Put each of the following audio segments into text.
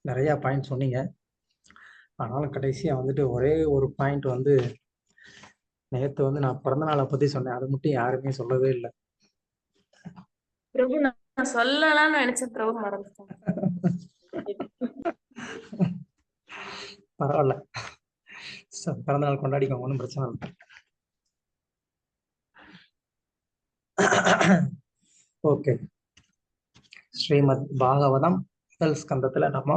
நிறைய பாயிண்ட் சொன்னீங்க. ஆனாலும் கடைசியா வந்துட்டு ஒரே ஒரு பாயிண்ட் வந்து நேத்து வந்து நான் பிறந்த நாளை பத்தி சொன்னேன். அது மட்டும் யாருமே சொல்லவே இல்லை. பிரபு நான் சொல்லலாம்னு நினைச்சேன் பிரபு மறந்துட்டேன். பரவாயில்ல, பிறந்த நாள் கொண்டாடிக்கோங்க, ஒன்றும் பிரச்சனை இல்லை. ஓகே, ஸ்ரீமத் பாகவதம் முதல் ஸ்கந்தத்துல நம்ம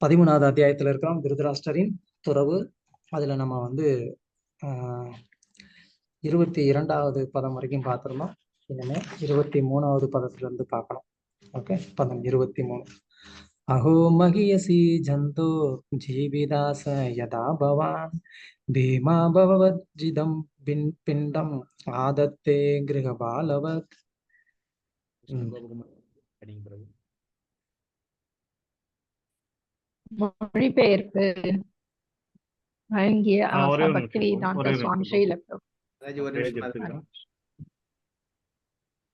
13வது அத்தியாயத்துல இருக்கிறோம். திருதராஷ்டரின் துறவு. அதுல நம்ம வந்து 22வது பதம் வரைக்கும் பார்த்திருந்தோம். இனிமே 23வது பதத்துல இருந்து பார்க்கணும். ஓகே, பதம் 23. அஹோ மகியசி ஜந்தோ ஜீவிதாச யதா பவான் பீமா பவவஜ்ஜிதம் பிண்டம் ஆதத்தே கிரகபாலவத். மொழிபெயர்ப்பு வழங்கிய ஒரே ஒரு பக்தி நிமிஷம், வேதாந்த ஒரே ஒரு சுவாமி நிமிஷம். ஸ்ரீல பிரபு. ராஜு, ஒரு நிமிஷம் பாருங்க.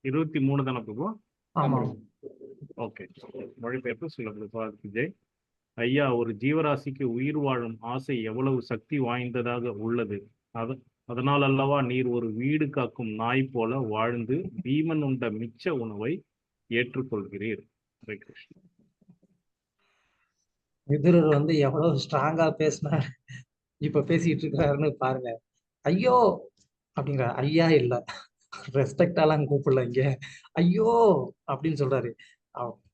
23 தானே பிரபு? ஆமா, ஓகே. மொழிபெயர்ப்பு சொல்ல விஜய். ஐயா, ஒரு ஜீவராசிக்கு உயிர் வாழும் ஆசை எவ்வளவு சக்தி வாய்ந்ததாக உள்ளது. அதனால் அல்லவா நீர் ஒரு வீடு காக்கும் நாய் போல வாழ்ந்து பீமன் உண்ட மிச்ச உணவை ஏற்றுக்கொள்கிறீர். ஹரே கிருஷ்ணா. விதுரர் வந்து எவ்வளவு ஸ்ட்ராங்கா பேசினார், இப்ப பேசிட்டு இருக்கிறாருன்னு பாருங்க. ஐயோ அப்படிங்கிற, ஐயா இல்ல, ரெஸ்பெக்டாலாம் கூப்பிடல, இங்க ஐயோ அப்படின்னு சொல்றாரு.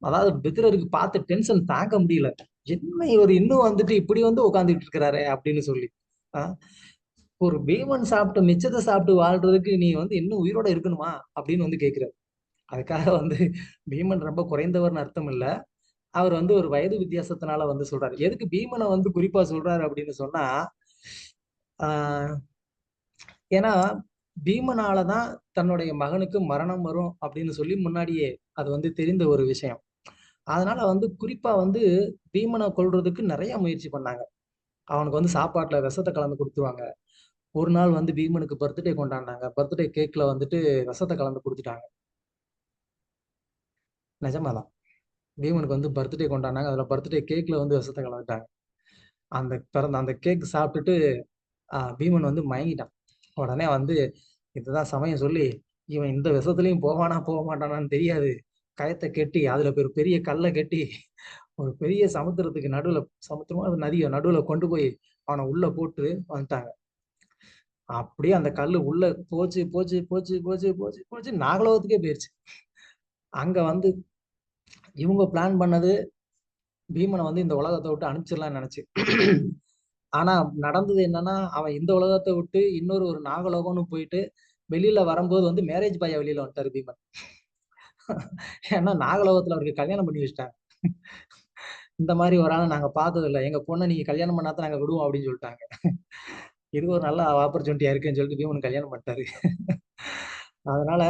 அதாவது விதுரருக்கு பார்த்து டென்ஷன் தாங்க முடியல. என்ன இவர் இன்னும் வந்துட்டு இப்படி வந்து உட்காந்துட்டு இருக்கிறாரு அப்படின்னு சொல்லி. ஒரு பீமன் சாப்பிட்டு மிச்சத்தை சாப்பிட்டு வாழ்றதுக்கு நீ வந்து இன்னும் உயிரோட இருக்கணுமா அப்படின்னு வந்து கேட்கிறாரு. அதுக்காக வந்து பீமன் ரொம்ப குறைந்தவர்னு அர்த்தம் இல்ல, அவர் வந்து ஒரு வயது வித்தியாசத்தினால வந்து சொல்றாரு. எதுக்கு பீமனை வந்து குறிப்பா சொல்றாரு அப்படின்னு சொன்னா, ஏன்னா பீமனாலதான் தன்னுடைய மகனுக்கு மரணம் வரும் அப்படின்னு சொல்லி முன்னாடியே அது வந்து தெரிந்த ஒரு விஷயம். அதனால வந்து குறிப்பா வந்து பீமனை கொல்றதுக்கு நிறைய முயற்சி பண்ணாங்க. அவனுக்கு வந்து சாப்பாட்டுல விஷத்தை கலந்து கொடுத்துருவாங்க. ஒரு நாள் வந்து பீமனுக்கு பர்த்டே கொண்டாடினாங்க. பர்த்டே கேக்ல வந்துட்டு விஷத்தை கலந்து கொடுத்துட்டாங்க. நிஜமாதான், பீமனுக்கு வந்து பர்த்டே கொண்டாடினாங்க. அதுல பர்த்டே கேக்ல வந்து விஷத்தை கலந்துட்டாங்க. அந்த கேக் சாப்பிட்டுட்டு பீமன் வந்து மயங்கிட்டான். உடனே வந்து இதுதான் சமயம் சொல்லி, இவன் இந்த விஷத்துலயும் போக மாட்டானான்னு தெரியாது, கயத்தை கெட்டி அதுல பெரிய கல்லை கட்டி ஒரு பெரிய சமுத்திரத்துக்கு நடுவுல, சமுத்திரமா அது நதியோ நடுவுல கொண்டு போய் அவனை உள்ள போட்டு வந்துட்டாங்க. அப்படியே அந்த கல்லு உள்ள போச்சு போச்சு போச்சு போச்சு போச்சு போச்சு நாகலோகத்துக்கே போயிருச்சு. அங்க வந்து இவங்க பிளான் பண்ணது பீமனை வந்து இந்த உலகத்தை விட்டு அனுப்பிச்சிடலாம்னு நினைச்சு. ஆனா நடந்தது என்னன்னா, அவன் இந்த உலகத்தை விட்டு இன்னொரு ஒரு நாகலோகம்னு போயிட்டு வெளியில வரும்போது வந்து மேரேஜ் பாயா வெளியில வந்துட்டாரு பீமன். ஏன்னா நாகலோகத்துல அவருக்கு கல்யாணம் பண்ணி வச்சுட்டாங்க. இந்த மாதிரி ஒரு ஆளை நாங்க பார்த்தது இல்லை, எங்க பொண்ணை நீங்க கல்யாணம் பண்ணாதான் நாங்க விடுவோம் அப்படின்னு சொல்லிட்டாங்க. இது ஒரு நல்ல ஆப்பர்ச்சுனிட்டியா இருக்குன்னு சொல்லிட்டு பீமன் கல்யாணம் பண்ணிட்டாரு. அதனால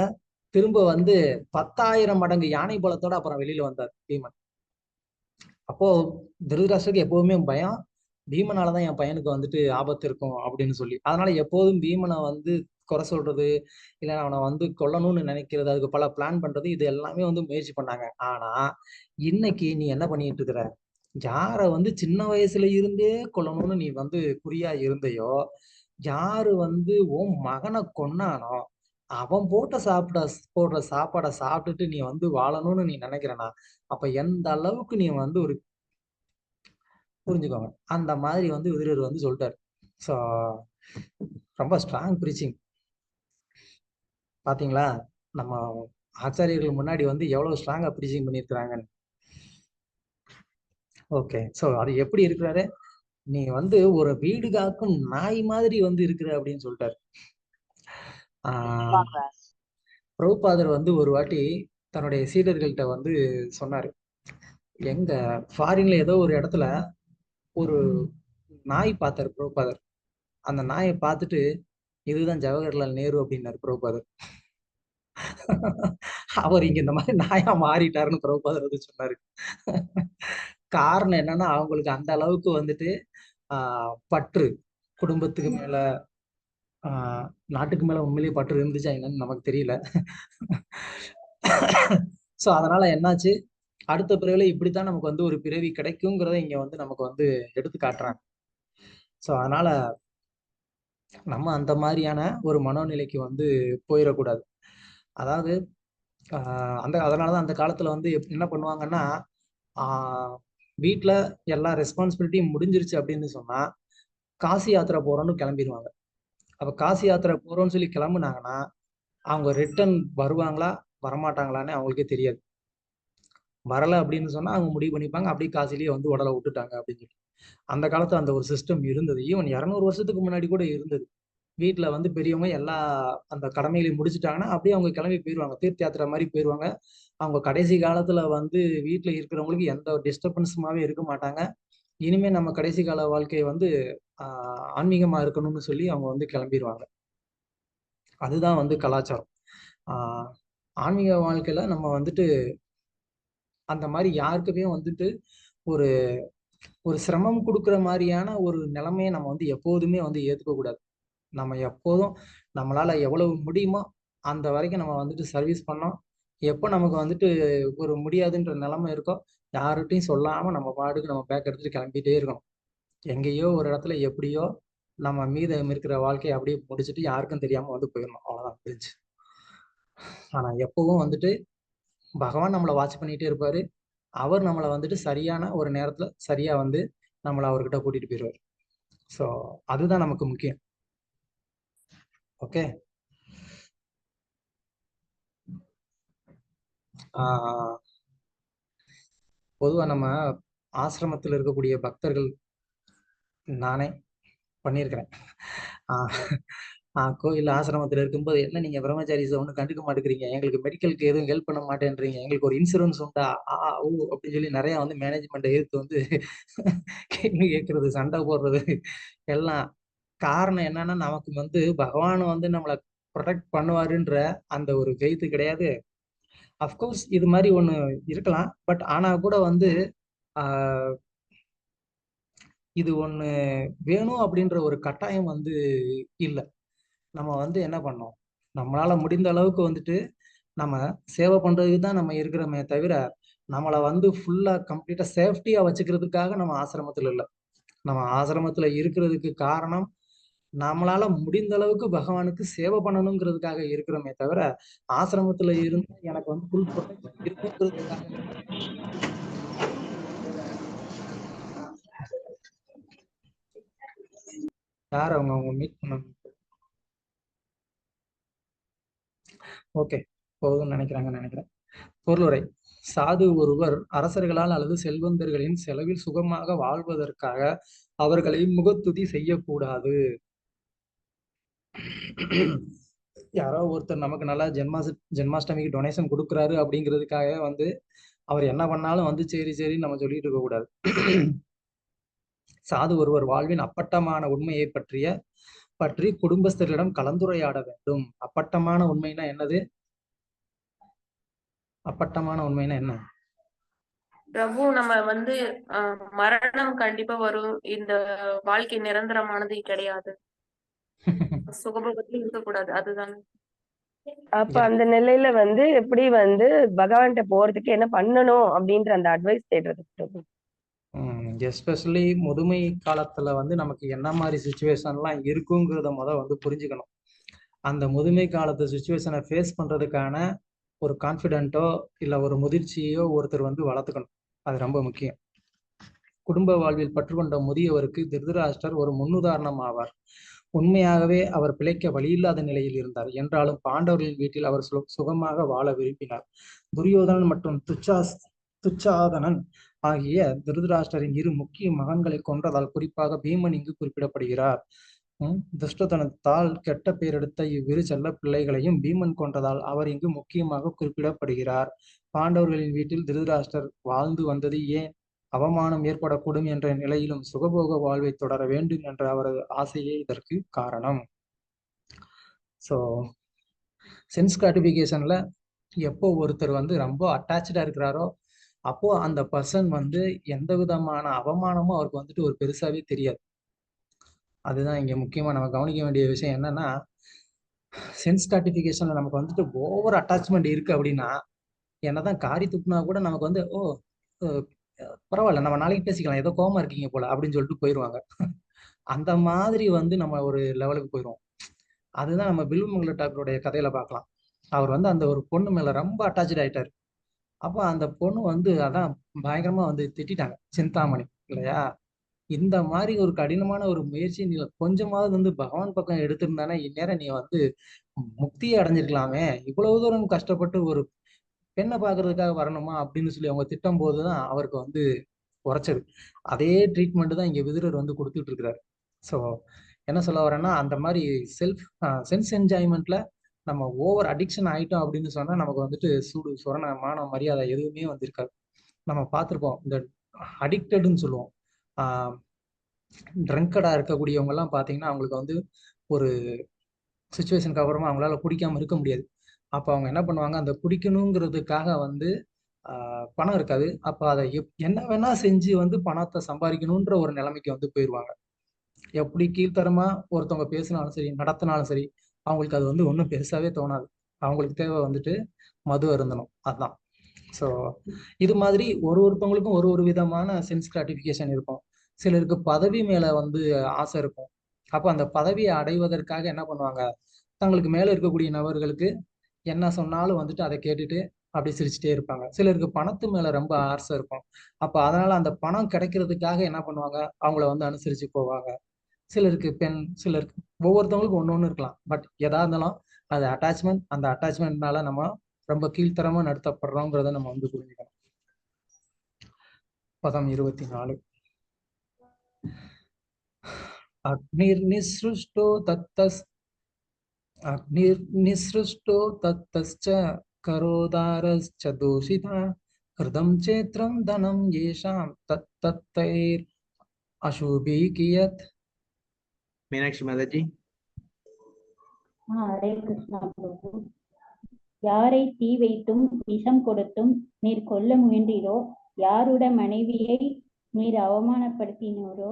திரும்ப வந்து 10,000 மடங்கு யானை பலத்தோட அப்புறம் வெளியில வந்தார் பீமன். அப்போ திருதராஷ்டிரருக்கு எப்பவுமே பயம், பீமனாலதான் என் பையனுக்கு வந்துட்டு ஆபத்து இருக்கும் அப்படின்னு சொல்லி. அதனால எப்போதும் பீமனை வந்து குறை சொல்றது, இல்ல அவனை வந்து கொல்லணும்னு நினைக்கிறது, அதுக்கு பல பிளான் பண்றது, இது எல்லாமே வந்து முயற்சி பண்ணாங்க. ஆனா இன்னைக்கு நீ என்ன பண்ணிட்டு இருக்கிற, யார வந்து சின்ன வயசுல இருந்தே கொல்லணும்னு நீ வந்து குறியா இருந்தையோ, யாரு வந்து உன் மகனை கொன்னானோ அவன் போடுற சாப்பாடை சாப்பிட்டுட்டு நீ வந்து வாழணும்னு நீ நினைக்கிறனா, அப்ப எந்த அளவுக்கு நீ வந்து ஒரு புரிஞ்சுக்கோங்க. அந்த மாதிரி வந்து விதுரர் வந்து சொல்லிட்டாரு. ஸோ ரொம்ப ஸ்ட்ராங் ப்ரீச்சிங். பாத்தீங்களா, நம்ம ஆச்சாரியர்கள் முன்னாடி வந்து எவ்வளவு ஸ்ட்ராங்கா ப்ரீச்சிங் பண்ணியிருக்கிறாங்கன்னு. ஓகே, ஸோ அது எப்படி இருக்கிறாரு, நீ வந்து ஒரு வீடு காக்கும் நாய் மாதிரி வந்து இருக்கிற அப்படின்னு சொல்லிட்டாரு. பிரபுபாதர் வந்து ஒரு வாட்டி தன்னுடைய சீடர்கள்ட்ட வந்து சொன்னாரு, எங்க ஃபாரின்ல ஏதோ ஒரு இடத்துல ஒரு நாய் பார்த்தாரு பிரபுபாதர். அந்த நாயை பார்த்துட்டு இதுதான் ஜவஹர்லால் நேரு அப்படின்னாரு பிரபுபாதர். அவர் இங்க இந்த மாதிரி நாயா மாறிட்டாருன்னு பிரபுபாதர் வந்து சொன்னாரு. காரணம் என்னன்னா, அவங்களுக்கு அந்த அளவுக்கு வந்துட்டு பற்று, குடும்பத்துக்கு மேல நாட்டுக்கு மேல உண்மையிலேயே பற்று இருந்துச்சா என்னன்னு நமக்கு தெரியல. ஸோ அதனால என்னாச்சு, அடுத்த பிறவில இப்படித்தான் நமக்கு வந்து ஒரு பிறவி கிடைக்குங்கிறத இங்க வந்து நமக்கு வந்து எடுத்து காட்டுறாங்க. ஸோ அதனால நம்ம அந்த மாதிரியான ஒரு மனோநிலைக்கு வந்து போயிடக்கூடாது. அதாவது அதனாலதான் அந்த காலத்துல வந்து என்ன பண்ணுவாங்கன்னா, வீட்டில் எல்லா ரெஸ்பான்சிபிலிட்டியும் முடிஞ்சிருச்சு அப்படின்னு சொன்னா காசி யாத்திரை போறோம்னு கிளம்பிடுவாங்க. அப்ப காசி யாத்திரை போறோம்னு சொல்லி கிளம்புனாங்கன்னா அவங்க ரிட்டர்ன் வருவாங்களா வரமாட்டாங்களான்னு அவங்களுக்கே தெரியாது. வரல அப்படின்னு சொன்னா அவங்க முடிவு பண்ணிப்பாங்க, அப்படியே காசிலேயே வந்து உடலை விட்டுட்டாங்க அப்படின்னு சொல்லி. அந்த காலத்துல அந்த ஒரு சிஸ்டம் இருந்தது. ஈவன் 200 வருஷத்துக்கு முன்னாடி கூட இருந்தது. வீட்டுல வந்து பெரியவங்க எல்லா அந்த கடமைகளையும் முடிச்சுட்டாங்கன்னா அப்படியே அவங்க கிளம்பி போயிடுவாங்க. தீர்த்த யாத்திரை மாதிரி போயிடுவாங்க. அவங்க கடைசி காலத்துல வந்து வீட்டுல இருக்கிறவங்களுக்கு எந்த டிஸ்டர்பன்ஸுமாவே இருக்க மாட்டாங்க. இனிமே நம்ம கடைசி கால வாழ்க்கையை வந்து ஆன்மீகமா இருக்கணும்னு சொல்லி அவங்க வந்து கிளம்பிடுவாங்க. அதுதான் வந்து கலாச்சாரம். ஆன்மீக வாழ்க்கையில நம்ம வந்துட்டு அந்த மாதிரி யாருக்குமே வந்துட்டு ஒரு ஒரு சிரமம் கொடுக்குற மாதிரியான ஒரு நிலைமையை நம்ம வந்து எப்போதுமே வந்து ஏத்துக்க கூடாது. நம்ம எப்போதும் நம்மளால எவ்வளவு முடியுமோ அந்த வரைக்கும் நம்ம வந்துட்டு சர்வீஸ் பண்ணோம். எப்போ நமக்கு வந்துட்டு ஒரு முடியாதுன்ற நிலைமை இருக்கோ யார்கிட்டையும் சொல்லாம நம்ம பாட்டுக்கு நம்ம பேக் எடுத்துட்டு கிளம்பிட்டே இருக்கணும். எங்கேயோ ஒரு இடத்துல எப்படியோ நம்ம மீதம் இருக்கிற வாழ்க்கையை அப்படியே முடிச்சுட்டு யாருக்கும் தெரியாம வந்து போயிடணும். அவ்வளவுதான் முடிஞ்சு. ஆனா எப்பவும் வந்துட்டு பகவான் நம்மளை வாட்ச் பண்ணிட்டே இருப்பாரு. அவர் நம்மளை வந்துட்டு சரியான ஒரு நேரத்துல சரியா வந்து நம்மளை அவர்கிட்ட கூட்டிட்டு போயிடுவார். ஸோ அதுதான் நமக்கு முக்கியம். ஓகே. பொதுவா நம்ம ஆசிரமத்தில் இருக்கக்கூடிய பக்தர்கள் நானே பண்ணியிருக்கிறேன். கோயில் ஆசிரமத்தில் இருக்கும்போது என்ன நீங்க பிரம்மச்சாரிஸ் ஒன்றும் கண்டுக்க மாட்டேங்கிறீங்க, எங்களுக்கு மெடிக்கலுக்கு எதுவும் ஹெல்ப் பண்ண மாட்டேன்றீங்க, எங்களுக்கு ஒரு இன்சூரன்ஸ் உண்டா ஓ அப்படின்னு சொல்லி நிறைய வந்து மேனேஜ்மெண்ட்டை எதிர்த்து வந்து கேள்வி கேட்கறது, சண்டை போடுறது எல்லாம் காரணம் என்னன்னா நமக்கு வந்து பகவான் வந்து நம்மளை ப்ரொடெக்ட் பண்ணுவாருன்ற அந்த ஒரு ஃபெய்த் கிடையாது. அஃப்கோர்ஸ் இது மாதிரி ஒண்ணு இருக்கலாம். பட் ஆனா கூட வந்து ஆஹ் இது ஒண்ணு வேணும் அப்படின்ற ஒரு கட்டாயம் வந்து இல்லை. நம்ம வந்து என்ன பண்ணோம், நம்மளால முடிந்த அளவுக்கு வந்துட்டு நம்ம சேவை பண்றதுக்கு தான் நம்ம இருக்கிறோமே தவிர நம்மளை வந்து ஃபுல்லா கம்ப்ளீட்டா சேஃப்டியா வச்சுக்கிறதுக்காக நம்ம ஆசிரமத்துல இல்லை. நம்ம ஆசிரமத்துல இருக்கிறதுக்கு காரணம் நம்மளால முடிந்த அளவுக்கு பகவானுக்கு சேவை பண்ணணுங்கிறதுக்காக இருக்கிறோமே தவிர ஆசிரமத்துல இருந்து எனக்கு வந்து ஃபுல் ப்ரொடெக்ஷன் இருக்குங்கிறதுக்காக யார் அவங்க மீட் பண்ணணும். ஓகே, போதும்னு நினைக்கிறேன். பொருளுரை. சாது ஒருவர் அரசர்களால் அல்லது செல்வந்தர்களின் செலவில் சுகமாக வாழ்வதற்காக அவர்களை முகத்துதி செய்யக்கூடாது. யாரோ ஒருத்தர் நமக்கு நல்லா ஜென்மாஷ்டமிக்கு டொனேஷன் கொடுக்குறாரு அப்படிங்கிறதுக்காக வந்து அவர் என்ன பண்ணாலும் வந்து சரி நம்ம சொல்லிட்டு இருக்க கூடாது. சாது ஒருவர் வாழ்வின் அப்பட்டமான உண்மையை பற்றி குடும்பஸ்தரிடம் கலந்துரையாட வேண்டும். அப்பட்டமான உண்மைனா என்னது? அப்பட்டமான உண்மைனா என்ன? பிரபு, நம்ம வந்து மரணம் கண்டிப்பா வரும். இந்த வாழ்க்கை நிரந்தரமானது கிடையாது. சுகபோகத்துல இருக்கக்கூடாது. அதுதான். அப்ப அந்த நிலையில வந்து எப்படி வந்து பகவான்கிட்ட போறதுக்கு என்ன பண்ணணும் அப்படின்ற அந்த அட்வைஸ் தேடுறது. எஸ்பெஷலி முதுமை காலத்துல வந்து நமக்கு என்ன மாதிரி சுச்சுவேஷன்லாம் இருக்குங்கிறத வந்து புரிஞ்சுக்கணும். அந்த முதுமை காலத்து சுச்சுவேஷனை ஃபேஸ் பண்றதுக்கான ஒரு கான்ஃபிடென்ட்டோ இல்லை ஒரு முதிர்ச்சியோ ஒருத்தர் வந்து வளர்த்துக்கணும். அது ரொம்ப முக்கியம். குடும்ப வாழ்வில் பற்றுக்கொண்ட முதியவருக்கு திருதராஷ்டர் ஒரு முன்னுதாரணம் ஆவார். உண்மையாகவே அவர் பிழைக்க வழியில்லாத நிலையில் இருந்தார். என்றாலும் பாண்டவர்களின் வீட்டில் அவர் சுகமாக வாழ விரும்பினார். துரியோதனன் மற்றும் துச்சாதனன் ஆகிய திருதராஷ்டரின் இரு முக்கிய மகன்களை கொன்றதால் குறிப்பாக பீமன் இங்கு குறிப்பிடப்படுகிறார். துஷ்டதனத்தால் கெட்ட பெயரெடுத்த இவ்விரு செல்ல பிள்ளைகளையும் பீமன் கொன்றதால் அவர் இங்கு முக்கியமாக குறிப்பிடப்படுகிறார். பாண்டவர்களின் வீட்டில் திருதராஷ்டர் வாழ்ந்து வந்தது ஏன் அவமானம் ஏற்படக்கூடும் என்ற நிலையிலும் சுகபோக வாழ்வை தொடர வேண்டும் என்ற அவரது ஆசையே இதற்கு காரணம். ஸோ சென்ஸ் கிராட்டிஃபிகேஷன்ல எப்போ ஒருத்தர் வந்து ரொம்ப அட்டாச்சா இருக்கிறாரோ அப்போ அந்த பர்சன் வந்து எந்த விதமான அவமானமும் அவருக்கு வந்துட்டு ஒரு பெருசாவே தெரியாது. அதுதான் இங்க முக்கியமா நம்ம கவனிக்க வேண்டிய விஷயம். என்னன்னா சென்ஸ் கிராட்டிஃபிகேஷன்ல நமக்கு வந்துட்டு ஓவர் அட்டாச்மெண்ட் இருக்கு அப்படின்னா என்னதான் காரி துப்புனா கூட நமக்கு வந்து ஓ அஹ், பரவாயில்ல, நம்ம நாளைக்கு பேசிக்கலாம், ஏதோ கோவமா இருக்கீங்க போல அப்படின்னு சொல்லிட்டு போயிடுவாங்க. அந்த மாதிரி வந்து நம்ம ஒரு லெவலுக்கு போயிடுவோம். அதுதான் நம்ம பில்வமங்கல டாக்டருடைய கதையில பார்க்கலாம். அவர் வந்து அந்த ஒரு பொண்ணு மேல ரொம்ப அட்டாச்சு ஆயிட்டாரு. அப்ப அந்த பொண்ணு வந்து அதான் பயங்கரமா வந்து திட்டிட்டாங்க, சிந்தாமணி இல்லையா. இந்த மாதிரி ஒரு கடினமான ஒரு முயற்சி நீ கொஞ்சமாவது வந்து பகவான் பக்கம் எடுத்திருந்தானே இந்நேரம் நீ வந்து முக்தியை அடைஞ்சிருக்கலாமே. இவ்வளவு தூரம் கஷ்டப்பட்டு ஒரு பெண்ணை பார்க்கறதுக்காக வரணுமா அப்படின்னு சொல்லி அவங்க திட்டும் போதுதான் அவருக்கு வந்து குறைச்சது. அதே ட்ரீட்மெண்ட் தான் இங்க விதுரர் வந்து கொடுத்துட்டு இருக்கிறாரு. ஸோ என்ன சொல்ல வரேன்னா, அந்த மாதிரி செல்ஃப் சென்ஸ் என்ஜாய்மெண்ட்ல நம்ம ஓவர் அடிக்ஷன் ஆயிட்டோம் அப்படின்னு சொன்னா நமக்கு வந்துட்டு சூடு சொரண மான மரியாதை எதுவுமே வந்து இருக்காது. நம்ம பார்த்துருப்போம், இந்த அடிக்டடுன்னு சொல்லுவோம். ட்ரங்கடா இருக்கக்கூடியவங்க எல்லாம் பார்த்தீங்கன்னா அவங்களுக்கு வந்து ஒரு சுச்சுவேஷனுக்கு அப்புறமா அவங்களால குடிக்காம இருக்க முடியாது. அப்போ அவங்க என்ன பண்ணுவாங்க, அந்த குடிக்கணுங்கிறதுக்காக வந்து பணம் இருக்காது. அப்போ அதை என்ன வேணா செஞ்சு வந்து பணத்தை சம்பாதிக்கணுன்ற ஒரு நிலைமைக்கு வந்து போயிடுவாங்க. எப்படி கீழ்த்தரமா ஒருத்தவங்க பேசினாலும் சரி, நடத்தினாலும் சரி, அவங்களுக்கு அது வந்து ஒன்றும் பெருசாவே தோணாது. அவங்களுக்கு தேவை வந்துட்டு மது அருந்தணும், அதுதான். ஸோ இது மாதிரி ஒருத்தவங்களுக்கும் ஒரு விதமான சென்ஸ் கிராட்டிஃபிகேஷன் இருக்கும். சிலருக்கு பதவி மேல வந்து ஆசை இருக்கும். அப்போ அந்த பதவியை அடைவதற்காக என்ன பண்ணுவாங்க, தங்களுக்கு மேல இருக்கக்கூடிய நபர்களுக்கு என்ன சொன்னாலும் வந்துட்டு அதை கேட்டுட்டு அப்படி சிரிச்சுட்டே இருப்பாங்க. சிலருக்கு பணத்து மேல ரொம்ப ஆசை இருக்கும். அப்ப அதனால அந்த பணம் கிடைக்கிறதுக்காக என்ன பண்ணுவாங்க, அவங்கள வந்து அனுசரிச்சு போவாங்க. சிலருக்கு பெண், சிலருக்கு ஒவ்வொருத்தவங்களுக்கும் ஒண்ணு இருக்கலாம். பட் எதா இருந்தாலும் அது அட்டாச்மெண்ட், அந்த அட்டாச்மெண்ட்னால நம்ம ரொம்ப கீழ்த்தரமா நடத்தப்படுறோங்கிறத நம்ம வந்து புரிஞ்சுக்கணும். பதம் 24. அக்னிர்நிஸ்ருஷ்டோ தத்தஸ் அக்னிர்நிஸ்ருஷ்டோ தத்தஸ்ச கரோதாரஸ்ச தூஷிதா ஹிருதம் சேத்ரம் தனம் ஏஷாம் தத்தைர் அசூபி கியத். மீனாட்சி மாதாஜி. ஹரே கிருஷ்ணா பிரபு. யாரை தீ வைத்தும் விஷம் கொடுத்தும் நீர் கொல்ல முயன்றீரோ, யாருட மனைவியை நீர் அவமானப்படுத்தினோரோ,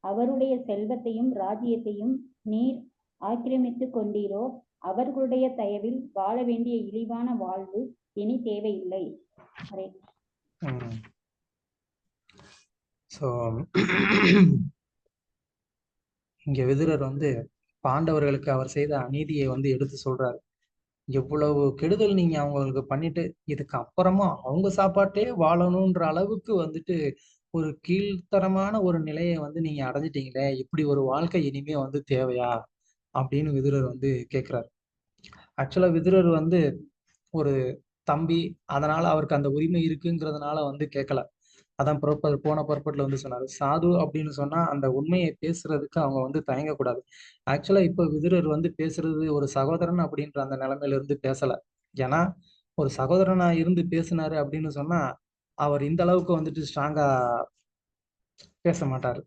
அவருடைய செல்வத்தையும் ராஜ்யத்தையும் நீர் ஆக்கிரமித்துக் கொண்டீரோ, அவர்களுடைய தயவில் வாழ வேண்டிய இழிவான வாழ்வு இனி தேவையில்லை. ஹரே ஸோ இங்க விதுரர் வந்து பாண்டவர்களுக்கு அவர் செய்த அநீதியை வந்து எடுத்து சொல்றாரு. எவ்வளவு கெடுதல் நீங்க அவங்களுக்கு பண்ணிட்டு இதுக்கு அப்புறமா அவங்க சாப்பாட்டே வாழணும்ன்ற அளவுக்கு வந்துட்டு ஒரு கீழ்த்தரமான ஒரு நிலையை வந்து நீங்க அடைஞ்சிட்டீங்களே, இப்படி ஒரு வாழ்க்கை இனிமே வந்து தேவையா அப்படின்னு விதுரர் வந்து கேட்கிறாரு. ஆக்சுவலா விதுரர் வந்து ஒரு தம்பி, அதனால அவருக்கு அந்த உரிமை இருக்குங்கிறதுனால வந்து கேட்கல. அதான் போன பர்பட்ல வந்து சொன்னாரு, சாது அப்படின்னு சொன்னா அந்த உண்மையை பேசுறதுக்கு அவங்க வந்து தயங்கக்கூடாது. ஆக்சுவலா இப்ப விதுரர் வந்து பேசுறது ஒரு சகோதரன் அப்படின்ற அந்த நிலைமையில இருந்து பேசல. ஏன்னா ஒரு சகோதரனா இருந்து பேசினாரு அப்படின்னு சொன்னா அவர் இந்த அளவுக்கு வந்துட்டு ஸ்ட்ராங்கா பேச மாட்டாரு.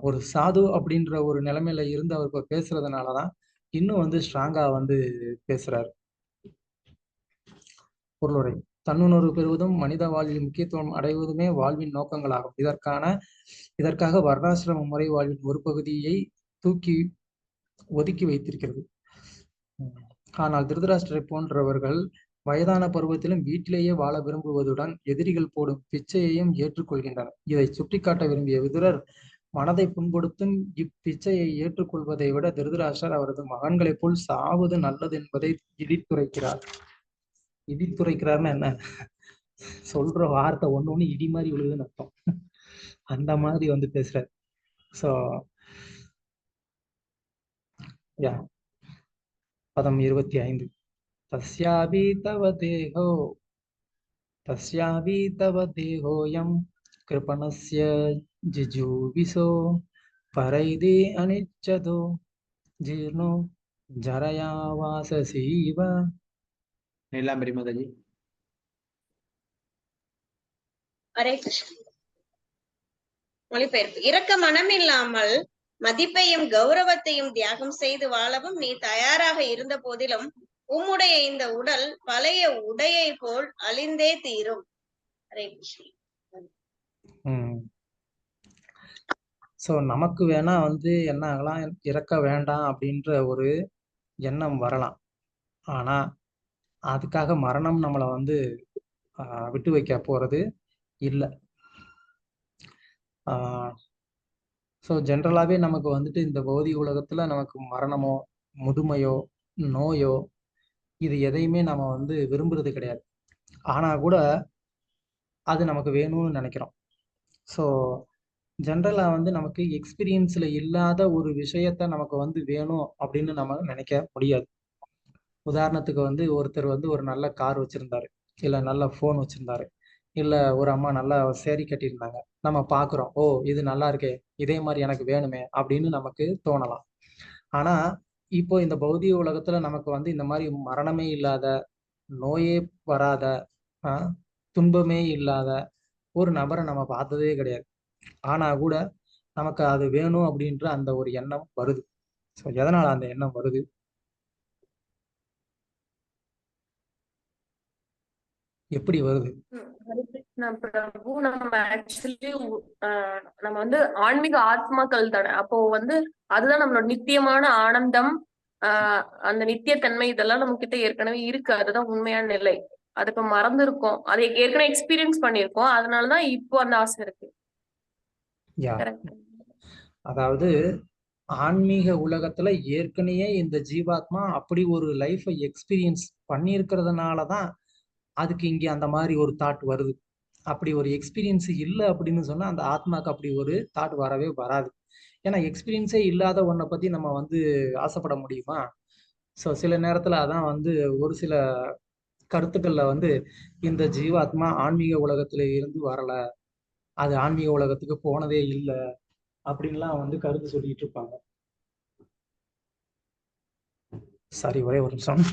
ஒரு சாது அப்படின்ற ஒரு நிலைமையில இருந்து அவர் இப்ப பேசுறதுனாலதான் இன்னும் வந்து ஸ்ட்ராங்கா வந்து பேசுறாரு. பொருளுரை. தன்னுணர்வு பெறுவதும் மனித வாழ்வில் முக்கியத்துவம் அடைவதுமே வாழ்வின் நோக்கங்களாகும். இதற்காக வர்ணாசிரம முறை வாழ்வின் ஒரு பகுதியை ஒதுக்கி வைத்திருக்கிறது. ஆனால் திருதராஷ்டிரரை போன்றவர்கள் வயதான பருவத்திலும் வீட்டிலேயே வாழ விரும்புவதுடன் எதிரிகள் போடும் பிச்சையையும் ஏற்றுக்கொள்கின்றனர். இதை சுட்டிக்காட்ட விரும்பிய விதுரர் மனதை புண்படுத்தும் இப்பிச்சையை ஏற்றுக்கொள்வதை விட திருதராஷ்டிரர் அவரது மகன்களைப் போல் சாவது நல்லது என்பதை இடித்துரைக்கிறார். இடித்துரைக்கிறார்னு என்ன, சொல்ற வார்த்தை ஒண்ணு இடி மாதிரி விழுதுன்னு அர்த்தம். அந்த மாதிரி வந்து பேசுறாரு. ஸோ பதம் 25. தஸ்யாபி தவ தேகோயம் கிருபணஸ்ய ஜிஜூவிசோ பரைதே அனிச்சதோ ஜீர்ணோ ஜரயா வாசசீவ. நீலாம்பரி மாதாஜி. ஹரே கிருஷ்ணா. மொழிபெயர்ப்பு. இரக்க மனம் இல்லாமல் மதிப்பையும் கௌரவத்தையும் தியாகம் செய்து வாழவும் நீ தயாராக இருந்த போதிலும் உம்முடைய இந்த உடல் பழைய உடையை போல் அழிந்தே தீரும். ஹரே கிருஷ்ணா. ஸோ நமக்கு வேணா வந்து என்ன ஆகலாம், இறக்க வேண்டாம் அப்படின்ற ஒரு எண்ணம் வரலாம். ஆனா அதுக்காக மரணம் நம்மளை வந்து விட்டு வைக்க போறது இல்லை. ஸோ ஜென்ரலாகவே நமக்கு வந்துட்டு இந்த பௌதிக உலகத்தில் நமக்கு மரணமோ முதுமையோ நோயோ இது எதையுமே நம்ம வந்து விரும்புறது கிடையாது. ஆனால் கூட அது நமக்கு வேணும்னு நினைக்கிறோம். ஸோ ஜென்ரலாக வந்து நமக்கு எக்ஸ்பீரியன்ஸில் இல்லாத ஒரு விஷயத்த நமக்கு வந்து வேணும் அப்படின்னு நம்ம நினைக்க முடியாது. உதாரணத்துக்கு வந்து ஒருத்தர் வந்து ஒரு நல்ல கார் வச்சுருந்தாரு, இல்லை நல்ல ஃபோன் வச்சுருந்தாரு, இல்லை ஒரு அம்மா நல்லா சேரீ கட்டியிருந்தாங்க. நம்ம பார்க்குறோம், ஓ இது நல்லா இருக்கே, இதே மாதிரி எனக்கு வேணுமே அப்படின்னு நமக்கு தோணலாம். ஆனால் இப்போ இந்த பௌதிக உலகத்தில் நமக்கு வந்து இந்த மாதிரி மரணமே இல்லாத, நோயே வராத, துன்பமே இல்லாத ஒரு நபரை நம்ம பார்த்ததே கிடையாது. ஆனால் கூட நமக்கு அது வேணும் அப்படின்ற அந்த ஒரு எண்ணம் வருது. ஸோ எதனால் அந்த எண்ணம் வருது? எப்படி வருது? பிரபு, நம்ம ஆக்சுவலி நம்ம வந்து ஆன்மீக ஆத்மாக்கள் தானே. அப்போ வந்து அதுதான் நம்மளோட நித்தியமான ஆனந்தம், அந்த நித்தியத்தன்மை இதெல்லாம் நம்ம கிட்ட ஏற்கனவே இருக்கு. அதுதான் உண்மையான நிலை. அது இப்ப மறந்துருக்கோம், அதை ஏற்கனவே எக்ஸ்பீரியன்ஸ் பண்ணிருக்கோம். அதனாலதான் இப்போ அந்த ஆசை இருக்கு. அதாவது ஆன்மீக உலகத்துல ஏற்கனவே இந்த ஜீவாத்மா அப்படி ஒரு லைஃபை எக்ஸ்பீரியன்ஸ் பண்ணியிருக்கிறதுனாலதான் அதுக்கு இங்கே அந்த மாதிரி ஒரு தாட் வருது. அப்படி ஒரு எக்ஸ்பீரியன்ஸ் இல்லை அப்படின்னு சொன்னா அந்த ஆத்மாக்கு அப்படி ஒரு தாட் வரவே வராது. ஏன்னா எக்ஸ்பீரியன்ஸே இல்லாத ஒன்றை பத்தி நம்ம வந்து ஆசைப்பட முடியுமா? ஸோ சில நேரத்துல அதான் வந்து ஒரு சில கருத்துக்கள்ல வந்து இந்த ஜீவாத்மா ஆன்மீக உலகத்துல இருந்து வரல, அது ஆன்மீக உலகத்துக்கு போனதே இல்லை அப்படின்லாம் வந்து கருத்து சொல்லிட்டு இருப்பாங்க. சரி, ஒரே ஒரு நிமிஷம்.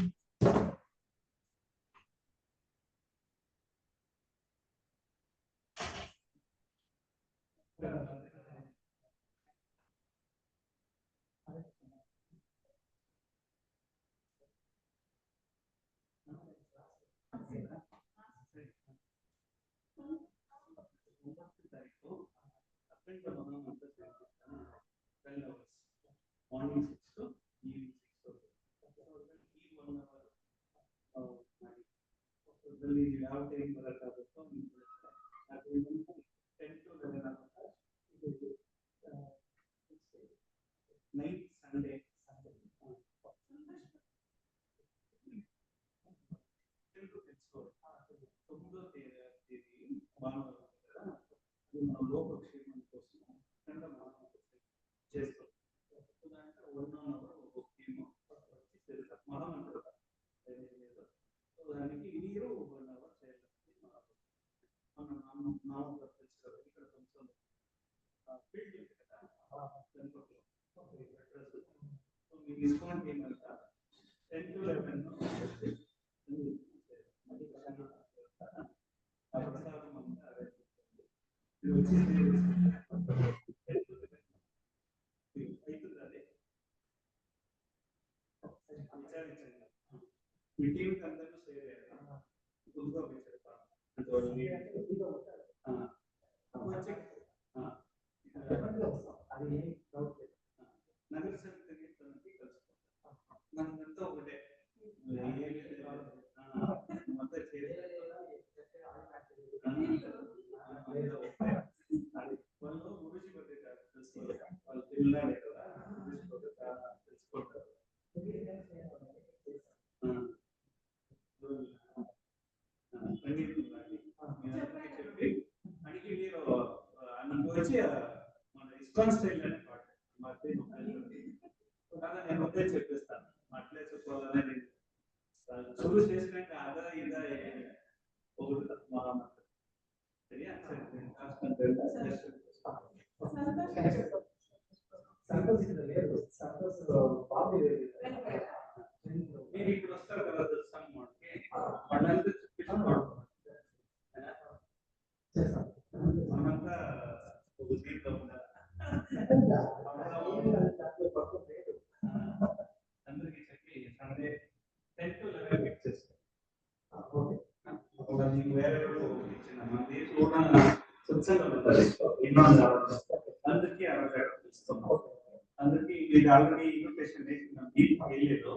అందరికి ఇది ఆల్రెడీ ఇన్విటేషన్ వేసి మనం డీల్ చేయలేదు.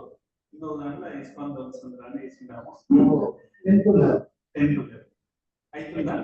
ఇంకో దాంట్లో అయస్కాంత సంద్రాన్ని వేసుకుంటాము. టెన్త్ అయిపోయిందా?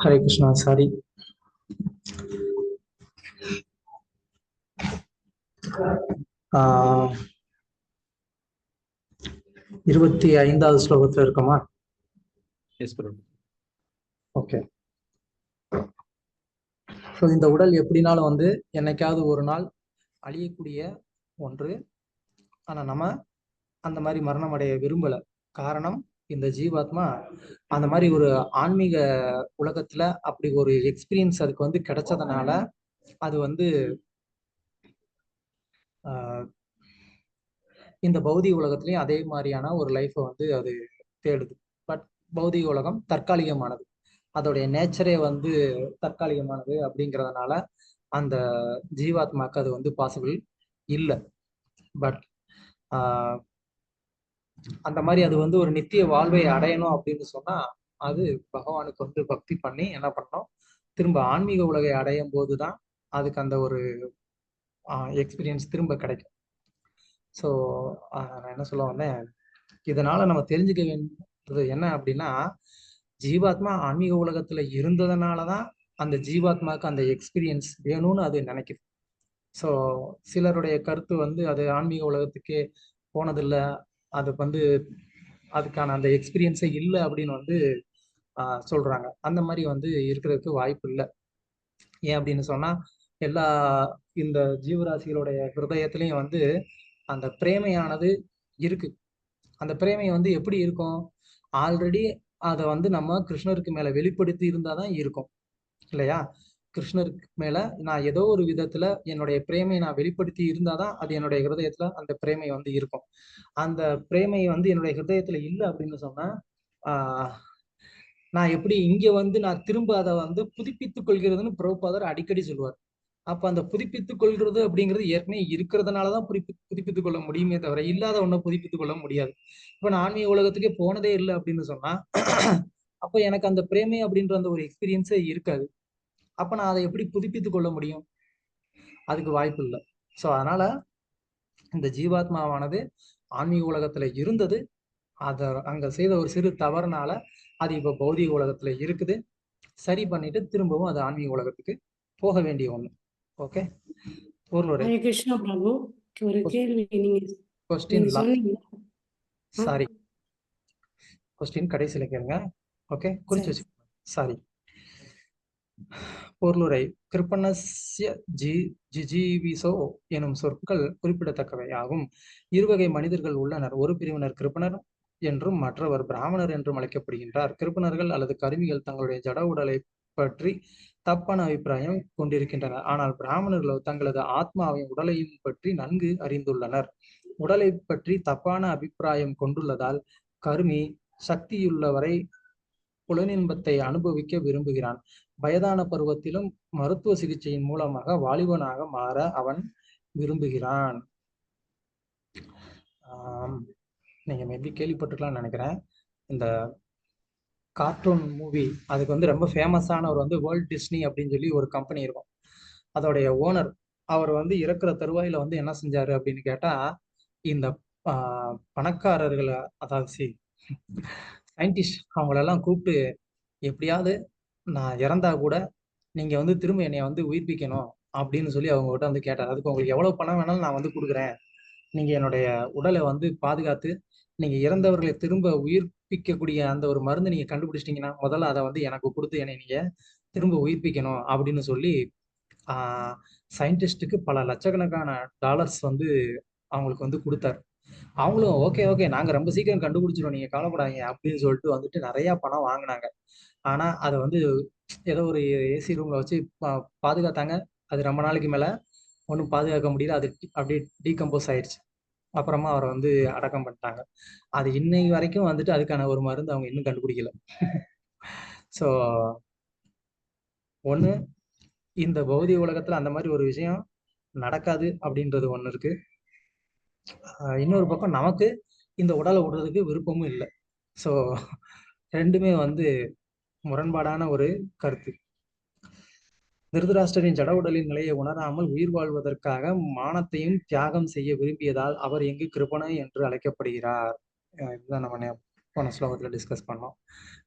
ஹரே கிருஷ்ணா. சாரி. ஆஹ் 25வது ஸ்லோகத்துல இருக்கோமா? S bro. ஓகே. ஸோ இந்த உடல் எப்படினாலும் வந்து என்னைக்காவது ஒரு நாள் அழியக்கூடிய ஒன்று. ஆனா நம்ம அந்த மாதிரி மரணம் அடைய விரும்பல. காரணம், இந்த ஜீவாத்மா அந்த மாதிரி ஒரு ஆன்மீக உலகத்துல அப்படி ஒரு எக்ஸ்பீரியன்ஸ் அதுக்கு வந்து கிடைச்சதுனால அது வந்து இந்த பௌதிக உலகத்திலையும் அதே மாதிரியான ஒரு லைஃப்பை வந்து அது தேடுது. பட் பௌதிக உலகம் தற்காலிகமானது, அதோடைய நேச்சரே வந்து தற்காலிகமானது. அப்படிங்கிறதுனால அந்த ஜீவாத்மாக்கு அது வந்து பாசிபிள் இல்லை. பட் அந்த மாதிரி அது வந்து ஒரு நித்திய வாழ்வை அடையணும் அப்படின்னு சொன்னா அது பகவானுக்கு வந்து பக்தி பண்ணி என்ன பண்ணணும், திரும்ப ஆன்மீக உலகை அடையும் போதுதான் அதுக்கு அந்த ஒரு எக்ஸ்பீரியன்ஸ் திரும்ப கிடைக்கும். ஸோ நான் என்ன சொல்ல வந்தேன், இதனால நம்ம தெரிஞ்சுக்க வேண்டியது என்ன அப்படின்னா, ஜீவாத்மா ஆன்மீக உலகத்துல இருந்ததுனாலதான் அந்த ஜீவாத்மாவுக்கு அந்த எக்ஸ்பீரியன்ஸ் வேணும்னு அது நினைக்குது. ஸோ சிலருடைய கருத்து வந்து அது ஆன்மீக உலகத்துக்கே போனதில்லை, அது வந்து அதுக்கான அந்த எக்ஸ்பீரியன்ஸே இல்லை அப்படின்னு வந்து சொல்றாங்க. அந்த மாதிரி வந்து இருக்கிறதுக்கு வாய்ப்பு இல்லை. ஏன் அப்படின்னு சொன்னா, எல்லா இந்த ஜீவராசிகளுடைய ஹிருதயத்திலையும் வந்து அந்த பிரேமையானது இருக்கு. அந்த பிரேமை வந்து எப்படி இருக்கும், ஆல்ரெடி அதை வந்து நம்ம கிருஷ்ணருக்கு மேல வெளிப்படுத்தி இருந்தாதான் இருக்கும் இல்லையா? கிருஷ்ணருக்கு மேல நான் ஏதோ ஒரு விதத்துல என்னுடைய பிரேமையை நான் வெளிப்படுத்தி இருந்தாதான் அது என்னுடைய ஹிருதயத்துல அந்த பிரேமை வந்து இருக்கும். அந்த பிரேமை வந்து என்னுடைய ஹிருதயத்துல இல்லை அப்படின்னு சொன்னா நான் எப்படி இங்க வந்து நான் திரும்ப அதை வந்து புதுப்பித்துக் கொள்கிறதுன்னு பிரபுபாதர் அடிக்கடி சொல்லுவார். அப்ப அந்த புதுப்பித்துக் கொள்கிறது அப்படிங்கிறது ஏற்கனவே இருக்கிறதுனாலதான் புதுப்பித்துக் கொள்ள முடியுமே தவிர இல்லாத ஒன்றை புதுப்பித்துக் கொள்ள முடியாது. இப்ப நான் ஆன்மீக உலகத்துக்கே போனதே இல்லை அப்படின்னு சொன்னா அப்ப எனக்கு அந்த பிரேமை அப்படின்ற அந்த ஒரு எக்ஸ்பீரியன்ஸே இருக்காது. அப்ப நான் அதை எப்படி புதுப்பித்துக் கொள்ள முடியும்? அதுக்கு வாய்ப்பு இல்லை. ஸோ அதனால இந்த ஜீவாத்மாவானது ஆன்மீக உலகத்துல இருந்தது, அதை அங்க செய்த ஒரு சிறு தவறுனால அது இப்ப பௌதிக உலகத்துல இருக்குது. சரி பண்ணிட்டு திரும்பவும் அது ஆன்மீக உலகத்துக்கு போக வேண்டிய ஒண்ணு. ஓகே. ஹரே கிருஷ்ணா பிரபு, ஒரு கேள்வி. நீங்க சொன்னீங்க. சாரி, கொஸ்டின் கடைசியில கேளுங்க. ஓகே, குறிச்சு வச்சு. சாரி. பொருளுரை. கிருப்பணஸ்ய ஜிஜீவிசோ எனும் சொற்கள் குறிப்பிடத்தக்கவை ஆகும். இருவகை மனிதர்கள் உள்ளனர். ஒரு பிரிவினர் கிருப்பணர் என்றும் மற்றவர் பிராமணர் என்றும் அழைக்கப்படுகின்றார். கிருப்பணர்கள் அல்லது கருமிகள் தங்களுடைய ஜட உடலை பற்றி தப்பான அபிப்பிராயம் கொண்டிருக்கின்றனர். ஆனால் பிராமணர்களோ தங்களது ஆத்மாவையும் உடலையும் பற்றி நன்கு அறிந்துள்ளனர். உடலை பற்றி தப்பான அபிப்பிராயம் கொண்டுள்ளதால் கருமி சக்தியுள்ளவரை புலனின்பத்தை அனுபவிக்க விரும்புகிறான். வயதான பருவத்திலும் மருத்துவ சிகிச்சையின் மூலமாக வாலிபனாக மாற அவன் விரும்புகிறான். நீங்க மேபி கேள்விப்பட்டிருக்கலாம்னு நினைக்கிறேன். இந்த கார்ட்டூன் மூவி அதுக்கு வந்து ரொம்ப ஃபேமஸான ஒரு வந்து வேர்ல்ட் டிஸ்னி அப்படின்னு சொல்லி ஒரு கம்பெனி இருக்கும். அதோடைய ஓனர் அவர் வந்து இறக்குற தருவாயில வந்து என்ன செஞ்சாரு அப்படின்னு கேட்டா, இந்த பணக்காரர்களை, அதாவது சயின்டிஸ்ட் அவங்களெல்லாம் கூப்பிட்டு, எப்படியாவது நான் இறந்தா கூட நீங்க வந்து திரும்ப என்னைய வந்து உயிர்ப்பிக்கணும் அப்படின்னு சொல்லி அவங்க கிட்ட வந்து கேட்டார். அதுக்கு உங்களுக்கு எவ்வளவு பணம் வேணாலும் நான் வந்து கொடுக்குறேன், நீங்க என்னுடைய உடலை வந்து பாதுகாத்து நீங்க இறந்தவர்களை திரும்ப உயிர்ப்பிக்கக்கூடிய அந்த ஒரு மருந்து நீங்க கண்டுபிடிச்சிட்டீங்கன்னா முதல்ல அதை வந்து எனக்கு கொடுத்து என்னை நீங்க திரும்ப உயிர்ப்பிக்கணும் அப்படின்னு சொல்லி சயின்டிஸ்டுக்கு பல லட்சக்கணக்கான டாலர்ஸ் வந்து அவங்களுக்கு வந்து கொடுத்தாரு. அவங்களும் ஓகே ஓகே நாங்க ரொம்ப சீக்கிரம் கண்டுபிடிச்சிடும், நீங்க கவலைப்படாதீங்க அப்படின்னு சொல்லிட்டு வந்துட்டு நிறைய பணம் வாங்கினாங்க. ஆனா அதை வந்து ஏதோ ஒரு ஏசி ரூம்ல வச்சு பாதுகாத்தாங்க. அது ரொம்ப நாளைக்கு மேல ஒன்றும் பாதுகாக்க முடியல, அது அப்படியே டீகம்போஸ் ஆயிடுச்சு. அப்புறமா அவரை வந்து அடக்கம் பண்ணிட்டாங்க. அது இன்னைக்கு வரைக்கும் வந்துட்டு அதுக்கான ஒரு மருந்து அவங்க இன்னும் கண்டுபிடிக்கல. ஸோ ஒண்ணு, இந்த பௌதிக உலகத்துல அந்த மாதிரி ஒரு விஷயம் நடக்காது அப்படின்றது ஒண்ணு இருக்கு. இன்னொரு பக்கம் நமக்கு இந்த உடலை விடுறதுக்கு விருப்பமும் இல்லை. ஸோ ரெண்டுமே வந்து முரண்பாடான ஒரு கருத்து. திருதராஷ்டிரரின் ஜட உடலின் நிலையை உணராமல் உயிர் வாழ்வதற்காக மானத்தையும் தியாகம் செய்ய விரும்பியதால் அவர் எங்கு கிருபண என்று அழைக்கப்படுகிறார். இதுதான் நம்ம போன ஸ்லோகத்துல டிஸ்கஸ் பண்ணோம்.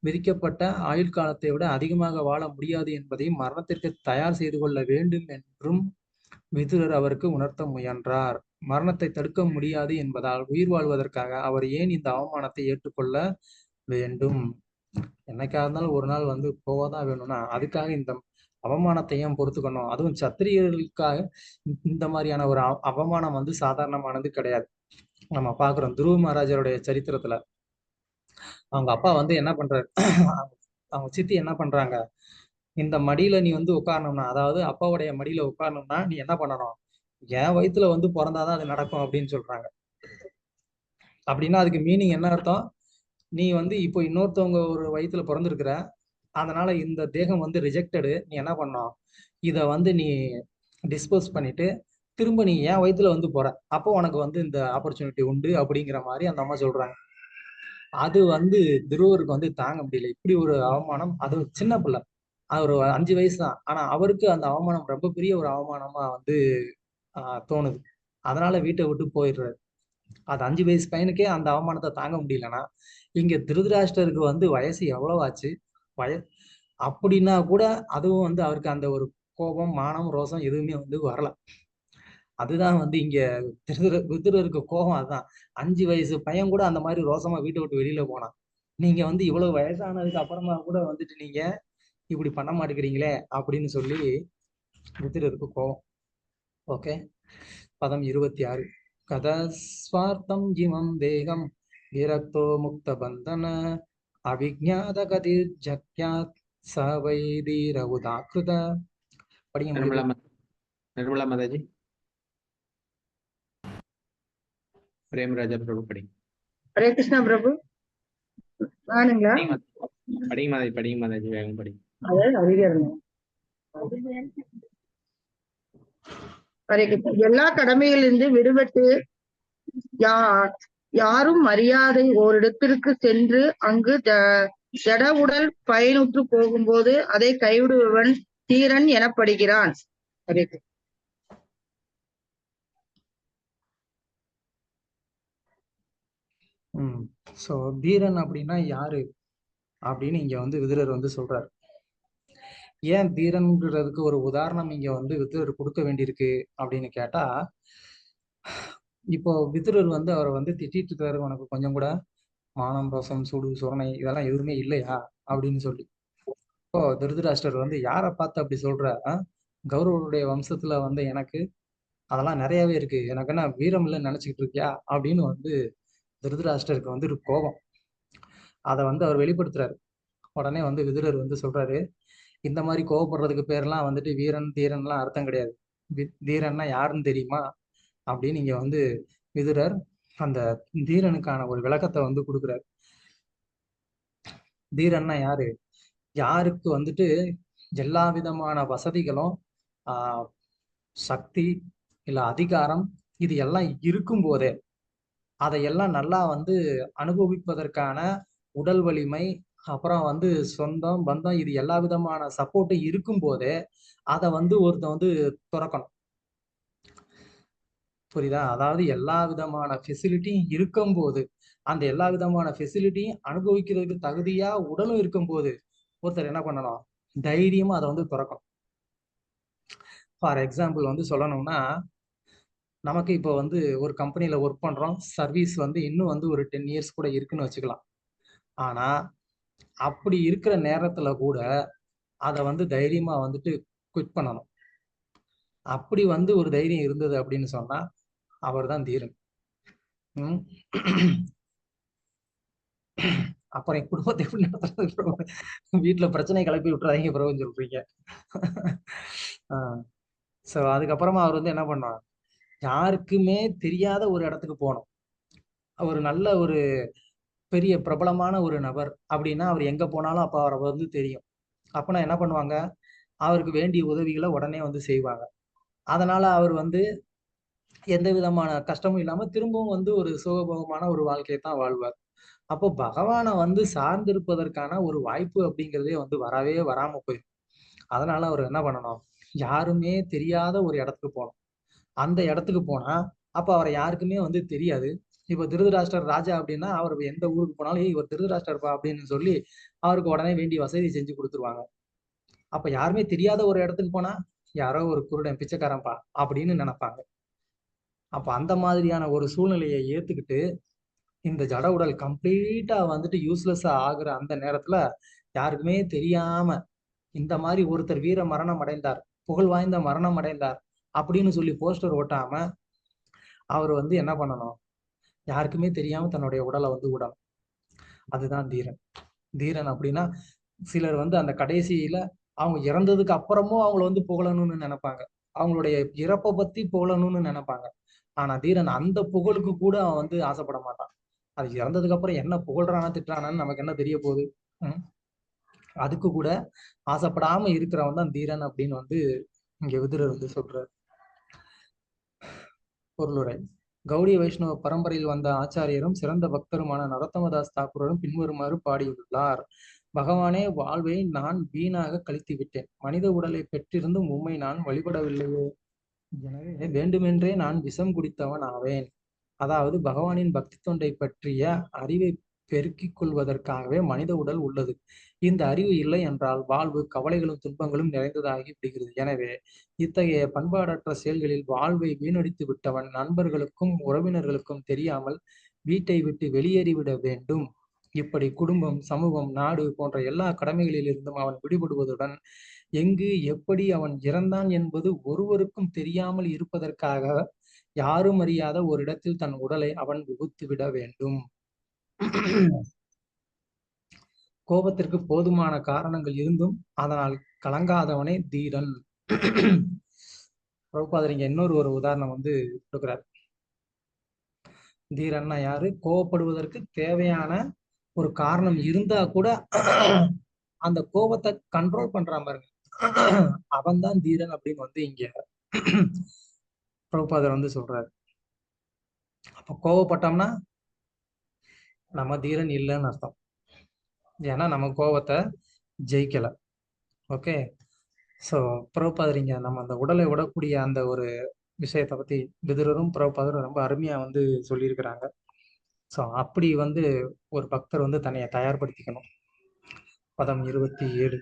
விதிக்கப்பட்ட ஆயுள் காலத்தை விட அதிகமாக வாழ முடியாது என்பதையும் மரணத்திற்கு தயார் செய்து கொள்ள வேண்டும் என்றும் விதுரர் அவருக்கு உணர்த்த முயன்றார். மரணத்தை தடுக்க முடியாது என்பதால் உயிர் வாழ்வதற்காக அவர் ஏன் இந்த அவமானத்தை ஏற்றுக்கொள்ள வேண்டும்? என்னைக்கா இருந்தாலும் ஒரு நாள் வந்து போவாதான் வேணும்னா அதுக்காக இந்த அவமானத்தை ஏன் பொறுத்துக்கணும்? அதுவும் சத்திரியர்களுக்காக இந்த மாதிரியான ஒரு அவமானம் வந்து சாதாரணமானது கிடையாது. நம்ம பாக்குறோம் துருவ மகாராஜருடைய சரித்திரத்துல அவங்க அப்பா வந்து என்ன பண்றாரு, அவங்க சித்தி என்ன பண்றாங்க, இந்த மடியில நீ வந்து உட்காரணும்னா, அதாவது அப்பாவுடைய மடியில உட்காரணும்னா நீ என்ன பண்ணணும், என் வயித்துல வந்து பிறந்தாதான் அது நடக்கும் அப்படின்னு சொல்றாங்க. அப்படின்னா அதுக்கு மீனிங் என்ன அர்த்தம்? நீ வந்து இப்போ இன்னொருத்தவங்க ஒரு வயித்துல பிறந்திருக்கிற, அதனால இந்த தேகம் வந்து ரிஜெக்டடு, நீ என்ன பண்ணணும், இதை வந்து நீ டிஸ்போஸ் பண்ணிட்டு திரும்ப நீ என் வயித்துல வந்து போற, அப்போ உனக்கு வந்து இந்த ஆப்பர்ச்சுனிட்டி உண்டு அப்படிங்கிற மாதிரி அந்த அம்மா சொல்றாங்க. அது வந்து துருவருக்கு வந்து தாங்க முடியல, இப்படி ஒரு அவமானம். அது சின்ன பிள்ளை, அவர் 5 வயசு தான், ஆனா அவருக்கு அந்த அவமானம் ரொம்ப பெரிய ஒரு அவமானமா வந்து தோணுது. அதனால வீட்டை விட்டு போயிடுறாரு. அது 5 வயசு பையனுக்கே அந்த அவமானத்தை தாங்க முடியலன்னா இங்க திருதராஷ்டிரருக்கு வந்து வயசு எவ்வளவு ஆச்சு? அப்படின்னா கூட அதுவும் வந்து அவருக்கு அந்த ஒரு கோபம், மானம், ரோசம் எதுவுமே வந்து வரல. அதுதான் வந்து இங்க விதுரருக்கு கோபம். அதுதான் 5 வயசு பையன் கூட அந்த மாதிரி ரோசமா வீட்டை விட்டு வெளியில போனான். நீங்க வந்து இவ்வளவு வயசானதுக்கு அப்புறமா கூட வந்துட்டு நீங்க இப்படி பண்ண மாட்டேங்கிறீங்களே அப்படின்னு சொல்லி விதுரருக்கு கோபம். ஓகே, பதம் 26. கதஸ்வார்த்தம் ஜிமம் தேகம் விரக்தோ முக்த பந்தன அவிஜ்ஞாத கதிர் ஜக்யாத் சவைதீர உதாக்கிருத. படிங்க முடியுமா? निर्मला माता जी, प्रेम राजा प्रभु पढ़ी। हरे कृष्णा प्रभु நானுங்களா? படிங்க மாதா जी, வேகம் படி. எல்லா கடமைகளிலிருந்து விடுபட்டு யாரும் மரியாதை ஓரிடத்திற்கு சென்று அங்கு ஜட உடல் பயனுற்று போகும்போது அதை கைவிடுபவன் தீரன் எனப்படுகிறான். சோ தீரன் அப்படின்னா யாரு அப்படின்னு இங்க வந்து விதுரர் வந்து சொல்றாரு. ஏன் தீரன்கிறதுக்கு ஒரு உதாரணம் இங்க வந்து விதுரர் கொடுக்க வேண்டியிருக்கு அப்படின்னு கேட்டா, இப்போ விதுரர் வந்து அவரை வந்து திட்டிட்டு இருக்காரு, உனக்கு கொஞ்சம் கூட மானம், ரோசம், சூடு, சுரணை இதெல்லாம் எதுவுமே இல்லையா அப்படின்னு சொல்லி. இப்போ திருதராஷ்டிரர் வந்து யாரை பார்த்து அப்படி சொல்ற? கௌரவருடைய வம்சத்துல வந்து எனக்கு அதெல்லாம் நிறையவே இருக்கு, எனக்கு என்ன வீரம் இல்லைன்னு நினைச்சுக்கிட்டு இருக்கியா அப்படின்னு வந்து திருதராஷ்டிரருக்கு வந்து ஒரு கோபம். அதை வந்து அவர் வெளிப்படுத்துறாரு. உடனே வந்து விதுரர் வந்து சொல்றாரு, இந்த மாதிரி கோவப்படுறதுக்கு பேர்லாம் வந்துட்டு வீரன் தீரன்லாம் அர்த்தம் கிடையாது. தீரன்னா யாருன்னு தெரியுமா அப்படின்னு இங்க வந்து விதுரர் அந்த தீரனுக்கான ஒரு விளக்கத்தை வந்து கொடுக்குறாரு. தீரன்னா யாரு? யாருக்கு வந்துட்டு எல்லா விதமான வசதிகளும் சக்தி இல்ல அதிகாரம் இது எல்லாம் இருக்கும் போதே அதையெல்லாம் நல்லா வந்து அனுபவிப்பதற்கான உடல் வலிமை, அப்புறம் வந்து சொந்தம் பந்தம் இது எல்லா விதமான சப்போர்ட்டும் இருக்கும் போதே அதை வந்து ஒருத்தன் வந்து துறக்கணும். புரியுதா? அதாவது எல்லா விதமான ஃபெசிலிட்டியும் இருக்கும் போது, அந்த எல்லா விதமான ஃபெசிலிட்டியும் அனுபவிக்கிறதுக்கு தகுதியா உடலும் இருக்கும் போது ஒருத்தர் என்ன பண்ணணும், தைரியமா அதை வந்து துறக்கணும். ஃபார் எக்ஸாம்பிள் வந்து சொல்லணும்னா, நமக்கு இப்போ வந்து ஒரு கம்பெனில ஒர்க் பண்றோம், சர்வீஸ் வந்து இன்னும் வந்து ஒரு 10 இயர்ஸ் கூட இருக்குன்னு வச்சுக்கலாம். ஆனா அப்படி இருக்கிற நேரத்துல கூட அதை வந்து தைரியமா வந்துட்டு குவிட் பண்ணணும். அப்படி வந்து ஒரு தைரியம் இருந்தது அப்படின்னு சொன்னா அவர் தான் தீரன். அப்புறம் என் குடும்பத்தை எப்படி நடத்துறது? வீட்டுல பிரச்சனை கிளப்பி விட்டுறாதீங்க பிரபுன்னு சொல்றீங்க. சோ அதுக்கப்புறமா அவர் வந்து என்ன பண்ணார், யாருக்குமே தெரியாத ஒரு இடத்துக்கு போகணும். ஒரு நல்ல ஒரு பெரிய பிரபலமான ஒரு நபர் அப்படின்னா அவர் எங்க போனாலும் அப்ப அவரை வந்து தெரியும். அப்பனா என்ன பண்ணுவாங்க, அவருக்கு வேண்டிய உதவிகளை உடனே வந்து செய்வாங்க. அதனால அவர் வந்து எந்த விதமான கஷ்டமும் இல்லாம திரும்பவும் வந்து ஒரு சுகபோகமான ஒரு வாழ்க்கையை தான் வாழ்வார். அப்போ பகவானை வந்து சார்ந்திருப்பதற்கான ஒரு வாய்ப்பு அப்படிங்கிறதே வந்து வரவே வராம போயிடும். அதனால அவர் என்ன பண்ணணும், யாருமே தெரியாத ஒரு இடத்துக்கு போகணும். அந்த இடத்துக்கு போனா அப்ப அவரை யாருக்குமே வந்து தெரியாது. இப்ப திருதராஷ்டிரர் ராஜா அப்படின்னா அவர் எந்த ஊருக்கு போனாலும் "ஏய், இவர் திருதராஷ்டிரர்ப்பா" அப்படின்னு சொல்லி அவருக்கு உடனே வேண்டிய வசதி செஞ்சு கொடுத்துருவாங்க. அப்ப யாருமே தெரியாத ஒரு இடத்துக்கு போனா யாரோ ஒரு குருடன் பிச்சைக்காரன்பா அப்படின்னு நினைப்பாங்க. அப்ப அந்த மாதிரியான ஒரு சூழ்நிலையை ஏத்துக்கிட்டு இந்த ஜட உடல் கம்ப்ளீட்டா வந்துட்டு யூஸ்லெஸ்ஸா ஆகுற அந்த நேரத்துல யாருக்குமே தெரியாம இந்த மாதிரி ஒருத்தர் வீர மரணம் அடைந்தார், புகழ் வாய்ந்த மரணம் அடைந்தார் அப்படின்னு சொல்லி போஸ்டர் ஓட்டாம அவர் வந்து என்ன பண்ணணும், யாருக்குமே தெரியாம தன்னுடைய உடலை வந்து விடணும். அதுதான் தீரன். தீரன் அப்படின்னா சிலர் வந்து அந்த கடைசியில அவங்க இறந்ததுக்கு அப்புறமும் அவங்கள வந்து புகழணும்னு நினைப்பாங்க, அவங்களுடைய இறப்பை பத்தி புகழணும்னு நினைப்பாங்க. ஆனா தீரன் அந்த புகழுக்கு கூட அவன் வந்து ஆசைப்பட மாட்டான். அது இறந்ததுக்கு அப்புறம் என்ன புகழ்றானா திட்டுறானான்னு நமக்கு என்ன தெரிய போகுது. அதுக்கு கூட ஆசைப்படாம இருக்கிறவன் தான் தீரன் அப்படின்னு வந்து இங்க விதுரர் வந்து சொல்றாரு. பொருளுரை. கௌடிய வைஷ்ணவ பரம்பரையில் வந்த ஆச்சாரியரும் சிறந்த பக்தருமான நரோத்தமதாஸ் தாக்கூரும் பின்வருமாறு பாடியுள்ளார். பகவானே, வாழ்வை நான் வீணாக கழித்து விட்டேன். மனித உடலை பெற்றிருந்தும் உம்மை நான் வழிபடவில்லையே. எனவே வேண்டுமென்றே நான் விஷம் குடித்தவன் ஆவேன். அதாவது பகவானின் பக்தி தொண்டை பற்றிய அறிவை பெருக்கிக் கொள்வதற்காகவே மனித உடல் உள்ளது. இந்த அறிவு இல்லை என்றால் வாழ்வு கவலைகளும் துன்பங்களும் நிறைந்ததாகி விடுகிறது. எனவே இத்தகைய பண்பாடற்ற செயல்களில் வாழ்வை வீணடித்து விட்டவன் நண்பர்களுக்கும் உறவினர்களுக்கும் தெரியாமல் வீட்டை விட்டு வெளியேறிவிட வேண்டும். இப்படி குடும்பம், சமூகம், நாடு போன்ற எல்லா கடமைகளிலிருந்தும் அவன் விடுபடுவதுடன் எங்கு எப்படி அவன் இறந்தான் என்பது ஒருவருக்கும் தெரியாமல் இருப்பதற்காக யாரும் அறியாத ஒரு இடத்தில் தன் உடலை அவன் விகுத்து விட வேண்டும். கோபத்திற்கு போதுமான காரணங்கள் இருந்தும் அதனால் கலங்காதவனே தீரன். பிரபுபாதர் இங்க இன்னொரு ஒரு உதாரணம் வந்து கொடுக்கிறார். தீரன்னா யாரு, கோபப்படுவதற்கு தேவையான ஒரு காரணம் இருந்தா கூட அந்த கோபத்தை கண்ட்ரோல் பண்றான் பாருங்க, அவன் தான் தீரன் அப்படின்னு வந்து இங்க பிரபுபாதர் வந்து சொல்றாரு. அப்ப கோபப்பட்டோம்னா நம்ம தீரன் இல்லைன்னு அர்த்தம். ஏன்னா நம்ம கோபத்தை ஜெயிக்கல. ஓகே, ஸோ பிரபுபாதர் நம்ம அந்த உடலை விடக்கூடிய அந்த ஒரு விஷயத்தை பத்தி விதுரரும் பிரபுபாதரும் ரொம்ப அருமையா வந்து சொல்லியிருக்கிறாங்க. ஸோ அப்படி வந்து ஒரு பக்தர் வந்து தன்னைய தயார்படுத்திக்கணும். பதம் 27.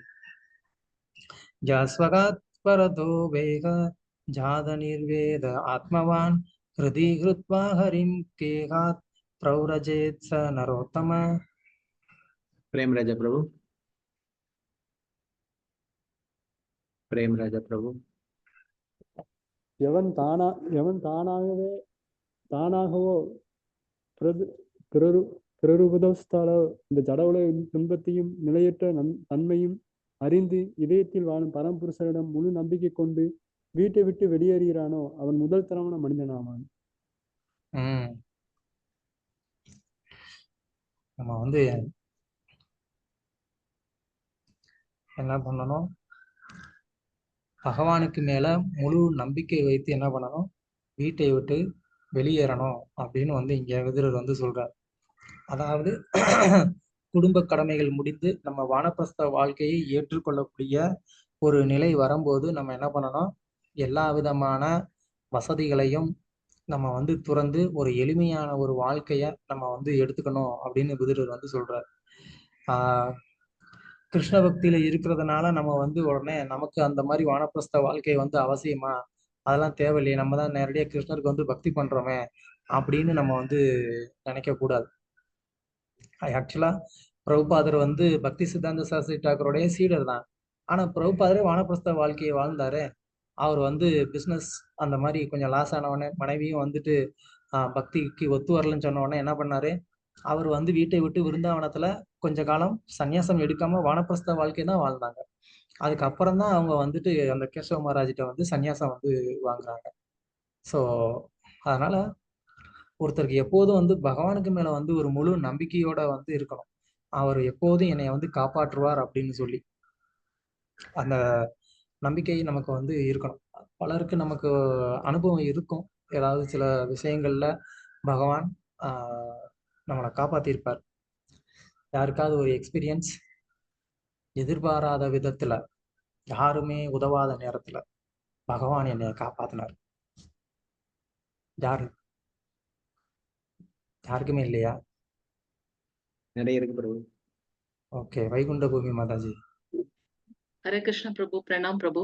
ஜஸ்வகாத் பரதோ வேக ஜாத நிர்வேத ஆத்மவான் ஹிருதி ஹிருத்வா ஹரிம் கேகாத் பிரௌரஜேத் ச நரோத்தம. பிரேமராஜா பிரபு. பிரேமராஜா பிரபு. எவன் தானாகவோ பிரருபதஸ்தால இந்த ஜடவுல துன்பத்தையும் நிலையற்ற தன்மையும் அறிந்து இதயத்தில் வாழும் பரம்புருஷரிடம் முழு நம்பிக்கை கொண்டு வீட்டை விட்டு வெளியேறுகிறானோ அவன் முதல் தரமான மனிதனாவான். நம்ம வந்து என்ன பண்ணணும், பகவானுக்கு மேல முழு நம்பிக்கை வைத்து என்ன பண்ணணும், வீட்டை விட்டு வெளியேறணும் அப்படின்னு வந்து இங்க விதுரர் வந்து சொல்றார். அதாவது குடும்ப கடமைகள் முடிந்து நம்ம வானப்பிரஸ்த வாழ்க்கையை ஏற்றுக்கொள்ளக்கூடிய ஒரு நிலை வரும்போது நம்ம என்ன பண்ணணும், எல்லா விதமான வசதிகளையும் நம்ம வந்து துறந்து ஒரு எளிமையான ஒரு வாழ்க்கைய நம்ம வந்து எடுத்துக்கணும் அப்படின்னு விதுரர் வந்து சொல்றார். கிருஷ்ண பக்தியில இருக்கிறதுனால நம்ம வந்து உடனே நமக்கு அந்த மாதிரி வானப்பிரஸ்த வாழ்க்கை வந்து அவசியமா, அதெல்லாம் தேவையில்லையே, நம்ம தான் நேரடியாக கிருஷ்ணருக்கு வந்து பக்தி பண்றோமே அப்படின்னு நம்ம வந்து நினைக்க கூடாது. ஆக்சுவலா பிரபுபாதர் வந்து பக்தி சித்தாந்த சாஸ்திரி தாக்கூருடைய சீடர் தான். ஆனா பிரபுபாதரே வானப்பிரஸ்த வாழ்க்கையை வாழ்ந்தாரு. அவர் வந்து பிஸ்னஸ் அந்த மாதிரி கொஞ்சம் லாஸ் ஆனவொடனே மனைவியும் வந்துட்டு பக்திக்கு ஒத்து வரலன்னு சொன்ன உடனே என்ன பண்ணாரு, அவர் வந்து வீட்டை விட்டு விருந்தாவனத்துல கொஞ்ச காலம் சன்னியாசம் எடுக்காம வானப்பிரஸ்த வாழ்க்கை தான் வாழ்ந்தாங்க. அதுக்கப்புறம் தான் அவங்க வந்துட்டு அந்த கேசவ மகாராஜிட்ட வந்து சன்னியாசம் வந்து வாங்குறாங்க. ஸோ அதனால ஒருத்தருக்கு எப்போதும் வந்து பகவானுக்கு மேல வந்து ஒரு முழு நம்பிக்கையோட வந்து இருக்கணும். அவர் எப்போதும் என்னை வந்து காப்பாற்றுவார் அப்படின்னு சொல்லி அந்த நம்பிக்கை நமக்கு வந்து இருக்கணும். பலருக்கு நமக்கு அனுபவம் இருக்கும். ஏதாவது சில விஷயங்கள்ல பகவான் நம்மளை காப்பாத்திருப்பார். யாருக்காவது ஒரு எக்ஸ்பீரியன்ஸ் எதிர்பாராத விதத்துல யாருமே உதவாத நேரத்துல பகவான் என்னை காப்பாத்தினார். யாருக்குமே இல்லையா? நிறைய இருக்கு பிரபு. ஓகே, வைகுண்ட பூமி மாதாஜி. ஹரே கிருஷ்ண பிரபு. பிரணாம் பிரபு.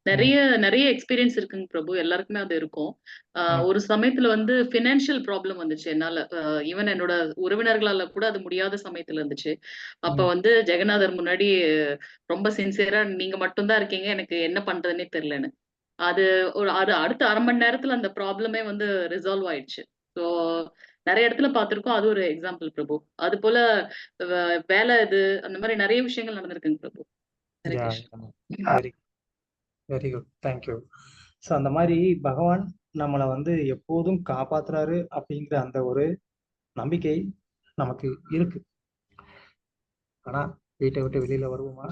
நிறைய எக்ஸ்பீரியன்ஸ் இருக்குங்க பிரபு, எல்லாருக்குமே அது இருக்கும். ஒரு சமயத்துல வந்து பினான்சியல் ப்ராப்ளம் வந்துச்சு என்னால. ஈவன் என்னோட உறவினர்களால கூட அது முடியாத சமயத்துல இருந்துச்சு. அப்ப வந்து ஜெகநாதர் முன்னாடி ரொம்ப சின்சியரா, நீங்க மட்டும்தான் இருக்கீங்க, எனக்கு என்ன பண்றதுன்னே தெரியலன்னு. அது அடுத்த 1/2 மணி நேரத்துல அந்த ப்ராப்ளமே வந்து ரிசால்வ் ஆயிடுச்சு. ஸோ நிறைய இடத்துல பார்த்திருக்கோம். அது ஒரு எக்ஸாம்பிள் பிரபு. அது போல வேலை இது அந்த மாதிரி நிறைய விஷயங்கள் நடந்திருக்குங்க Prabhu. Very good, thank you. So அந்த மாதிரி பகவான் நம்மளை வந்து எப்போதும் காப்பாத்துறாரு அப்படிங்கிற அந்த ஒரு நம்பிக்கை நமக்கு இருக்கு. ஆனா வீட்டை விட்டு வெளியில வருவோமா?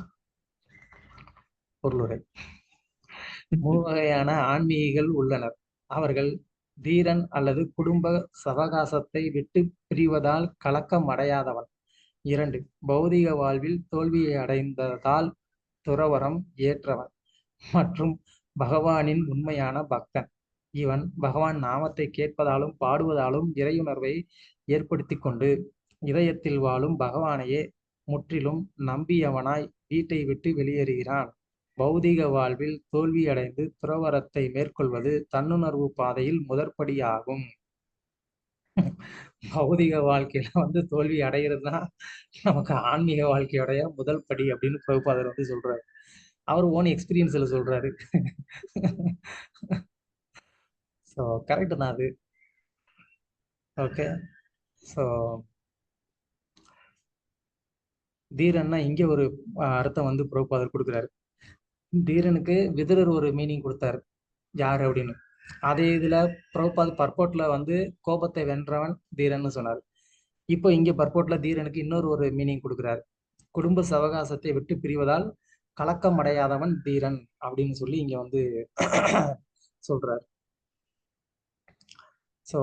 பொருளுரை. 3 வகையான ஆன்மீகிகள் உள்ளனர். அவர்கள் தீரன் அல்லது குடும்ப சவகாசத்தை விட்டு பிரிவதால் கலக்கம் அடையாதவன். 2, பௌதிக வாழ்வில் தோல்வியை அடைந்ததால் துறவரம் ஏற்றவன் மற்றும் பகவானின் உண்மையான பக்தன். இவன் பகவான் நாமத்தை கேட்பதாலும் பாடுவதாலும் இறையுணர்வை ஏற்படுத்தி கொண்டு இதயத்தில் வாழும் பகவானையே முற்றிலும் நம்பியவனாய் வீட்டை விட்டு வெளியேறுகிறான். பௌதிக வாழ்வில் தோல்வியடைந்து துறவரத்தை மேற்கொள்வது தன்னுணர்வு பாதையில் முதற்படியாகும். பௌதிக வாழ்க்கையில வந்து தோல்வி அடைகிறது தான் நமக்கு ஆன்மீக வாழ்க்கையோடைய முதல் படி அப்படின்னு பிரபுபாதர் வந்து சொல்றாரு. அவர் ஓன் எக்ஸ்பீரியன்ஸ்ல சொல்றாரு. ஸோ கரெக்ட் தான் அது. ஓகே, ஸோ தீரன்னா இங்கே ஒரு அர்த்தம் வந்து பிரபுபாதர் கொடுக்குறாரு. தீரனுக்கு விதுரர் ஒரு மீனிங் கொடுத்தாரு, யாரு அப்படின்னு. அதே இதுல பிரபுபாத் பர்போட்ல வந்து கோபத்தை வென்றவன் தீரன்னு சொன்னார். இப்போ இங்க பர்போட்ல தீரனுக்கு இன்னொரு ஒரு மீனிங் கொடுக்குறாரு. குடும்ப சவகாசத்தை விட்டு பிரிவதால் கலக்கம் அடையாதவன் தீரன் அப்படின்னு சொல்லி இங்க வந்து சொல்றாரு. ஸோ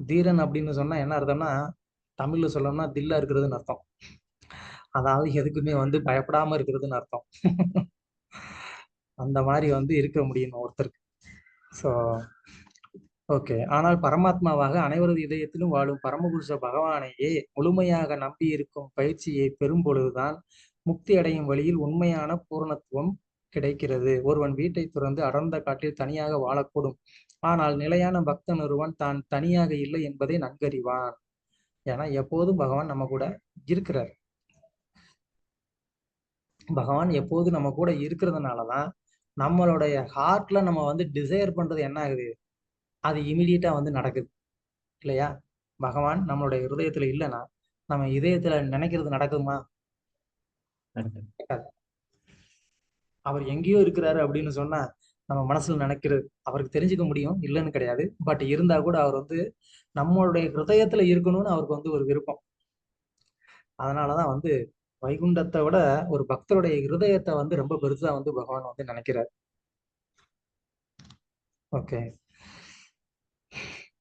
தீரன் அப்படின்னு சொன்னா என்ன அர்த்தம்னா, தமிழ்ல சொல்லணும்னா தில்லா இருக்கிறதுன்னு அர்த்தம். அதாவது எதுக்குமே வந்து பயப்படாம இருக்கிறதுன்னு அர்த்தம். அந்த மாதிரி வந்து இருக்க முடியும் ஒருத்தருக்கு. ஸோ ஓகே, ஆனால் பரமாத்மாவாக அனைவரது இதயத்திலும் வாழும் பரமபுருஷ பகவானையே முழுமையாக நம்பி இருக்கும் பயிற்சியை பெறும் பொழுதுதான் முக்தி அடையும் வழியில் உண்மையான பூரணத்துவம் கிடைக்கிறது. ஒருவன் வீட்டை துறந்து அடர்ந்த காட்டில் தனியாக வாழக்கூடும். ஆனால் நிலையான பக்தன் ஒருவன் தான் தனியாக இல்லை என்பதை நன்கறிவான். ஏன்னா எப்போதும் பகவான் நம்ம கூட இருக்கிறார். பகவான் எப்போது நம்ம கூட இருக்கிறதுனாலதான் நம்மளுடைய ஹார்ட்ல நம்ம வந்து டிசைர் பண்றது என்ன ஆகுது, அது இமிடியேட்டா வந்து நடக்குது இல்லையா? பகவான் நம்மளுடைய இருதயத்துல இல்லைன்னா நம்ம இதயத்துல நினைக்கிறது நடக்குமா? அவர் எங்கேயோ இருக்கிறாரு அப்படின்னு சொன்னா நம்ம மனசுல நினைக்கிறது அவருக்கு தெரிஞ்சுக்க முடியும், இல்லைன்னு கிடையாது. பட் இருந்தா கூட அவர் வந்து நம்மளுடைய ஹிருதயத்துல இருக்கணும்னு அவருக்கு வந்து ஒரு விருப்பம். அதனாலதான் வந்து வைகுண்டத்தை விட ஒரு பக்தருடைய இருதயத்தை வந்து ரொம்ப பெருசா வந்து பகவான் வந்து நினைக்கிறார். ஓகே,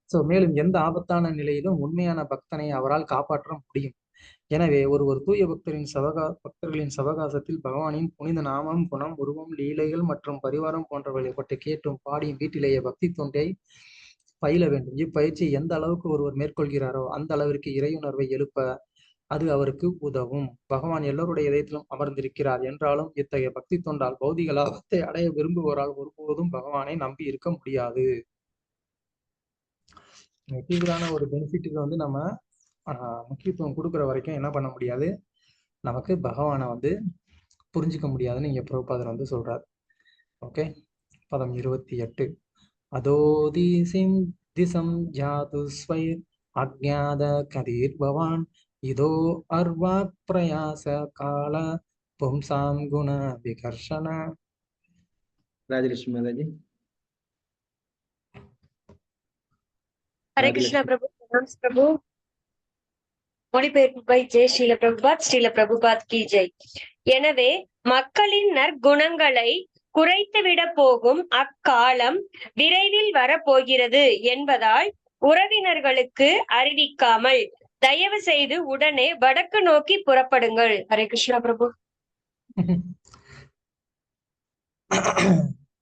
ஸோ மேலும் எந்த ஆபத்தான நிலையிலும் உண்மையான பக்தனை அவரால் காப்பாற்ற முடியும். எனவே ஒரு தூய பக்தர்களின் சவகாசத்தில் பகவானின் புனித நாமம், குணம், உருவம், லீலைகள் மற்றும் பரிவாரம் போன்றவர்களை பற்றி கேட்டும் பாடியும் வீட்டிலேயே பக்தி தொண்டை பயில வேண்டும். இப்பயிற்சியை எந்த அளவுக்கு ஒருவர் மேற்கொள்கிறாரோ அந்த அளவிற்கு இறையுணர்வை எழுப்ப அது அவருக்கு உதவும். பகவான் எல்லோருடைய இதயத்திலும் அமர்ந்திருக்கிறார் என்றாலும் இத்தகைய பக்தி தொண்டால் பௌதிக லாபத்தை அடைய விரும்புவோரால் ஒருபோதும் பகவானை நம்பி இருக்க முடியாது. மெட்டீரியலான ஒரு பெனிஃபிட்டுக்கு வந்து நம்ம முக்கியத்துவம் கொடுக்குற வரைக்கும் என்ன பண்ண முடியாது, நமக்கு பகவானை வந்து புரிஞ்சுக்க முடியாதுன்னு இங்க பிரபுபாதர் வந்து சொல்றார். ஓகே, பதம் 28. அதோதி திசம் ஜாது ஸ்வை அஜ்ஞாத கதீர் பவான் இதோ அர்வா பிரயாச கால பும்சாம் குண விகர்ஷன. ராஜலட்சுமி மாதாஜி. ஹரே கிருஷ்ணா பிரபு, பிரணாம்ஸ் பிரபு. மொழிபெயர்ப்பு பை ஜெய் ஸ்ரீல பிரபுபாத், ஸ்ரீல பிரபுபாத் கி ஜெய். எனவே மக்களின் நற்குணங்களை குறைத்துவிட போகும் அக்காலம் விரைவில் வரப்போகிறது என்பதால் உறவினர்களுக்கு அறிவிக்காமல் தயவு செய்து உடனே வடக்கு நோக்கி புறப்படுங்கள். ஹரே கிருஷ்ணா பிரபு.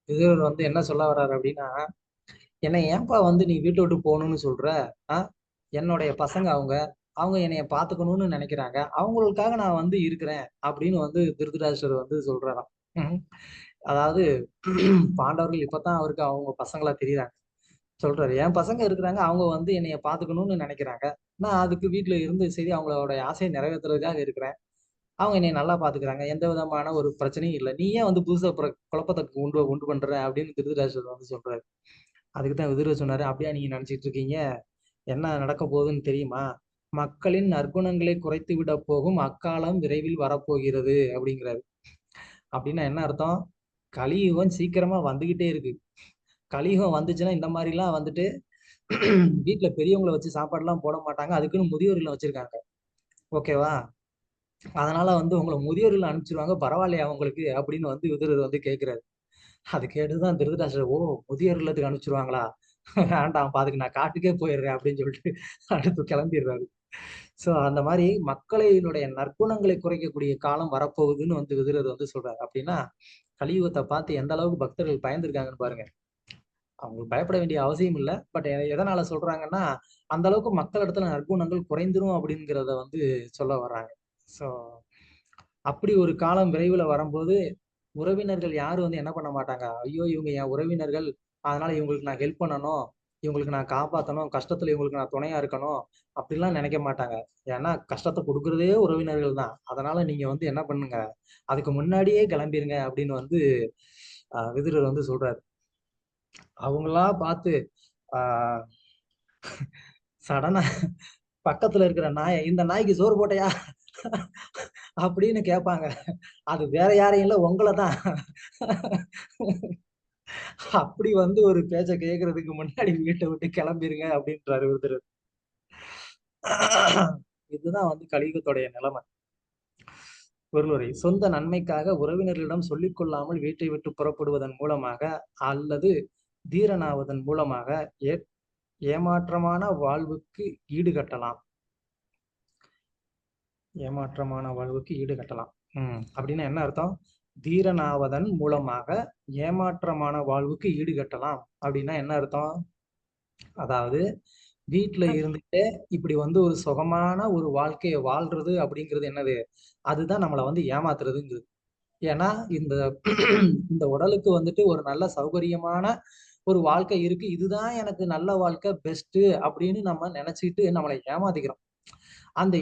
இது வந்து என்ன சொல்ல வர்றாரு அப்படின்னா, என்னை ஏன்பா வந்து நீ வீட்டை விட்டு போகணும்னு சொல்ற? என்னுடைய பசங்க அவங்க என்னைய பாத்துக்கணும்னு நினைக்கிறாங்க, அவங்களுக்காக நான் வந்து இருக்கிறேன் அப்படின்னு வந்து திருதராஷ்டிரர் வந்து சொல்றாராம். அதாவது பாண்டவர்கள் இப்பதான் அவருக்கு அவங்க பசங்களா தெரியுறாங்க. சொல்றாரு, என் பசங்க இருக்கிறாங்க, அவங்க வந்து என்னைய பாத்துக்கணும்னு நினைக்கிறாங்க, நான் அதுக்கு வீட்டுல இருந்து சரி அவங்களோட ஆசையை நிறைவேற்றுறதுக்காக இருக்கிறேன், அவங்க என்னை நல்லா பாத்துக்கிறாங்க, எந்த விதமான ஒரு பிரச்சனையும் இல்லை, நீ ஏன் வந்து புதுசா குழப்பத்தை உண்டு பண்ற அப்படின்னு திருதராஷ்டிரர் வந்து சொல்றாரு. அதுக்குதான் விதுரர் சொன்னாரு, அப்படியா நீங்க நினைச்சிட்டு இருக்கீங்க, என்ன நடக்க போகுதுன்னு தெரியுமா? மக்களின் நற்குணங்களை குறைத்து விட போகும் அக்காலம் விரைவில் வரப்போகிறது அப்படிங்கிறாரு. அப்படின்னா என்ன அர்த்தம்? கலியுகம் சீக்கிரமா வந்துகிட்டே இருக்கு. கலியுகம் வந்துச்சுன்னா இந்த மாதிரி எல்லாம் வந்துட்டு வீட்டுல பெரியவங்களை வச்சு சாப்பாடு எல்லாம் போட மாட்டாங்க, அதுக்குன்னு முதியோர்களை வச்சிருக்காங்க. ஓகேவா? அதனால வந்து உங்களை முதியோர்கள் அனுப்பிச்சிருவாங்க, பரவாயில்லையா அவங்களுக்கு அப்படின்னு வந்து விதுரர் வந்து கேட்கிறாரு. அது கேட்டுதான் திருதராஷ்டிரர், ஓ முதியோர் இல்லத்துக்கு அனுப்பிச்சிருவாங்களா, வேண்டாம் அதுக்கு நான் காட்டுக்கே போயிடுறேன் அப்படின்னு சொல்லிட்டு அடுத்து கிளம்பிடுறாரு. சோ அந்த மாதிரி மக்களினுடைய நற்குணங்களை குறைக்கக்கூடிய காலம் வரப்போகுதுன்னு வந்து விதுரர் வந்து சொல்றாரு. அப்படின்னா கலியுகத்தை பார்த்து எந்த அளவுக்கு பக்தர்கள் பயந்துருக்காங்கன்னு பாருங்க. அவங்களுக்கு பயப்பட வேண்டிய அவசியம் இல்லை, பட் எதனால சொல்றாங்கன்னா அந்த அளவுக்கு மக்கள் இடத்துல நற்குணங்கள் குறைந்துரும் அப்படிங்கிறத வந்து சொல்ல வர்றாங்க. சோ அப்படி ஒரு காலம் விரைவில் வரும்போது உறவினர்கள் யாரும் வந்து என்ன பண்ண மாட்டாங்க, ஐயோ இவங்க என் உறவினர்கள், அதனால இவங்களுக்கு நான் ஹெல்ப் பண்ணணும், இவங்களுக்கு நான் காப்பாற்றணும், கஷ்டத்துல இவங்களுக்கு நான் துணையா இருக்கணும் அப்படிலாம் நினைக்க மாட்டாங்க. ஏன்னா கஷ்டத்தை கொடுக்கறதே உறவினர்கள் தான். அதனால நீங்க வந்து என்ன பண்ணுங்க, அதுக்கு முன்னாடியே கிளம்பிருங்க அப்படின்னு வந்து விதுரர் வந்து சொல்றாரு. அவங்களா பார்த்து ஆஹ் சடனா பக்கத்துல இருக்கிற நாயை, இந்த நாய்க்கு சோறு போட்டையா அப்படின்னு கேட்பாங்க. அது வேற யாரையும் இல்ல, உங்களை தான். அப்படி வந்து ஒரு பேச்ச கேட்கறதுக்கு முன்னாடி வீட்டை விட்டு கிளம்பிருங்க அப்படின்றாரு விருதுரர். இதுதான் வந்து கலியுகத்துடைய நிலைமை. பொருளுரை, சொந்த நன்மைக்காக உறவினர்களிடம் சொல்லிக் கொள்ளாமல் வீட்டை விட்டு புறப்படுவதன் மூலமாக அல்லது தீரனாவதன் மூலமாக ஏமாற்றமான வாழ்வுக்கு ஈடுகட்டலாம். ஏமாற்றமான வாழ்வுக்கு ஈடுகட்டலாம். அப்படின்னா என்ன அர்த்தம்? தீரனாவதன் மூலமாக ஏமாற்றமான வாழ்வுக்கு ஈடுகட்டலாம் அப்படின்னா என்ன அர்த்தம்? அதாவது வீட்டுல இருந்துட்டு இப்படி வந்து ஒரு சுகமான ஒரு வாழ்க்கையை வாழ்றது அப்படிங்கிறது என்னது? அதுதான் நம்மளை வந்து ஏமாத்துறதுங்கிறது. ஏன்னா இந்த உடலுக்கு வந்துட்டு ஒரு நல்ல சௌகரியமான ஒரு வாழ்க்கை இருக்கு, இதுதான் எனக்கு நல்ல வாழ்க்கை பெஸ்ட் அப்படின்னு நம்ம நினைச்சிட்டு நம்மளை ஏமாத்திக்கிறோம். அந்த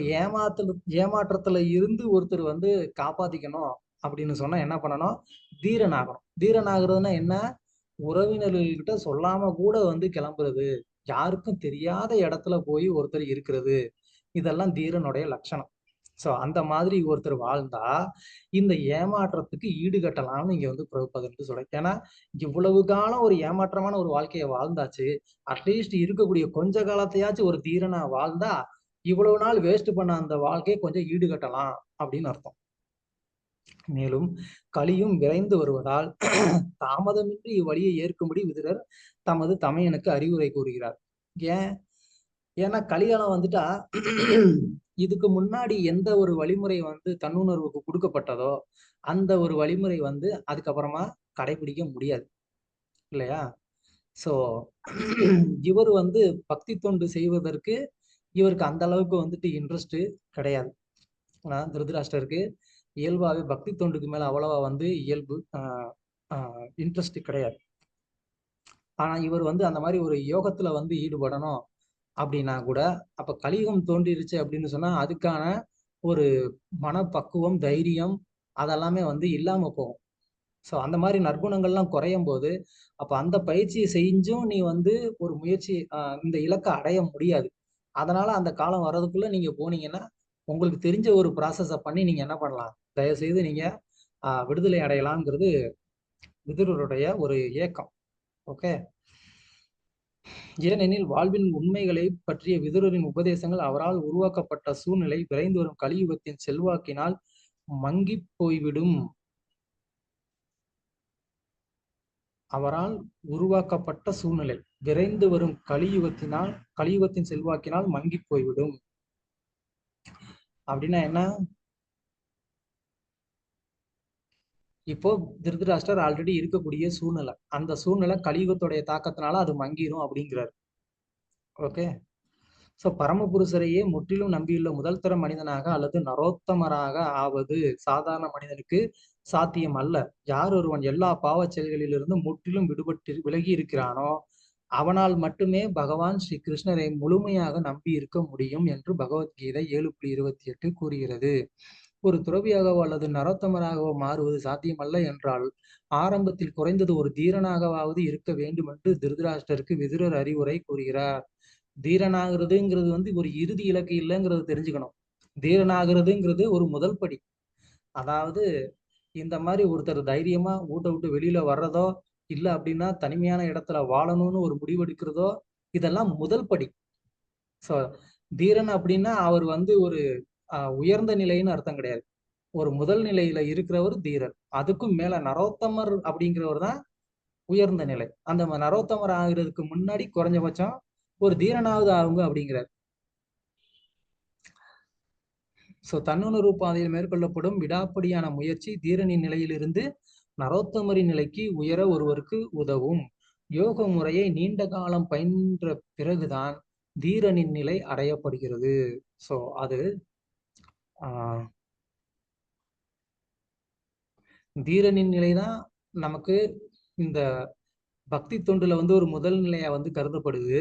ஏமாற்றத்துல இருந்து ஒருத்தர் வந்து காப்பாத்திக்கணும் அப்படின்னு சொன்னா என்ன பண்ணணும்? தீரன் ஆகணும். தீரன் ஆகுறதுன்னா என்ன? உறவினர்கள்கிட்ட சொல்லாம கூட வந்து கிளம்புறது, யாருக்கும் தெரியாத இடத்துல போய் ஒருத்தர் இருக்கிறது, இதெல்லாம் தீரனுடைய லட்சணம். சோ அந்த மாதிரி ஒருத்தர் வாழ்ந்தா இந்த ஏமாற்றத்துக்கு ஈடுகட்டலாம்னு இங்க வந்து பிரபுபாதர் சொல்றேன். ஏன்னா இவ்வளவு காலம் ஒரு ஏமாற்றமான ஒரு வாழ்க்கையை வாழ்ந்தாச்சு, அட்லீஸ்ட் இருக்கக்கூடிய கொஞ்ச காலத்தையாச்சும் ஒரு தீரனா வாழ்ந்தா இவ்வளவு நாள் வேஸ்ட் பண்ண அந்த வாழ்க்கையை கொஞ்சம் ஈடுகட்டலாம் அப்படின்னு அர்த்தம். மேலும் கலியும் விரைந்து வருவதால் தாமதமின்றி இவ்வழியை ஏற்கும்படி விதுரர் தமது தமையனுக்கு அறிவுரை கூறுகிறார். ஏன்னா கலிகாலம் வந்துட்டா இதுக்கு முன்னாடி எந்த ஒரு வழிமுறை வந்து தன்னுணர்வுக்கு கொடுக்கப்பட்டதோ அந்த ஒரு வழிமுறை வந்து அதுக்கப்புறமா கடைபிடிக்க முடியாது இல்லையா? சோ இவர் வந்து பக்தி தொண்டு செய்வதற்கு இவருக்கு அந்த அளவுக்கு வந்துட்டு இன்ட்ரெஸ்ட் கிடையாது. ஆனா திருதராஷ்டிரருக்கு இயல்பாவே பக்தி தொண்டுக்கு மேல அவ்வளவா வந்து இன்ட்ரெஸ்ட் கிடையாது. ஆனா இவர் வந்து அந்த மாதிரி ஒரு யோகத்துல வந்து ஈடுபடணும் அப்படின்னா கூட அப்ப கலியுகம் தோன்றிருச்சு அப்படின்னு சொன்னா அதுக்கான ஒரு மனப்பக்குவம், தைரியம் அதெல்லாமே வந்து இல்லாம போகும். ஸோ அந்த மாதிரி நற்குணங்கள்லாம் குறையும் போது அப்ப அந்த பயிற்சியை செஞ்சும் நீ வந்து ஒரு முயற்சி இந்த இலக்கை அடைய முடியாது. அதனால அந்த காலம் வர்றதுக்குள்ள நீங்க போனீங்கன்னா உங்களுக்கு தெரிஞ்ச ஒரு ப்ராசஸை பண்ணி நீங்க என்ன பண்ணலாம், தயவு செய்து நீங்க விடுதலை அடையலாம்ங்கிறது விதுரருடைய ஒரு ஏக்கம். ஓகே. ஏனெனில் வாழ்வின் உண்மைகளை பற்றிய விதுரரின் உபதேசங்கள் அவரால் உருவாக்கப்பட்ட சூழ்நிலை விரைந்து வரும் கலியுகத்தின் செல்வாக்கினால் மங்கி போய்விடும். அவரால் உருவாக்கப்பட்ட சூழ்நிலை விரைந்து வரும் கலியுகத்தின் செல்வாக்கினால் மங்கி போய்விடும். அப்படின்னா என்ன? இப்போ திருதராஷ்டிரர் ஆல்ரெடி இருக்கக்கூடிய சூழ்நிலை, அந்த சூழ்நிலை கலியுகத்துடைய தாக்கத்தினால அது மங்கிரும் அப்படிங்கிறார். ஓகே, சோ பரமபுருஷரையே முற்றிலும் நம்பியுள்ள முதல் தர மனிதனாக அல்லது நரோத்தமராக ஆவது சாதாரண மனிதனுக்கு சாத்தியம் அல்ல. யார் ஒருவன் எல்லா பாவ செயல்களிலிருந்து முற்றிலும் விலகி இருக்கிறானோ அவனால் மட்டுமே பகவான் ஸ்ரீ கிருஷ்ணரை முழுமையாக நம்பி இருக்க முடியும் என்று பகவத்கீதை 7.28 கூறுகிறது. ஒரு துறவியாகவோ அல்லது நரோத்தமராகவோ மாறுவது சாத்தியமல்ல என்றால் ஆரம்பத்தில் குறைந்தது ஒரு தீரனாகவாவது இருக்க வேண்டும் என்று திருதராஷ்டிரருக்கு விதுரர் அறிவுரை கூறுகிறார். தீரனாகிறதுங்கிறது வந்து ஒரு இறுதி இலக்கு இல்லைங்கிறது தெரிஞ்சுக்கணும். தீரனாகிறதுங்கிறது ஒரு முதல் படி. அதாவது இந்த மாதிரி ஒருத்தர் தைரியமா வீட்டை விட்டு வெளியில வர்றதோ இல்ல அப்படின்னா தனிமையான இடத்துல வாழணும்னு ஒரு முடிவெடுக்கிறதோ இதெல்லாம் முதல் படி. சோ தீரன் அப்படின்னா அவர் வந்து ஒரு உயர்ந்த நிலைன்னு அர்த்தம் கிடையாது. ஒரு முதல் நிலையில இருக்கிறவர் தீரர். அதுக்கும் மேல நரோத்தமர் அப்படிங்கிறவர் தான் உயர்ந்த நிலை. அந்த நரோத்தமர் ஆகிறதுக்கு முன்னாடி குறைஞ்சபட்சம் ஒரு தீரனாவது ஆகுங்க அப்படிங்கிறார். சோ தன்னுணர்வு பாதையில் மேற்கொள்ளப்படும் விடாப்படியான முயற்சி தீரனின் நிலையிலிருந்து நரோத்தமரின் நிலைக்கு உயர ஒருவருக்கு உதவும். யோக முறையை நீண்ட காலம் பயின்ற பிறகுதான் தீரனின் நிலை அடையப்படுகிறது. சோ அது தீரனின் நிலைதான் நமக்கு இந்த பக்தி தொண்டுல வந்து ஒரு முதல் நிலையா வந்து கருதப்படுது.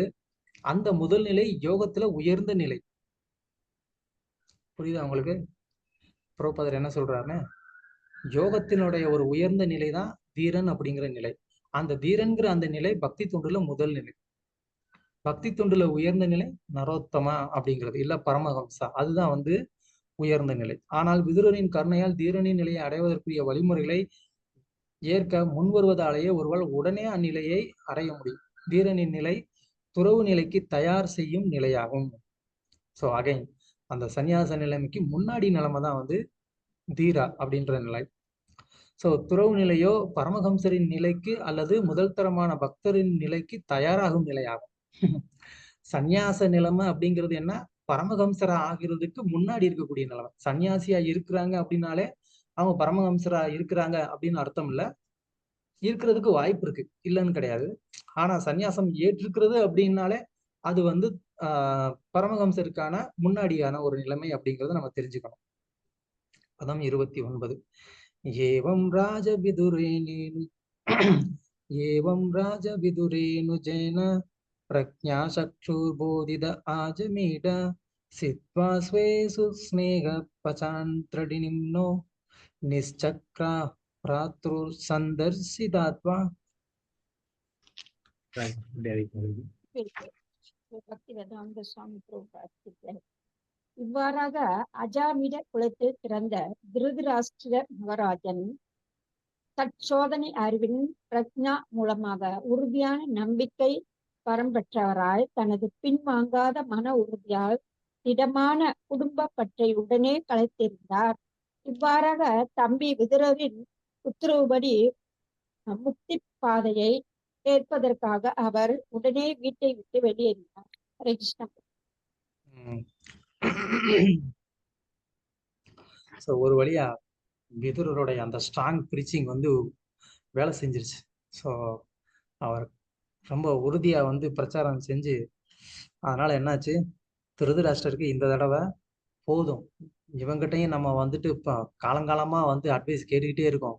அந்த முதல் நிலை யோகத்துல உயர்ந்த நிலை. புரியுதா உங்களுக்கு? பிரபுபாதர் என்ன சொல்றாருன்னு, யோகத்தினுடைய ஒரு உயர்ந்த நிலை தான் தீரன் அப்படிங்கிற நிலை. அந்த தீரன்கிற அந்த நிலை பக்தி தொண்டுல முதல் நிலை. பக்தி தொண்டுல உயர்ந்த நிலை நரோத்தமா அப்படிங்கிறது, இல்ல பரமஹம்சா, அதுதான் வந்து உயர்ந்த நிலை. ஆனால் விதுரனின் கருணையால் தீரனின் நிலையை அடைவதற்குரிய வழிமுறைகளை ஏற்க முன்வருவதாலேயே ஒருவர் உடனே அந்நிலையை அடைய முடியும். தீரனின் நிலை துறவு நிலைக்கு தயார் செய்யும் நிலையாகும். ஸோ அகைன் அந்த சன்னியாச நிலைமைக்கு முன்னாடி நிலைமை தான் வந்து தீரா அப்படின்ற நிலை. ஸோ துறவு நிலையோ பரமஹம்சரின் நிலைக்கு அல்லது முதல் தரமான பக்தரின் நிலைக்கு தயாராகும் நிலையாகும். சந்நியாச நிலைமை அப்படிங்கிறது என்ன? பரமஹம்சரா ஆகிறதுக்கு முன்னாடி இருக்கக்கூடிய நிலைமை. சன்னியாசியா இருக்கிறாங்க அப்படின்னாலே அவங்க பரமஹம்சரா இருக்கிறாங்க அப்படின்னு அர்த்தம் இல்லை. இருக்கிறதுக்கு வாய்ப்பு இருக்கு, இல்லைன்னு கிடையாது. ஆனா சந்நியாசம் ஏற்றிருக்கிறது அப்படின்னாலே அது வந்து பரமஹம்சருக்கான முன்னாடியான ஒரு நிலைமை அப்படிங்கிறத நம்ம தெரிஞ்சுக்கணும். பதம் 29. ஏவம் ராஜ விதுரேனு ஜேன பிரக்ஞா சக்ஷுர்போதித ஆஜமீட சித்வா ஸ்வேசு ஸ்நேக பசாந்திரடினிம்னோ நிஷ்சக்ரா பிராத்ருர் சந்தர்சிதாத்வா. பக்தி வேதாந்த சுவாமி பிரபுபாத். இவ்வாறாக அஜாமிட குலத்தில் பிறந்த திருதராஷ்டிர மகாராஜன் தற்சோதனை அறிவின் பிரக்ஞா மூலமாக உறுதியான நம்பிக்கை பரம் பெற்றவராய் தனது பின்வாங்காத மன உறுதியால் திடமான குடும்ப பற்றை உடனே கலைத்திருந்தார். இவ்வாறாக தம்பி விதுரரின் உத்தரவுபடி முக்தி பாதையை ஏற்பதற்காக அவர் உடனே வீட்டை விட்டு வெளியேறினார். ஹரே கிருஷ்ணா. ஒரு வழியா விதுரருடைய அந்த ஸ்ட்ராங் பிரீச்சிங் வந்து வேலை செஞ்சிருச்சு. ஸோ அவர் ரொம்ப உறுதியா வந்து பிரச்சாரம் செஞ்சு, அதனால என்னாச்சு, திருதராஷ்டிரருக்கு இந்த தடவை போதும், இவங்கிட்டையும் நம்ம வந்துட்டு இப்போ காலங்காலமா வந்து அட்வைஸ் கேட்டுக்கிட்டே இருக்கோம்,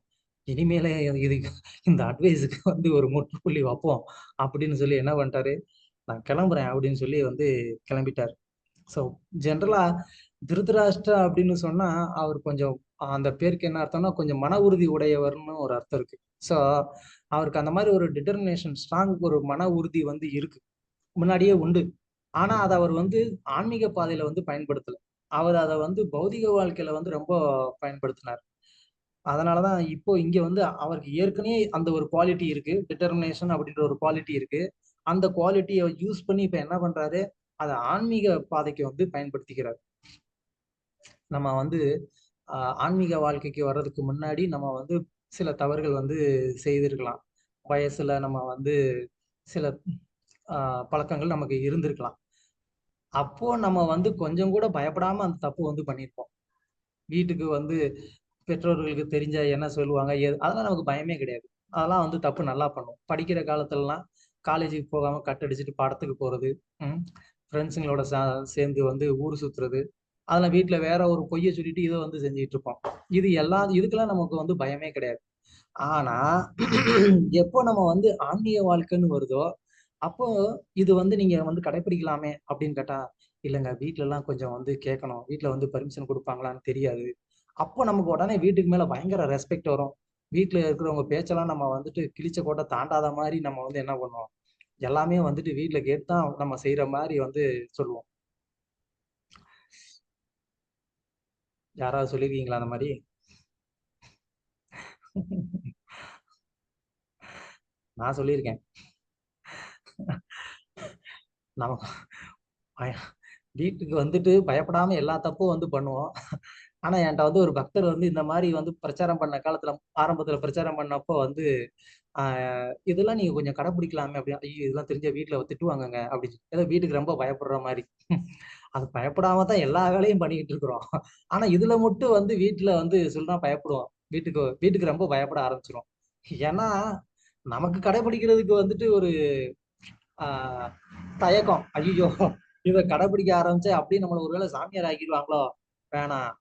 இனிமேலே இதுக்கு இந்த அட்வைஸுக்கு வந்து ஒரு முற்றுப்புள்ளி வைப்போம் அப்படின்னு சொல்லி என்ன பண்ணிட்டாரு, நான் கிளம்புறேன் அப்படின்னு சொல்லி வந்து கிளம்பிட்டார். ஸோ ஜென்ரலா திருதராஷ்டிரா அப்படின்னு சொன்னா அவர் கொஞ்சம் அந்த பேருக்கு என்ன அர்த்தம்னா கொஞ்சம் மன உறுதி உடையவர்னு ஒரு அர்த்தம் இருக்கு. ஸோ அவருக்கு அந்த மாதிரி ஒரு டிட்டர்மினேஷன், ஸ்ட்ராங் ஒரு மன உறுதி வந்து இருக்கு, முன்னாடியே உண்டு. ஆனா அதை அவர் வந்து ஆன்மீக பாதையில வந்து பயன்படுத்தல, அவர் அதை வந்து பௌதிக வாழ்க்கையில வந்து ரொம்ப பயன்படுத்தினார். அதனாலதான் இப்போ இங்க வந்து அவருக்கு ஏற்கனவே அந்த ஒரு குவாலிட்டி இருக்கு, டிட்டர்மினேஷன் அப்படின்ற ஒரு குவாலிட்டி இருக்கு. அந்த குவாலிட்டியை யூஸ் பண்ணி இப்ப என்ன பண்றாரு, அதை ஆன்மீக பாதைக்கு வந்து பயன்படுத்திக்கிறார். நம்ம வந்து ஆன்மீக வாழ்க்கைக்கு வர்றதுக்கு முன்னாடி நம்ம வந்து சில தவறுகள் வந்து செய்திருக்கலாம். வயசுல நம்ம வந்து சில பழக்கங்கள் நமக்கு இருந்திருக்கலாம். அப்போ நம்ம வந்து கொஞ்சம் கூட பயப்படாம அந்த தப்பு வந்து பண்ணியிருப்போம். வீட்டுக்கு வந்து பெற்றோர்களுக்கு தெரிஞ்ச என்ன சொல்லுவாங்க அதெல்லாம் நமக்கு பயமே கிடையாது. அதெல்லாம் வந்து தப்பு நல்லா பண்ணும். படிக்கிற காலத்துலலாம் காலேஜுக்கு போகாம கட் அடிச்சுட்டு படத்துக்கு போறது, ஃப்ரெண்ட்ஸுங்களோட சேர்ந்து வந்து ஊர் சுத்துறது, அதெல்லாம் வீட்டுல வேற ஒரு பொய்யை சொல்லிட்டு இதை வந்து செஞ்சுட்டு இருப்போம். இதுக்கெல்லாம் நமக்கு வந்து பயமே கிடையாது. ஆனா எப்போ நம்ம வந்து ஆன்மீக வாழ்க்கைன்னு வருதோ அப்போ இது வந்து நீங்க வந்து கடைபிடிக்கலாமே அப்படின்னு கேட்டா, இல்லைங்க வீட்டுல எல்லாம் கொஞ்சம் வந்து கேட்கணும், வீட்டுல வந்து பர்மிஷன் கொடுப்பாங்களான்னு தெரியாது. அப்போ நமக்கு உடனே வீட்டுக்கு மேல பயங்கர ரெஸ்பெக்ட் வரும். வீட்டுல இருக்கிறவங்க பேச்செல்லாம் நம்ம வந்துட்டு கிழிச்ச கோட்டை தாண்டாத மாதிரி நம்ம வந்து என்ன பண்ணுவோம், எல்லாமே வந்துட்டு வீட்டுல கேட்டுதான் நம்ம செய்யற மாதிரி வந்து சொல்லுவோம். யாராவது சொல்லிருக்கீங்களா அந்த மாதிரி? நான் சொல்லியிருக்கேன். நமக்கு வீட்டுக்கு வந்துட்டு பயப்படாம எல்லா தப்பும் வந்து பண்ணுவோம். ஆனா என்கிட்ட வந்து ஒரு பக்தர் வந்து இந்த மாதிரி வந்து பிரச்சாரம் பண்ண காலத்துல ஆரம்பத்துல பிரச்சாரம் பண்ணப்போ வந்து இதெல்லாம் நீங்க கொஞ்சம் கடைப்பிடிக்கலாமே அப்படின்னு. ஐயோ இதெல்லாம் தெரிஞ்ச வீட்டுல திட்டுவாங்கங்க அப்படின்னு. ஏதோ வீட்டுக்கு ரொம்ப பயப்படுற மாதிரி. அது பயப்படாம தான் எல்லா வேலையும் பண்ணிக்கிட்டு இருக்கிறோம். ஆனா இதுல மட்டும் வந்து வீட்டுல வந்து சொல்றா பயப்படுவோம். வீட்டுக்கு ரொம்ப பயப்பட ஆரம்பிச்சிடும். ஏன்னா நமக்கு கடைபிடிக்கிறதுக்கு வந்துட்டு ஒரு தயக்கம். ஐயோ இதை கடைபிடிக்க ஆரம்பிச்சு அப்படியே நம்மள ஒருவேளை சாமியார் ஆக்கிடுவாங்களோ, வேணாம்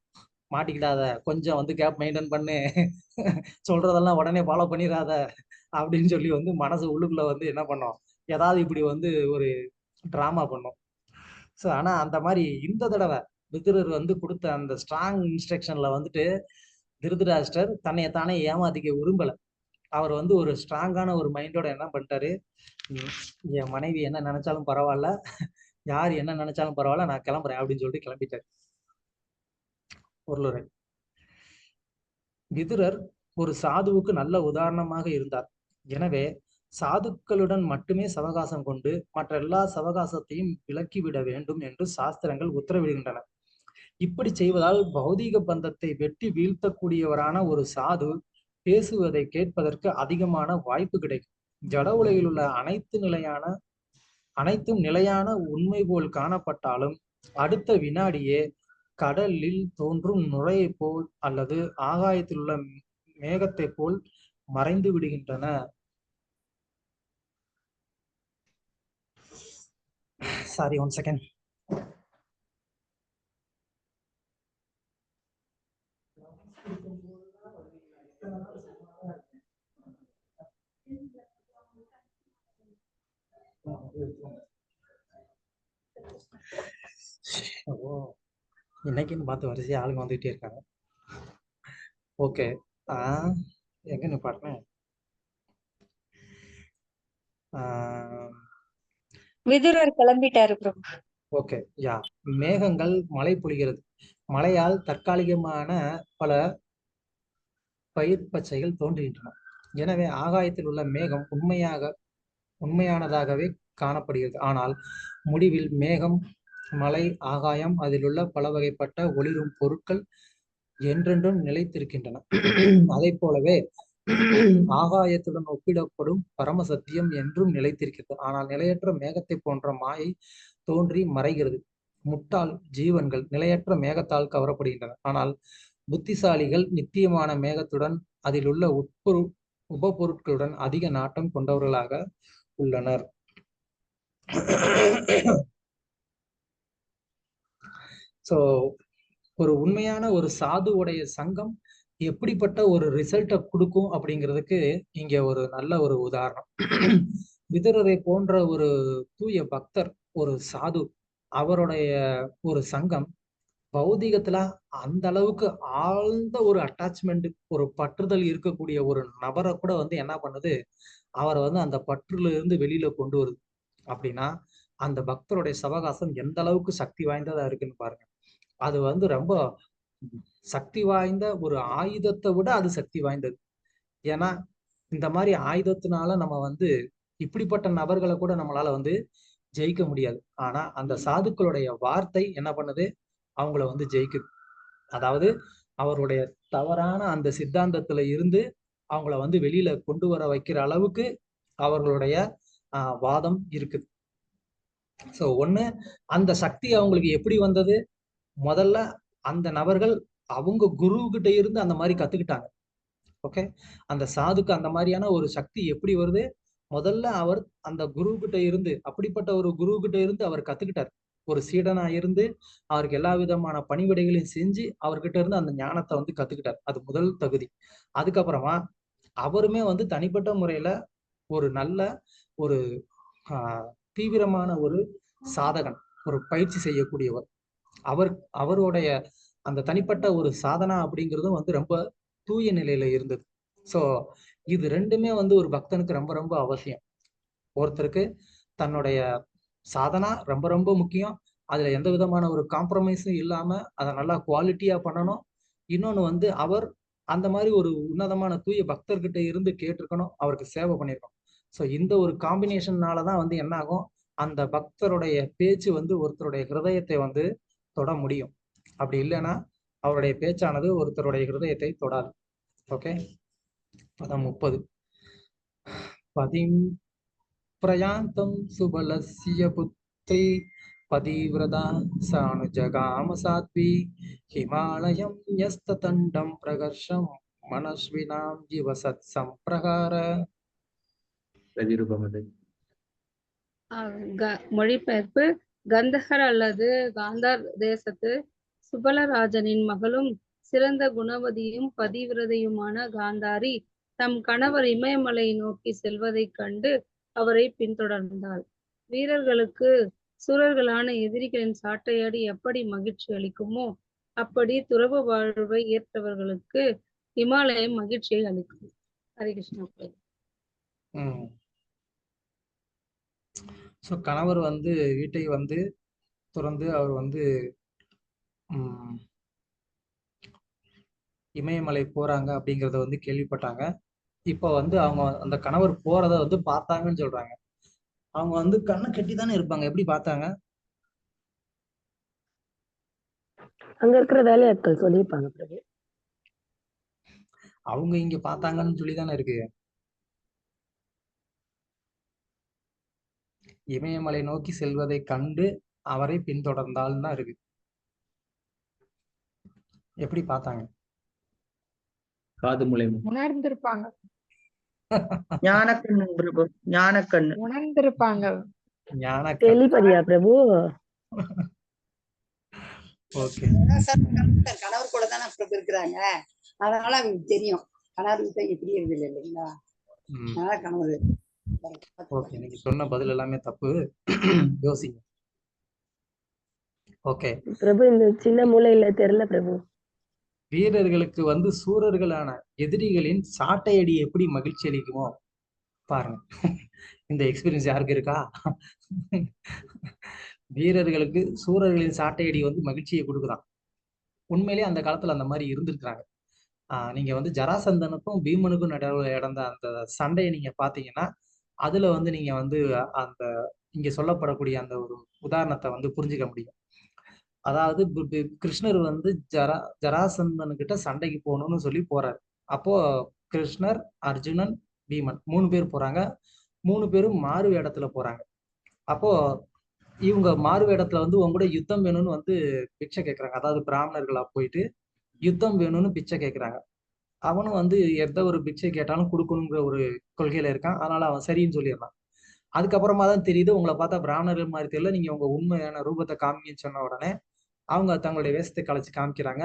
மாட்டிக்கிடாத, கொஞ்சம் வந்து கேப் மெயின்டைன் பண்ணு, சொல்றதெல்லாம் உடனே ஃபாலோ பண்ணிடாத அப்படின்னு சொல்லி வந்து மனசு உள்ளுக்குள்ள வந்து என்ன பண்ணோம், ஏதாவது இப்படி வந்து ஒரு டிராமா பண்ணும். ஸோ ஆனா அந்த மாதிரி இந்த தடவை விதுரர் வந்து கொடுத்த அந்த ஸ்ட்ராங் இன்ஸ்ட்ரக்ஷன்ல வந்துட்டு திருதராஷ்டிரர் தன்னைத்தானே ஏமாத்திக்க விரும்பல. அவர் வந்து ஒரு ஸ்ட்ராங்கான ஒரு மைண்டோட என்ன பண்ணிட்டாரு, என் மனைவி என்ன நினைச்சாலும் பரவாயில்ல, யார் என்ன நினைச்சாலும் பரவாயில்ல, நான் கிளம்புறேன் அப்படின்னு சொல்லிட்டு கிளம்பிட்டாரு. பொருளுரை. விதுரர் ஒரு சாதுவுக்கு நல்ல உதாரணமாக இருந்தார். எனவே சாதுக்களுடன் மட்டுமே சவகாசம் கொண்டு மற்ற எல்லா சவகாசத்தையும் விலக்கிவிட வேண்டும் என்று சாஸ்திரங்கள் உத்தரவிடுகின்றன. இப்படி செய்வதால் பௌதீக பந்தத்தை வெட்டி வீழ்த்தக்கூடியவரான ஒரு சாது பேசுவதை கேட்பதற்கு அதிகமான வாய்ப்பு கிடைக்கும். ஜட உலகில் உள்ள அனைத்தும் நிலையான உண்மை போல் காணப்பட்டாலும் அடுத்த வினாடியே கடலில் தோன்றும் நுரையை போல் அல்லது ஆகாயத்தில் உள்ள மேகத்தை போல் மறைந்து விடுகின்றன. Sorry, 1 second. இன்னைக்குன்னு பார்த்து வரிசையா ஆளுங்க வந்துகிட்டே இருக்காங்க. ஓகே, எங்க நிப்பாட்டினேன்? விதுரர் கிளம்பிட்டாரு பிரபு. ஓகே, யா. மேகங்கள் மழை பொழிகிறது. மழையால் தற்காலிகமான பல பயிர் பச்சைகள் தோன்றுகின்றன. எனவே ஆகாயத்தில் உள்ள மேகம் உண்மையானதாகவே காணப்படுகிறது. ஆனால் முடிவில் மேகம், மலை, ஆகாயம், அதில் உள்ள பல வகைப்பட்ட ஒளிரும் பொருட்கள் என்றென்றும் நிலைத்திருக்கின்றன. அதை போலவே ஆகாயத்துடன் ஒப்பிடப்படும் பரமசத்தியம் என்றும் நிலைத்திருக்கிறது. ஆனால் நிலையற்ற மேகத்தை போன்ற மாயை தோன்றி மறைகிறது. முட்டாள் ஜீவன்கள் நிலையற்ற மேகத்தால் கவரப்படுகின்றன. ஆனால் புத்திசாலிகள் நித்தியமான மேகத்துடன் அதில் உள்ள உபபொருட்களுடன் அதிக நாட்டம் கொண்டவர்களாக உள்ளனர். சோ ஒரு உண்மையான ஒரு சாதுவுடைய சங்கம் எப்படிப்பட்ட ஒரு ரிசல்ட்டை கொடுக்கும் அப்படிங்கிறதுக்கு இங்க ஒரு நல்ல ஒரு உதாரணம். விதுரரை போன்ற ஒரு தூய பக்தர், ஒரு சாது, அவருடைய ஒரு சங்கம் பௌதிகத்துல அந்த அளவுக்கு ஆழ்ந்த ஒரு அட்டாச்மெண்ட், ஒரு பற்றுதல் இருக்கக்கூடிய ஒரு நபரை கூட வந்து என்ன பண்ணுது, அவரை வந்து அந்த பற்றுல இருந்து வெளியில கொண்டு வருது. அப்படின்னா அந்த பக்தருடைய சவகாசம் எந்த அளவுக்கு சக்தி வாய்ந்ததா இருக்குன்னு பாருங்க. அது வந்து ரொம்ப சக்தி வாய்ந்த ஒரு ஆயுதத்தை விட அது சக்தி வாய்ந்தது. ஏன்னா இந்த மாதிரி ஆயுதத்தினால நம்ம வந்து இப்படிப்பட்ட நபர்களை கூட நம்மளால வந்து ஜெயிக்க முடியாது. ஆனா அந்த சாதுக்களுடைய வார்த்தை என்ன பண்ணுது, அவங்கள வந்து ஜெயிக்குது. அதாவது அவருடைய தவறான அந்த சித்தாந்தத்துல இருந்து அவங்கள வந்து வெளியில கொண்டு வர வைக்கிற அளவுக்கு அவர்களுடைய வாதம் இருக்குது. சோ ஒண்ணு, அந்த சக்தி அவங்களுக்கு எப்படி வந்தது? முதல்ல அந்த நபர்கள் அவங்க குரு கிட்ட இருந்து அந்த மாதிரி கத்துக்கிட்டாங்க. ஓகே, அந்த சாதுக்கு அந்த மாதிரியான ஒரு சக்தி எப்படி வருது? முதல்ல அவர் அந்த குரு கிட்ட இருந்து, அப்படிப்பட்ட ஒரு குரு கிட்ட இருந்து அவர் கத்துக்கிட்டார். ஒரு சீடனா இருந்து அவருக்கு எல்லா விதமான பணிவிடைகளையும் செஞ்சு அவர்கிட்ட இருந்து அந்த ஞானத்தை வந்து கத்துக்கிட்டார். அது முதல் தகுதி. அதுக்கப்புறமா அவருமே வந்து தனிப்பட்ட முறையில ஒரு நல்ல ஒரு தீவிரமான ஒரு சாதகன், ஒரு பயிற்சி செய்யக்கூடியவர். அவருடைய அந்த தனிப்பட்ட ஒரு சாதனா அப்படிங்கிறதும் வந்து ரொம்ப தூய நிலையில இருந்தது. சோ இது ரெண்டுமே வந்து ஒரு பக்தனுக்கு ரொம்ப ரொம்ப அவசியம். ஒருத்தருக்கு தன்னுடைய சாதனா ரொம்ப ரொம்ப முக்கியம். அதுல எந்த விதமான ஒரு காம்ப்ரமைஸும் இல்லாம அதை நல்லா குவாலிட்டியா பண்ணணும். இன்னொன்னு வந்து அவர் அந்த மாதிரி ஒரு உன்னதமான தூய பக்தர்கிட்ட இருந்து கேட்டிருக்கணும், அவருக்கு சேவை பண்ணிருக்கணும். சோ இந்த ஒரு காம்பினேஷன்னாலதான் வந்து என்ன ஆகும், அந்த பக்தருடைய பேச்சு வந்து ஒருத்தருடைய ஹிருதயத்தை வந்து தொட முடியும். அப்படி இல்லைன்னா அவருடைய பேச்சானது ஒருத்தருடைய ஹிருதயத்தை தொடாது. ஓகே, பதம் 30. பதிம் பிரயாந்தம் சுபலஸ்ய புத்ரி பதிவிரதா சானுஜகாம சாத்வி ஹிமாலயம் யஸ்ததண்டம் பிரகர்ஷம் மனஸ்வினாம் ஜீவசத் சம்பிரகார. மொழிபெயர்ப்பு. கந்தஹர் அல்லது காந்தார் தேசத்து சுபலராஜனின் மகளும் சிறந்த குணவதியும் பதிவிரதையுமான காந்தாரி தம் கணவர் இமயமலை நோக்கி செல்வதைக் கண்டு அவரை பின்தொடர்ந்தாள். வீரர்களுக்கு சூரர்களான எதிரிகளின் சாட்டையாடி எப்படி மகிழ்ச்சி அளிக்குமோ அப்படி துறவு வாழ்வை ஏற்றவர்களுக்கு இமாலயம் மகிழ்ச்சியை அளிக்கும். ஹரே கிருஷ்ணா. ஸோ கணவர் வந்து வீட்டை வந்து துறந்து அவர் வந்து இமயமலை போறாங்க அப்படிங்கிறத வந்து கேள்விப்பட்டாங்க. இப்போ வந்து அவங்க அந்த கணவர் போறத வந்து பார்த்தாங்கன்னு சொல்றாங்க. அவங்க வந்து கண்ணை கட்டி தானே இருப்பாங்க, எப்படி பார்த்தாங்க? அங்க இருக்கிற வேலையாட்கள் சொல்லியிருப்பாங்க. அவங்க இங்க பார்த்தாங்கன்னு சொல்லி தானே இருக்கு. இமயமலை நோக்கி செல்வதை கண்டு அவரை பின்தொடர்ந்தால் தான் இருக்கு. எப்படி பார்த்தாங்க? காது மூலமா உணர்ந்திருப்பாங்க. ஞானக்கண்ணு பிரபு, ஞானக்கண்ணு உணர்ந்திருப்பாங்க. தெளிப்பதியா பிரபு? ஓகே, கணவர் கூட தானே பிரபு இருக்கிறாங்க, அதனால அவங்களுக்கு தெரியும் கணவர் வீட்டை எப்படி இருக்குது இல்லைங்களா, அதனால கணவர். ஓகே, நீங்க சொன்ன பதில் எல்லாமே தப்பு, யோசிங்க. ஓகே பிரபு, இந்த சின்ன மூலையில தெரியல பிரபு. வீரர்களுக்கு வந்து சூரர்களான எதிரிகளின் சாட்டையடி எப்படி மகிழ்ச்சி அளிக்குமோ பாருங்க. இந்த எக்ஸ்பீரியன்ஸ் யாருக்கு இருக்கா? வீரர்களுக்கு சூரர்களின் சாட்டையடி வந்து மகிழ்ச்சியை கொடுக்குறான். உண்மையிலேயே அந்த காலத்துல அந்த மாதிரி இருந்திருக்கிறாங்க. நீங்க வந்து ஜராசந்தனுக்கும் பீமனுக்கும் நடுவில் நடந்த அந்த சண்டையை நீங்க பாத்தீங்கன்னா அதுல வந்து நீங்க வந்து அந்த இங்க சொல்லப்படக்கூடிய அந்த ஒரு உதாரணத்தை வந்து புரிஞ்சுக்க முடியும். அதாவது கிருஷ்ணர் வந்து ஜராசந்தன்கிட்ட சண்டைக்கு போகணும்னு சொல்லி போறாரு. அப்போ கிருஷ்ணர், அர்ஜுனன், பீமன் 3 பேர் போறாங்க. 3 பேரும் மாறு வேடத்துல போறாங்க. அப்போ இவங்க மாறு வேடத்துல வந்து உங்க கூட யுத்தம் வேணும்னு வந்து பிச்சை கேட்கறாங்க. அதாவது பிராமணர்களா போயிட்டு யுத்தம் வேணும்னு பிச்சை கேட்கறாங்க. அவனும் வந்து எந்த ஒரு பிச்சை கேட்டாலும் கொடுக்கணுங்கிற ஒரு கொள்கையில இருக்கான். அதனால அவன் சரின்னு சொல்லிடுறான். அதுக்கப்புறமா தான் தெரியுது, உங்களை பார்த்தா பிராமணர்கள் மாதிரி தெரியல, நீங்க உங்க உண்மையான ரூபத்தை காமிங்கன்னு சொன்ன உடனே அவங்க தங்களுடைய வேஷத்தை கலைச்சு காமிக்கிறாங்க.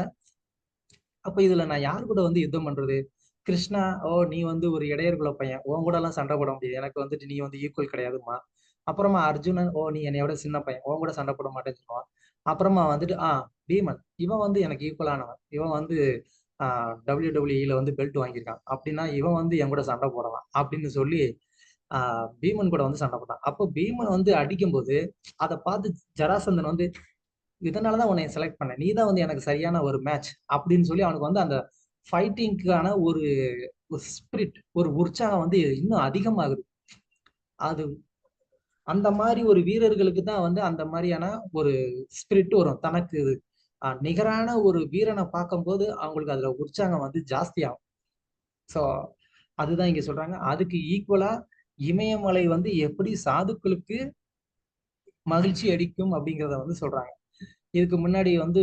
அப்ப இதுல நான் யாரு கூட வந்து யுத்தம் பண்றது? கிருஷ்ணா, ஓ நீ வந்து ஒரு இடையர்குல பையன், உன் கூட எல்லாம் சண்டை போட முடியாது, எனக்கு வந்துட்டு நீ வந்து ஈக்குவல் கிடையாதுமா. அப்புறமா அர்ஜுனன், ஓ நீ என்னையோட சின்ன பையன், உன் கூட சண்டை போட மாட்டேன்னு சொல்லுவான். அப்புறமா வந்துட்டு பீமன், இவன் வந்து எனக்கு ஈக்குவலானவன், இவன் வந்து WWE வந்து பெல்ட் வாங்கியிருக்கான், அப்படின்னா இவன் வந்து என் கூட சண்டை போடலாம் அப்படின்னு சொல்லி பீமன் கூட வந்து சண்டை போட்டான். அப்போ பீமன் வந்து அடிக்கும்போது அதை பார்த்து ஜராசந்தன் வந்து, இதனாலதான் உன்னை செலக்ட் பண்ணேன், நீ தான் வந்து எனக்கு சரியான ஒரு மேட்ச் அப்படின்னு சொல்லி அவனுக்கு வந்து அந்த ஃபைட்டிங்கான ஒரு ஸ்பிரிட், ஒரு உற்சாகம் வந்து இன்னும் அதிகமாகுது. அது அந்த மாதிரி ஒரு வீரர்களுக்கு தான் வந்து அந்த மாதிரியான ஒரு ஸ்பிரிட் வரும். தனக்கு நிகரான ஒரு வீரனை பார்க்கும்போது அவங்களுக்கு அதுல உற்சாகம் வந்து ஜாஸ்தி ஆகும். ஸோ அதுதான் இங்க சொல்றாங்க. அதுக்கு ஈக்குவலா இமயமலை வந்து எப்படி சாதுக்களுக்கு மகிழ்ச்சி அடிக்கும் அப்படிங்கிறத வந்து சொல்றாங்க. இதுக்கு முன்னாடி வந்து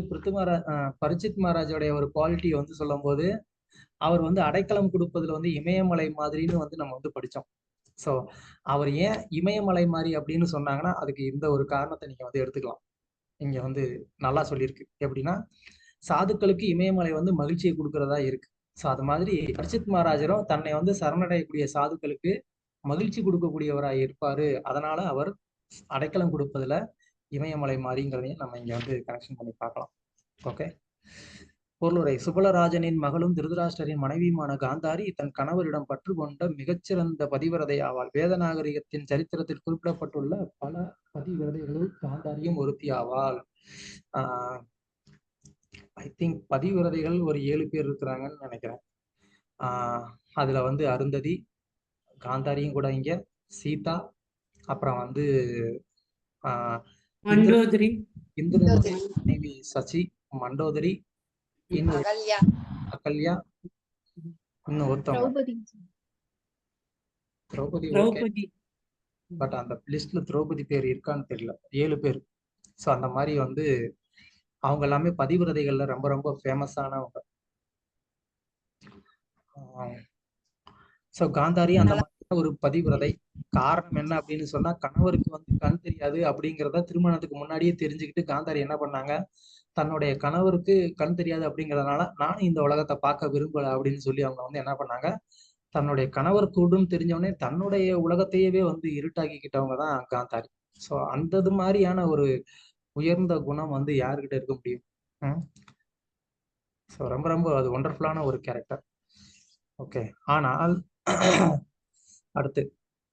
பரிச்சித் மகாராஜோடைய ஒரு குவாலிட்டி வந்து சொல்லும் போது அவர் வந்து அடைக்கலம் கொடுப்பதுல வந்து இமயமலை மாதிரின்னு வந்து நம்ம வந்து படிச்சோம். ஸோ அவர் ஏன் இமயமலை மாதிரி அப்படின்னு சொன்னாங்கன்னா அதுக்கு இந்த ஒரு காரணத்தை நீங்க வந்து எடுத்துக்கலாம். இங்க வந்து நல்லா சொல்லியிருக்கு. எப்படின்னா சாதுக்களுக்கு இமயமலை வந்து மகிழ்ச்சியை கொடுக்கறதா இருக்கு. ஸோ அது மாதிரி பரிச்சித் மகாராஜரும் தன்னை வந்து சரணடையக்கூடிய சாதுக்களுக்கு மகிழ்ச்சி கொடுக்கக்கூடியவராக இருப்பாரு. அதனால அவர் அடைக்கலம் கொடுப்பதுல இமயமலை மாதிரிங்கிறதையும் நம்ம இங்க வந்து கனெக்ஷன் பண்ணி பார்க்கலாம். ஓகே. பொருளுரை. சுபலராஜனின் மகளும் திருதராஷ்டிரரின் மனைவியுமான காந்தாரி தன் கணவரிடம் பற்று கொண்ட மிகச்சிறந்த பதிவிரதை ஆவாள். வேத நாகரிகத்தின் சரித்திரத்தில் குறிப்பிடப்பட்டுள்ள பல பதிவிரதைகளுள் காந்தாரியும் ஒருத்தி ஆவாள். ஐ திங்க் பதிவிரதைகள் ஒரு 7 பேர் இருக்கிறாங்கன்னு நினைக்கிறேன். அதுல வந்து அருந்ததி, காந்தாரியும் கூட இங்க, சீதா, அப்புறம் வந்து இந்திரன் மனைவி சசி, மண்டோதரி, இன்னும் அகல்யா, இன்னும் ஒருத்தவங்க திரௌபதி. பட் அந்த லிஸ்ட்ல திரௌபதி பேர் இருக்கான்னு தெரியல. 7 பேர். ஸோ அந்த மாதிரி வந்து அவங்க எல்லாமே பதிவிரதைகள்ல ரொம்ப ரொம்ப ஃபேமஸானவங்க. ஸோ காந்தாரி அந்த மாதிரி ஒரு பதிவிரதை. காரணம் என்ன அப்படின்னு சொன்னா கணவருக்கு வந்து கண் தெரியாது அப்படிங்கிறத திருமணத்துக்கு முன்னாடியே தெரிஞ்சுக்கிட்டு காந்தாரி என்ன பண்ணாங்க, தன்னுடைய கணவருக்கு கண் தெரியாது அப்படிங்கிறதுனால நானும் இந்த உலகத்தை பார்க்க விரும்பல அப்படின்னு சொல்லி அவங்க வந்து என்ன பண்ணாங்க, தன்னுடைய கணவர் கூடும் தெரிஞ்சவொடனே தன்னுடைய உலகத்தையவே வந்து இருட்டாக்கிக்கிட்டவங்க தான் காந்தாரி. ஸோ அந்த மாதிரியான ஒரு உயர்ந்த குணம் வந்து யாருக்கிட்ட இருக்க முடியும்? ஸோ ரொம்ப ரொம்ப அது ஒண்டர்ஃபுல்லான ஒரு கேரக்டர். ஓகே. ஆனால் அடுத்து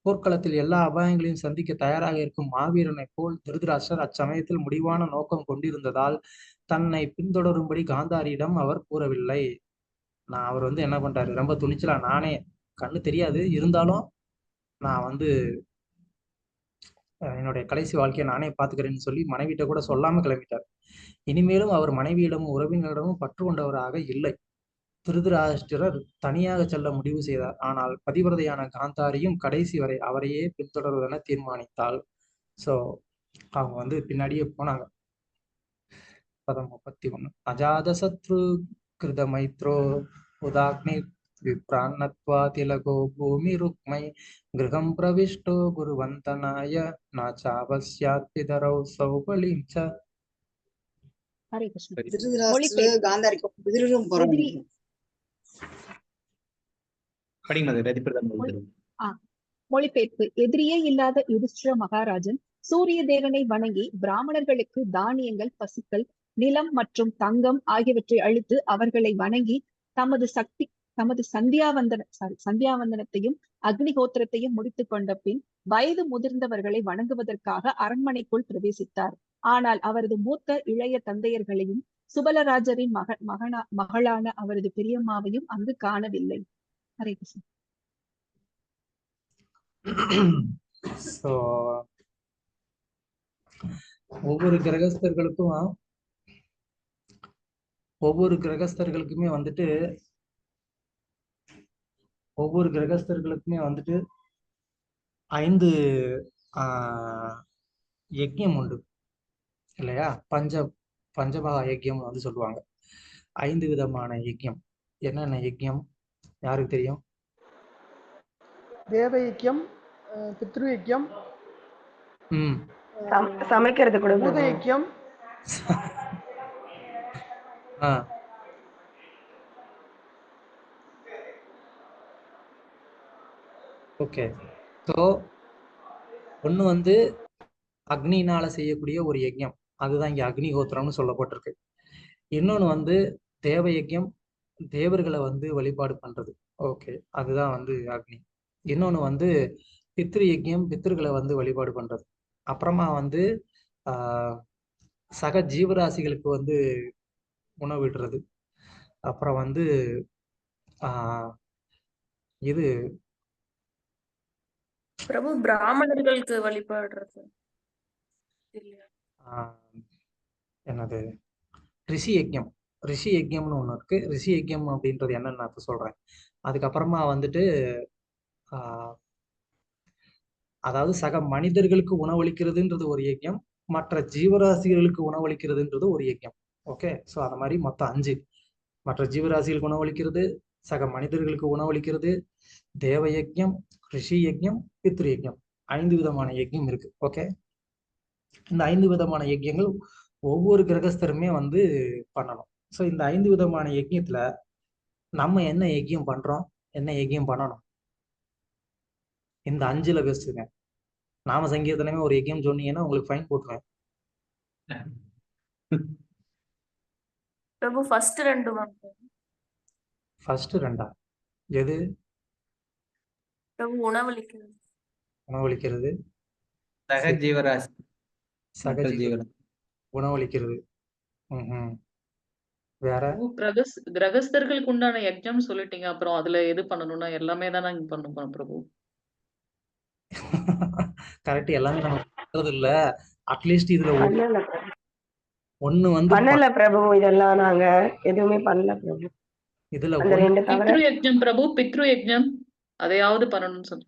போர்க்களத்தில் எல்லா அபாயங்களையும் சந்திக்க தயாராக இருக்கும் மாவீரனை போல் திருதராஷ்டிரர் அச்சமயத்தில் முடிவான நோக்கம் கொண்டிருந்ததால் தன்னை பின்தொடரும்படி காந்தாரியிடம் அவர் கூறவில்லை. அவர் வந்து என்ன பண்றாரு, ரொம்ப துணிச்சலா நானே கண்ணு தெரியாது இருந்தாலும் நான் வந்து என்னுடைய கடைசி வாழ்க்கையை நானே பாத்துக்கிறேன்னு சொல்லி மனைவிட்ட கூட சொல்லாம கிளம்பிட்டார். இனிமேலும் அவர் மனைவியிடமும் உறவினரிடமும் பற்று கொண்டவராக இல்லை. திருதராஷ்டிரர் தனியாக செல்ல முடிவு செய்தார். ஆனால் பதிவிரதையான காந்தாரியும் கடைசி வரை அவரையே பின்தொடர்வதென தீர்மானித்தாள். ஸோ அவங்க வந்து பின்னாடியே போனாங்க. பதம் 31. அஜாத சத்ரு கிருத மைத்ரோ உதாக்னி விப்ரான்னத்வா திலகோ பூமி ருக்மை கிரகம் பிரவிஷ்டோ குருவந்தனாய நாச்சாவஸ்யாத் பிதரௌ சௌபலிம் ச. ஹரே கிருஷ்ணா. திருதராஷ்டிரர் காந்தாரிக்கு எதிரும் போறாங்க. மொழிபெயர்ப்பு. எதிரியே இல்லாத யுதிஷ்டிர மகாராஜன் சூரிய தேவனை வணங்கி பிராமணர்களுக்கு தானியங்கள், பசுக்கள், நிலம் மற்றும் தங்கம் ஆகியவற்றை அளித்து அவர்களை வணங்கி தமது சந்தியாவந்தனத்தையும் அக்னிஹோத்திரத்தையும் முடித்துக் கொண்ட பின் வயது முதிர்ந்தவர்களை வணங்குவதற்காக அரண்மனைக்குள் பிரவேசித்தார். ஆனால் அவரது மூத்த இளைய தந்தையர்களையும் சுபலராஜரின் மகளான அவரது பெரியம்மாவையும் அங்கு காணவில்லை. ஹரே கிருஷ்ணா. ஒவ்வொரு கிரகஸ்தர்களுக்குமே வந்துட்டு 5 யஜ்யம் உண்டு இல்லையா? பஞ்சமகா யஜ்யம் வந்து சொல்லுவாங்க. 5 விதமான யஜ்யம். என்னென்ன யஜ்யம் யாருக்கு தெரியும்? தேவ யஜ்யம், பித்ரு யஜ்யம், சமைக்கிறது கூட பூத யஜ்யம், ஓகே. ஸோ ஒன்று வந்து அக்னினால செய்யக்கூடிய ஒரு யஜ்யம், அதுதான் இங்கே அக்னிஹோத்திரம்னு சொல்லப்பட்டிருக்கு. இன்னொன்று வந்து தேவ யஜ்யம், தேவர்களை வந்து வழிபாடு பண்றது. ஓகே, அதுதான் வந்து அக்னி. இன்னொன்று வந்து பித்ரு யஜ்யம், பித்ருகளை வந்து வழிபாடு பண்றது. அப்புறமா வந்து சக ஜீவராசிகளுக்கு வந்து உணவிடுறது. அப்புறம் வந்து இது பிரபு பிராமணர்களுக்கு வழிபடுறது இல்லையா? என்னது ரிஷி யஜ்யம். ரிஷி யஜ்யம்னு ஒண்ணு இருக்கு. ரிஷி யஜ்யம் அப்படின்றது என்னன்னு நான் இப்ப சொல்றேன். அதுக்கப்புறமா வந்துட்டு அதாவது சக மனிதர்களுக்கு உணவளிக்கிறதுன்றது ஒரு யஜ்யம், மற்ற ஜீவராசிகளுக்கு உணவளிக்கிறதுன்றது ஒரு யஜ்யம். ஓகே, ஸோ அந்த மாதிரி மொத்தம் 5. மற்ற ஜீவராசிகளுக்கு உணவளிக்கிறது, சக மனிதர்களுக்கு உணவளிக்கிறது, தேவ யஜ்யம், ரிஷி யஜ்யம், பித்ரு யஜ்யம். 5 விதமான யஜ்யம் இருக்கு. ஓகே, இந்த 5 விதமான யஜ்யங்கள் ஒவ்வொரு கிரகஸ்தருமே வந்து பண்ணணும். ஸோ இந்த 5 விதமான யஜ்யத்துல நம்ம என்ன யஜ்யம் பண்றோம், என்ன யஜ்யம் பண்ணணும், இந்த 5ல பெஸ்ட்டுங்க. நாம சங்கீதனமே ஒரு யஜ்யம் சொன்னீங்கன்னா உங்களுக்கு ஃபைன் போட்டுருவேன். பிரபு ஃபர்ஸ்ட் 2 ஃபர்ஸ்ட் 2 எது? பிரபு உணவளிக்கிறது. உணவளிக்கிறது, சக ஜீவராசி, சக ஜீவராசி உணவளிக்கிறது. வேற கிரகஸ்தர்களுக்கு உண்டான யஜ்ஞம் சொல்லிட்டீங்க. அப்புறம் அதுல எது பண்ணணும்னா எல்லாமே தானே பண்ணணும் பிரபு. கரெக்ட், எல்லாமே நம்ம பண்றது இல்ல. அட்லீஸ்ட் இதுல ஒண்ணு வந்து பண்ணல பிரபு, இதெல்லாம் நாங்க எதுவுமே பண்ணல பிரபு. இதுல பித்ரு யஜ்ஞம் பிரபு, பித்ரு யஜ்ஞம் அதையாவது பண்ணணும்னு சொல்லு.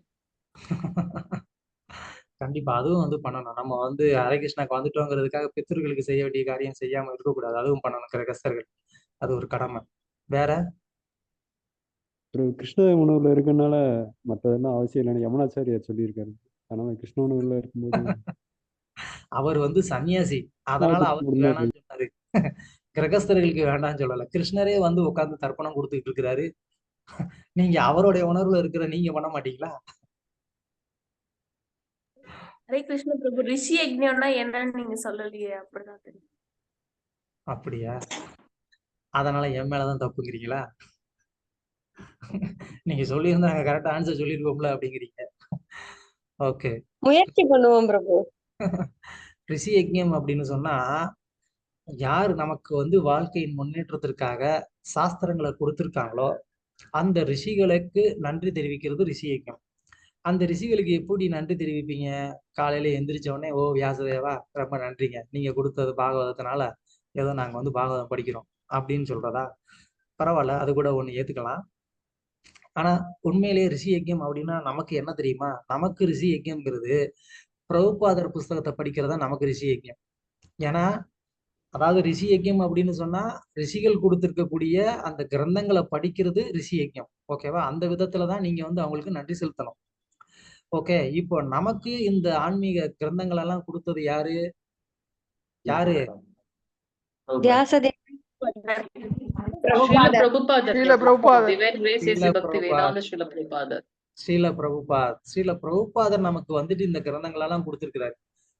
கண்டிப்பா அதுவும் வந்து பண்ணணும். நம்ம வந்து ஹரே கிருஷ்ணாக்கு வந்துட்டோங்கிறதுக்காக பித்ருக்களுக்கு செய்ய வேண்டிய காரியம் செய்யாம இருக்கக்கூடாது. அதுவும் பண்ணணும் கிரகஸ்தர்கள், அது ஒரு கடமை. வேற கிருஷ்ண உணவுல இருக்கனால மற்றதெல்லாம் அவசியம் இல்லைன்னு யமுனாச்சாரியார் சொல்லியிருக்காரு. அதனால கிருஷ்ண உணவுல இருக்கும்போது அவர் வந்து சன்னியாசி, அதனால அவருக்கு வேணாம்னு சொன்னாரு. கிரகஸ்தர்களுக்கு வேண்டாம்னு சொல்லல. கிருஷ்ணரே வந்து உட்கார்ந்து தர்ப்பணம் கொடுத்துட்டு இருக்கிறாரு. நீங்க அவருடைய உணர்வுல இருக்கிற நீங்க பண்ண மாட்டீங்களா? ஹரே கிருஷ்ண பிரபு, ரிஷி யஜ்ஞம்னா என்னன்னு நீங்க சொல்லலையே, அப்படிதான் தெரியும். அப்படியா? அதனால என் மேலதான் தப்புங்கிறீங்களா? நீங்க சொல்லியிருந்தாங்க கரெக்டா ஆன்சர் சொல்லிருக்கோம்ல அப்படிங்கிறீங்க. ஓகே, முயற்சி பண்ணுவோம் பிரபு. ரிஷி யஜ்ஞம் அப்படின்னு சொன்னா யார் நமக்கு வந்து வாழ்க்கையின் முன்னேற்றத்திற்காக சாஸ்திரங்களை கொடுத்திருக்காங்களோ அந்த ரிஷிகளுக்கு நன்றி தெரிவிக்கிறது ரிஷி யஜ்ஞம். அந்த ரிஷிகளுக்கு எப்படி நன்றி தெரிவிப்பீங்க? காலையில எந்திரிச்ச உடனே, ஓ வியாசதேவா ரொம்ப நன்றிங்க, நீங்க கொடுத்தது பாகவதத்தினால ஏதோ நாங்க வந்து பாகவதம் படிக்கிறோம் அப்படின்னு சொல்றதா? பரவாயில்ல, அது கூட ஒண்ணு ஏத்துக்கலாம். ஆனா உண்மையிலேயே ரிஷி யஜ்ஞம் அப்படின்னா நமக்கு என்ன தெரியுமா? நமக்கு ரிஷி யஜ்ஞம்ங்கிறது பிரபுபாதர் புஸ்தகத்தை படிக்கிறதா நமக்கு ரிஷி யஜ்ஞம். ஏன்னா அதாவது ரிஷி யஜ்ஞம் அப்படின்னு சொன்னா ரிஷிகள் கொடுத்திருக்கக்கூடிய அந்த கிரந்தங்களை படிக்கிறது ரிஷி யஜ்ஞம். ஓகேவா? அந்த விதத்துலதான் நீங்க வந்து அவங்களுக்கு நன்றி செலுத்தணும். ஓகே, இப்போ நமக்கு இந்த ஆன்மீக கிரந்தங்கள் எல்லாம் கொடுத்தது யாரு? யாரு? ஸ்ரீல பிரபுபாதர் நமக்கு வந்துட்டு இந்த கிரந்தங்கள் எல்லாம் கொடுத்திருக்கிறாரு.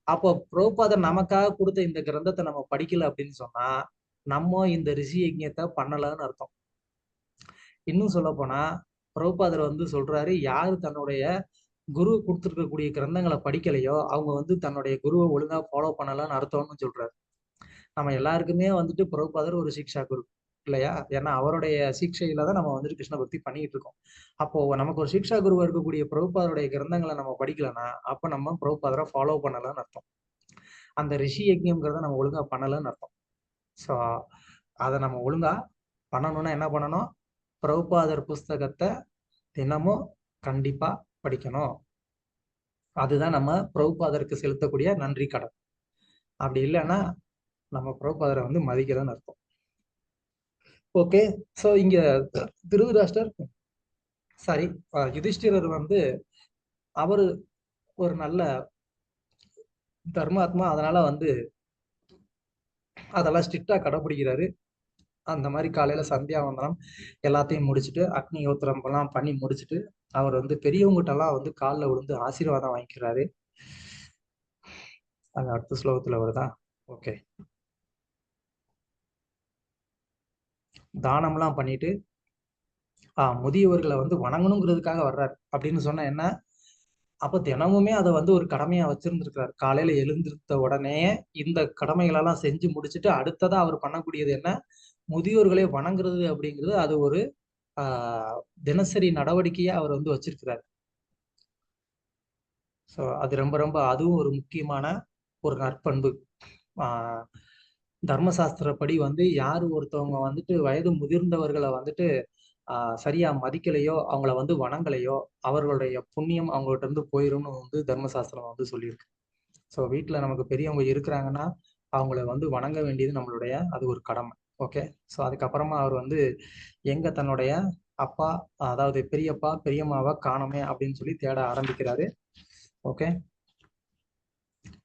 அப்போ பிரபுபாதர் நமக்காக கொடுத்த இந்த கிரந்தத்தை நம்ம படிக்கல அப்படின்னு சொன்னா நம்ம இந்த ரிஷி யஜ்ஞத்தை பண்ணலன்னு அர்த்தம். இன்னும் சொல்ல போனா பிரபுபாதர் வந்து சொல்றாரு, யாரு தன்னுடைய குரு கொடுத்துருக்கக்கூடிய கிரந்தங்களை படிக்கலையோ அவங்க வந்து தன்னுடைய குருவை ஒழுங்கா ஃபாலோ பண்ணலாம்னு அர்த்தம்னு சொல்றாரு. நம்ம எல்லாருக்குமே வந்துட்டு பிரபுபாதர் ஒரு சிக்ஷா குரு இல்லையா? ஏன்னா அவருடைய சிக்ஷையில தான் நம்ம வந்துட்டு கிருஷ்ண பக்தி பண்ணிட்டு இருக்கோம். அப்போ நமக்கு ஒரு சிக்ஷா குருவா இருக்கக்கூடிய பிரபுபாதருடைய கிரந்தங்களை நம்ம படிக்கலன்னா அப்ப நம்ம பிரபுபாதரை ஃபாலோ பண்ணலன்னு அர்த்தம். அந்த ரிஷி யஜ்ஞம்ங்கிறத நம்ம ஒழுங்கா பண்ணலன்னு அர்த்தம். ஸோ அதை நம்ம ஒழுங்கா பண்ணணும்னா என்ன பண்ணணும்? பிரபுபாதர் புஸ்தகத்தை தினமும் கண்டிப்பா படிக்கணும். அதுதான் நம்ம பிரபுபாதருக்கு செலுத்தக்கூடிய நன்றி கடன். அப்படி இல்லைன்னா நம்ம பிரபுபாதரை வந்து மதிக்கிறதுன்னு அர்த்தம். ஓகே, ஸோ இங்க திருதராஷ்டர் சாரி யுதிஷ்டிரர் வந்து அவரு ஒரு நல்ல தர்மாத்மா, அதனால வந்து அதெல்லாம் ஸ்ட்ரிக்டா கடைபிடிக்கிறாரு. அந்த மாதிரி காலையில சந்தியாவந்தனம் எல்லாத்தையும் முடிச்சுட்டு அக்னி யோத்திரம் எல்லாம் பண்ணி முடிச்சுட்டு அவர் வந்து பெரியவங்ககிட்ட எல்லாம் வந்து காலில் விழுந்து ஆசீர்வாதம் வாங்கிக்கிறாரு. அது அடுத்த ஸ்லோகத்துல வருதா? ஓகே, தானம்லாம் பண்ணிட்டு முதியவர்களை வந்து வணங்கணுங்கிறதுக்காக வர்றாரு அப்படின்னு சொன்ன என்ன? அப்ப தினமுமே அதை வந்து ஒரு கடமையா வச்சிருந்திருக்கிறார். காலையில எழுந்திருத்த உடனே இந்த கடமைகளெல்லாம் செஞ்சு முடிச்சுட்டு அடுத்ததா அவர் பண்ணக்கூடியது என்ன? முதியோர்களை வணங்குறது அப்படிங்கிறது அது ஒரு தினசரி நடவடிக்கையா அவர் வந்து வச்சிருக்கிறார். ஸோ அது ரொம்ப ரொம்ப அதுவும் ஒரு முக்கியமான ஒரு நற்பண்பு. தர்மசாஸ்திரப்படி வந்து யார் ஒருத்தவங்க வந்துட்டு வயது முதிர்ந்தவர்களை வந்துட்டு சரியா மதிக்கலையோ, அவங்கள வந்து வணங்கலையோ, அவர்களுடைய புண்ணியம் அவங்கள்ட்ட இருந்து போயிரும்னு வந்து தர்மசாஸ்திரம் வந்து சொல்லியிருக்கு. ஸோ வீட்டில் நமக்கு பெரியவங்க இருக்கிறாங்கன்னா அவங்கள வந்து வணங்க வேண்டியது நம்மளுடைய அது ஒரு கடமை. ஓகே. ஸோ அதுக்கப்புறமா அவர் வந்து எங்க தன்னுடைய அப்பா, அதாவது பெரியப்பா பெரியம்மாவை காணோமே அப்படின்னு சொல்லி தேட ஆரம்பிக்கிறாரு. ஓகே.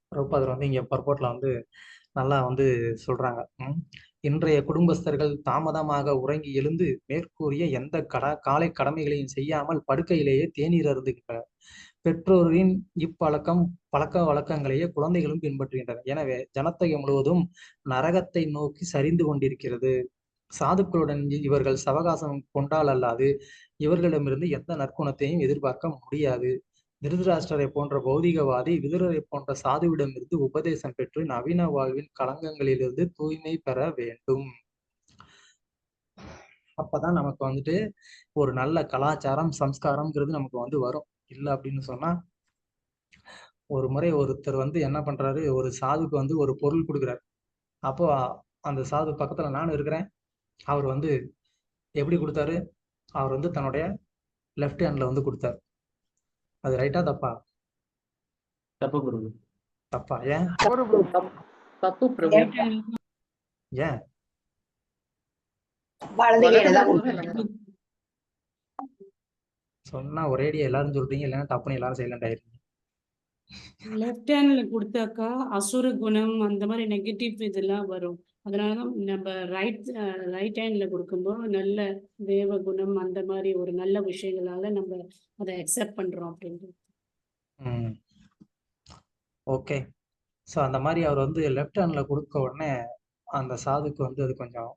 பிரபுபாதர் வந்து இங்க பர்போட்ல வந்து நல்லா வந்து சொல்றாங்க. இன்றைய குடும்பஸ்தர்கள் தாமதமாக உறங்கி எழுந்து மேற்கூறிய எந்த காலை கடமைகளையும் செய்யாமல் படுக்கையிலேயே தேநீர் அருந்துகின்றனர். பெற்றோரின் பழக்க வழக்கங்களையே குழந்தைகளும் பின்பற்றுகின்றனர். எனவே ஜனத்தொகை முழுவதும் நரகத்தை நோக்கி சரிந்து கொண்டிருக்கிறது. சாதுக்களுடன் இவர்கள் சவகாசம் கொண்டால் அல்லாது இவர்களிடமிருந்து எந்த நற்குணத்தையும் எதிர்பார்க்க முடியாது. திருதராஷ்டிரரை போன்ற பௌதிகவாதி விதுரரை போன்ற சாதுவிடமிருந்து உபதேசம் பெற்று நவீன வாழ்வின் களங்கங்களிலிருந்து தூய்மை பெற வேண்டும். அப்பதான் நமக்கு வந்துட்டு ஒரு நல்ல கலாச்சாரம் சம்ஸ்காரம்ங்கிறது நமக்கு வந்து வரும். இல்லை அப்படின்னு சொன்னா, ஒரு முறை ஒருத்தர் வந்து என்ன பண்றாரு, ஒரு சாதுக்கு வந்து ஒரு பொருள் கொடுக்குறாரு. அப்போ அந்த சாது பக்கத்துல நானும் இருக்கிறேன். அவர் வந்து எப்படி கொடுத்தாரு, அவர் வந்து தன்னுடைய லெஃப்ட் ஹேண்ட்ல வந்து கொடுத்தாரு. அது ரைட்டா தப்பா? தப்பு பிரபு. தப்பா? ஏன் தப்பு பிரபு. ஏன்? சொன்னா ஒரேடியா எல்லாரும் சொல்றீங்க, இல்லைன்னா தப்புன்னு எல்லாரும் சைலண்ட் ஆயிருக்கீங்க. லெஃப்ட் ஹேண்ட்ல கொடுத்தாக்கா அசுர குணம் அந்த மாதிரி நெகட்டிவ் இதெல்லாம் வரும். அதனாலதான் நம்ம ரைட் ஹேண்ட்ல கொடுக்கும்போது நல்ல தேவ குணம் அந்த மாதிரி ஒரு நல்ல விஷயங்களால நம்ம அதை அக்செப்ட் பண்றோம் அப்படின்றது. ஓகே. ஸோ அந்த மாதிரி அவர் வந்து லெஃப்ட் ஹேண்ட்ல கொடுக்க உடனே அந்த சாதுக்கு வந்து அது கொஞ்சம்,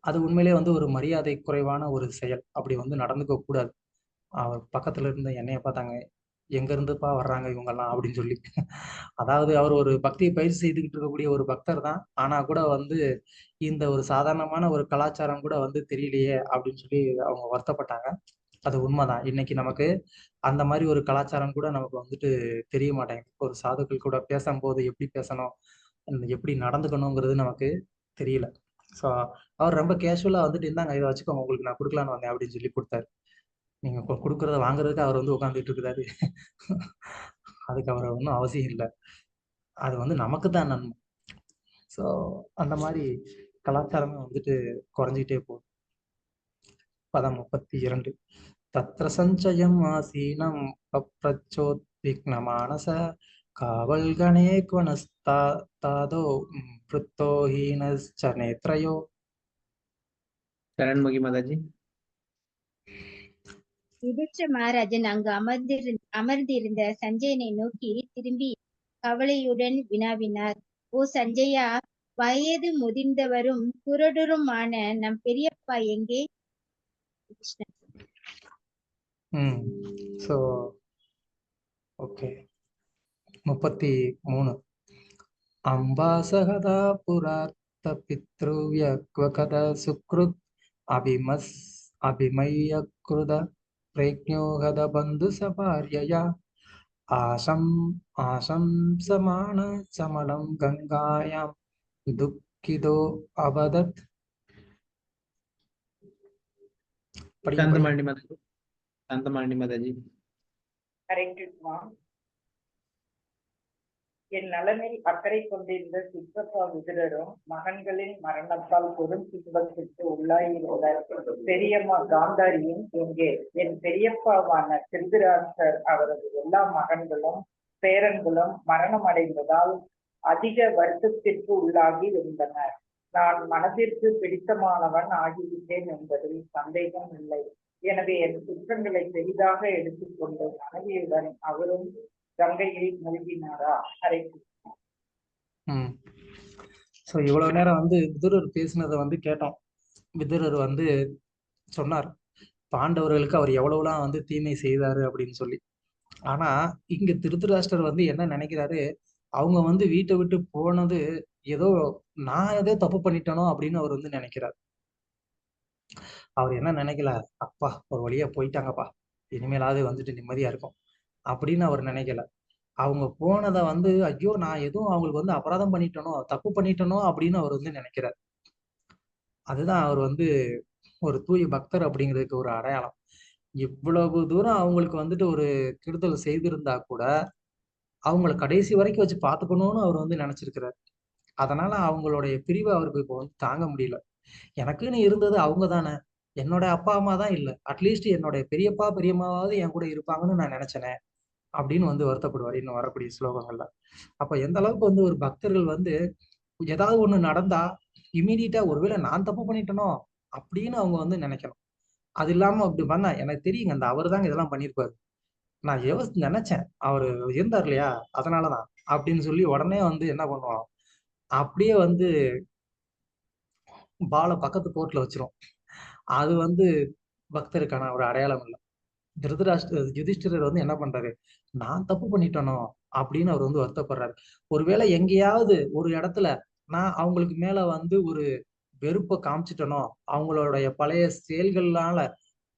அது உண்மையிலே வந்து ஒரு மரியாதை குறைவான ஒரு செயல். அப்படி வந்து நடந்துக்க கூடாது. அவர் பக்கத்துல இருந்த என்னைய பார்த்தாங்க, எங்க இருந்துப்பா வர்றாங்க இவங்கெல்லாம் அப்படின்னு சொல்லி. அதாவது அவர் ஒரு பக்தியை பயிற்சி செய்துக்கிட்டு இருக்கக்கூடிய ஒரு பக்தர் தான். ஆனா கூட வந்து இந்த ஒரு சாதாரணமான ஒரு கலாச்சாரம் கூட வந்து தெரியலையே அப்படின்னு சொல்லி அவங்க வருத்தப்பட்டாங்க. அது உண்மைதான். இன்னைக்கு நமக்கு அந்த மாதிரி ஒரு கலாச்சாரம் கூட நமக்கு வந்துட்டு தெரிய மாட்டேங்குது. ஒரு சாதுக்கள் கூட பேசும்போது எப்படி பேசணும், எப்படி நடந்துக்கணுங்கிறது நமக்கு தெரியல. ஸோ அவர் ரொம்ப கேஷுவலா வந்துட்டு, இருந்தாங்க இதை வச்சுக்கோங்க, உங்களுக்கு நான் கொடுக்கலான்னு வந்தேன் அப்படின்னு சொல்லி கொடுத்தாரு. நீங்க கொடுக்கறத வாங்குறதுக்கு அவர் வந்து உட்காந்துட்டு இருக்கிறாரு. அதுக்கு அவர் ஒன்றும் அவசியம் இல்லை. அது வந்து நமக்கு தான் நன்மை. ஸோ அந்த மாதிரி கலாச்சாரமே வந்துட்டு குறைஞ்சிக்கிட்டே போகுது. பதம் 32. தத்ர சஞ்சயம் ஆசீனம் அப்ரச்சோத்விக்னமானச காவல்கணே க்வனஸ்தாதோ பிருத்தோஹீனஸ்ச நேத்ரயோ. சரண்முகி மாதாஜி. யுதிஷ்ட மகாராஜன் அங்கு அமர்ந்திருந்த சஞ்சயனை நோக்கி திரும்பி கவலையுடன் வினாவினார். ஓ சஞ்சயா, வயது முதிர்ந்தவரும் குருடருமான நம் பெரியப்பா எங்கே? So okay. 33. அம்பாசகதா புரார்த்த பித்ருவ்யக்வகத சுக்ருத் அபிமய்யக்ருத பிரக்ஞோகத பந்து சபார்யயா ஆசம்சமான சமலம் கங்காயாம் துக்கிதோ அபதத். சாந்தமாணி மாதாஜி. என் நலனில் அக்கறை கொண்டிருந்த சித்தப்பா விதுரரும் மகன்களின் மரணத்தால் பெரும் துன்பத்திற்கு உள்ளாயிருந்த பெரியம்மா காந்தாரியும் எங்கே? என் பெரியப்பாவான திருதராஷ்டிரர் அவரது எல்லா மகன்களும் பேரன்களும் மரணம் அடைந்ததால் அதிக வருத்தத்திற்கு உள்ளாகி இருந்தனர். நான் மனதிற்கு பிடித்தமானவன் ஆகிவிட்டேன் என்பதில் சந்தேகம் இல்லை. எனவே என் குற்றங்களை பெரிதாக எடுத்துக்கொண்டு மனைவியுடன் அவரும் கங்கையில் மூழ்கினாரா? ஸோ இவ்வளவு நேரம் வந்து விதுரர் பேசினதை வந்து கேட்டோம். விதுரர் வந்து சொன்னார் பாண்டவர்களுக்கு அவர் எவ்வளவுலாம் வந்து தீமை செய்தாரு அப்படின்னு சொல்லி. ஆனா இங்க திருதராஷ்டிரர் வந்து என்ன நினைக்கிறாரு, அவங்க வந்து வீட்டை விட்டு போனது ஏதோ நான் ஏதோ தப்பு பண்ணிட்டேனோ அப்படின்னு அவர் வந்து நினைக்கிறார். அவர் என்ன நினைக்கல, அப்பா ஒரு வழியா போயிட்டாங்கப்பா, இனிமேலாவது வந்துட்டு நிம்மதியா இருக்கும் அப்படின்னு அவர் நினைக்கல. அவங்க போனதை வந்து ஐயோ நான் எதுவும் அவங்களுக்கு வந்து அபராதம் பண்ணிட்டனோ, தப்பு பண்ணிட்டனோ அப்படின்னு அவர் வந்து நினைக்கிறார். அதுதான் அவர் வந்து ஒரு தூய பக்தர் அப்படிங்கிறதுக்கு ஒரு அடையாளம். இவ்வளவு தூரம் அவங்களுக்கு வந்துட்டு ஒரு கெடுதல் செய்திருந்தா கூட அவங்கள கடைசி வரைக்கும் வச்சு பார்த்துக்கணும்னு அவர் வந்து நினைச்சிருக்கிறார். அதனால அவங்களுடைய பிரிவை அவருக்கு இப்போ வந்து தாங்க முடியல. எனக்குன்னு இருந்தது அவங்க தானே, என்னோட அப்பா அம்மா தான் இல்ல, அட்லீஸ்ட் என்னுடைய பெரியப்பா பெரியம்மாவாவது என் கூட இருப்பாங்கன்னு நான் நினைச்சேனே அப்படின்னு வந்து வருத்தப்படுவார் இன்னும் வரக்கூடிய ஸ்லோகங்கள்ல. அப்ப எந்த அளவுக்கு வந்து ஒரு பக்தர்கள் வந்து ஏதாவது ஒண்ணு நடந்தா இமீடியட்டா ஒருவேளை நான் தப்பு பண்ணிட்டனோ அப்படின்னு அவங்க வந்து நினைக்கணும். அது இல்லாம அப்படி பண்ணா எனக்கு தெரியுங்க அந்த அவர் தாங்க இதெல்லாம் பண்ணியிருப்பாரு, நான் நினைச்சேன் அவரு இருந்தார் இல்லையா அதனாலதான் அப்படின்னு சொல்லி உடனே வந்து என்ன பண்ணுவோம், அப்படியே வந்து பால பக்கத்து கோர்ட்ல வச்சிரும். அது வந்து பக்தருக்கான ஒரு அடையாளம் இல்லை. யுதிஷ்டிரர் வந்து என்ன பண்றாரு, நான் தப்பு பண்ணிட்டனோ அப்படின்னு அவர் வந்து வருத்தப்படுறாரு. ஒருவேளை எங்கேயாவது ஒரு இடத்துல நான் அவங்களுக்கு மேல வந்து ஒரு வெறுப்பை காமிச்சிட்டனோ, அவங்களுடைய பழைய செயல்கள்னால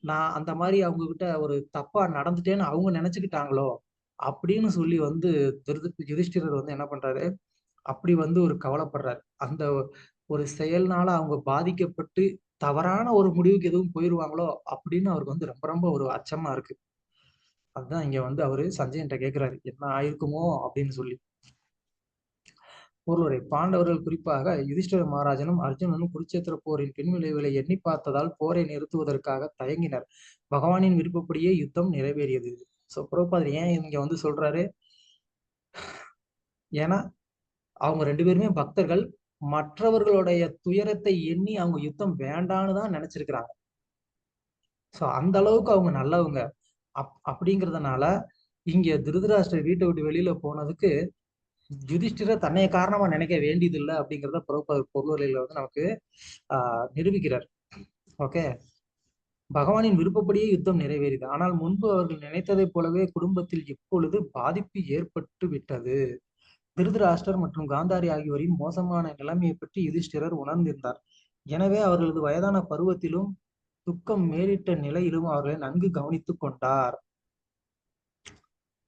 நான் அந்த மாதிரி அவங்க கிட்ட ஒரு தப்பா நடந்துட்டேன்னு அவங்க நினைச்சுக்கிட்டாங்களோ அப்படின்னு சொல்லி வந்து யுதிஷ்டிரர் வந்து என்ன பண்றாரு, அப்படி வந்து ஒரு கவலைப்படுறாரு. அந்த ஒரு செயல்னால அவங்க பாதிக்கப்பட்டு தவறான ஒரு முடிவுக்கு எதுவும் போயிருவாங்களோ அப்படின்னு அவருக்கு வந்து ரொம்ப ரொம்ப ஒரு அச்சமா இருக்கு. அதுதான் இங்க வந்து அவரு சஞ்சயன்ட்ட கேட்கிறாரு, என்ன ஆயிருக்குமோ அப்படின்னு சொல்லி. பொருளுரை பாண்டவர்கள் குறிப்பாக யுதிஷ்டிர மகாராஜனும் அர்ஜுனனும் குருச்சேத்திர போரின் பின்விளைவுகளை எண்ணி பார்த்ததால் போரை நிறுத்துவதற்காக தயங்கினர். பகவானின் விருப்பப்படியே யுத்தம் நிறைவேறியது. சோ பிரபுபாதர் ஏன் இங்க வந்து சொல்றாரு, ஏன்னா அவங்க ரெண்டு பேருமே பக்தர்கள், மற்றவர்களுடைய துயரத்தை எண்ணி அவங்க யுத்தம் வேண்டான்னு தான் நினைச்சிருக்கிறாங்க. சோ அந்த அளவுக்கு அவங்க நல்லவங்க. அப்படிங்கிறதுனால இங்க திருதராஷ்டிரர் வீட்டை விட்டு வெளியில போனதுக்கு யுதிஷ்டிரர் தன்னை காரணமா நினைக்க வேண்டியது இல்லை அப்படிங்கிறத பொருளுரையில வந்து நமக்கு நிரூபிக்கிறார். ஓகே, பகவானின் விருப்பப்படியே யுத்தம் நிறைவேறியது. ஆனால் முன்பு அவர்கள் நினைத்ததை போலவே குடும்பத்தில் இப்பொழுது பாதிப்பு ஏற்பட்டு விட்டது. திருதராஷ்டிரர் மற்றும் காந்தாரி ஆகியோரின் மோசமான நிலைமையை பற்றி யுதிஷ்டிரர் உணர்ந்திருந்தார். எனவே அவர்களது வயதான பருவத்திலும் துக்கம் மேலிட்ட நிலையிலும் அவர்களை நன்கு கவனித்துக் கொண்டார்.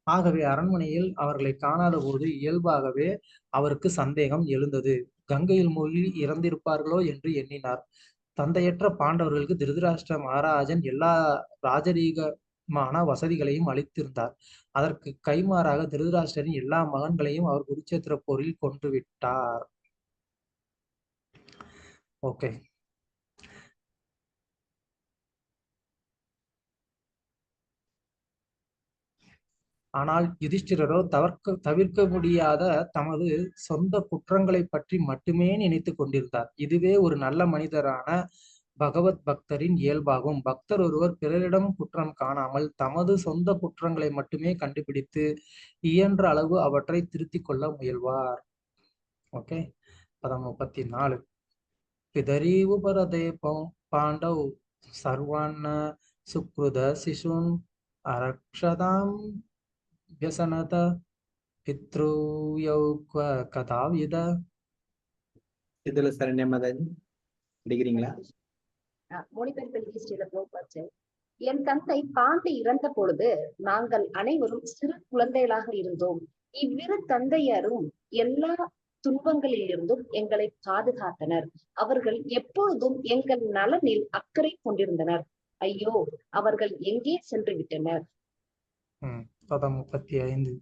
ஆகவே அரண்மனையில் அவர்களை காணாத போது இயல்பாகவே அவருக்கு சந்தேகம் எழுந்தது. கங்கையில் மூழ்கி இறந்திருப்பார்களோ என்று எண்ணினார். தந்தையற்ற பாண்டவர்களுக்கு திருதராஷ்டிர மகாராஜன் எல்லா ராஜரீகமான வசதிகளையும் அளித்திருந்தார். அதற்கு கைமாறாக திருதராஷ்டிரரின் எல்லா மகன்களையும் அவர் குருச்சேத்திர போரில் கொன்று விட்டார். ஓகே, ஆனால் யுதிஷ்டிரரோ தவிர்க்க முடியாத தமது சொந்த குற்றங்களை பற்றி மட்டுமே நினைத்து கொண்டிருந்தார். இதுவே ஒரு நல்ல மனிதரான பகவத் பக்தரின் இயல்பாகும். பக்தர் ஒருவர் பிறரிடம் குற்றம் காணாமல் தமது சொந்த குற்றங்களை மட்டுமே கண்டுபிடித்து இயன்ற அளவு அவற்றை திருத்திக் கொள்ள முயல்வார். ஓகே, பதம் 34. பிதரீவு பரதே பாண்டவ் சர்வான்ன சுக்ருத சிசுன் அரக்ஷதாம் வியசனத பித்ருயௌக்வ கதாவித. இதுல சரண்யா மாதாஜி படிக்கிறீங்களா? மொழிபெயர்ப்பு ஸ்ரீல பிரபுபாத். என் தந்தை பாண்டி இறந்த பொழுது நாங்கள் அனைவரும் சிறு குழந்தைகளாக இருந்தோம். இவ்விரு தந்தையரும் எல்லா துன்பங்களிலிருந்தும் எங்களை பாதுகாத்தனர். அவர்கள் எப்பொழுதும் எங்கள் நலனில் அக்கறை கொண்டிருந்தனர். ஐயோ, அவர்கள் எங்கே சென்று விட்டனர்? பதம் 35.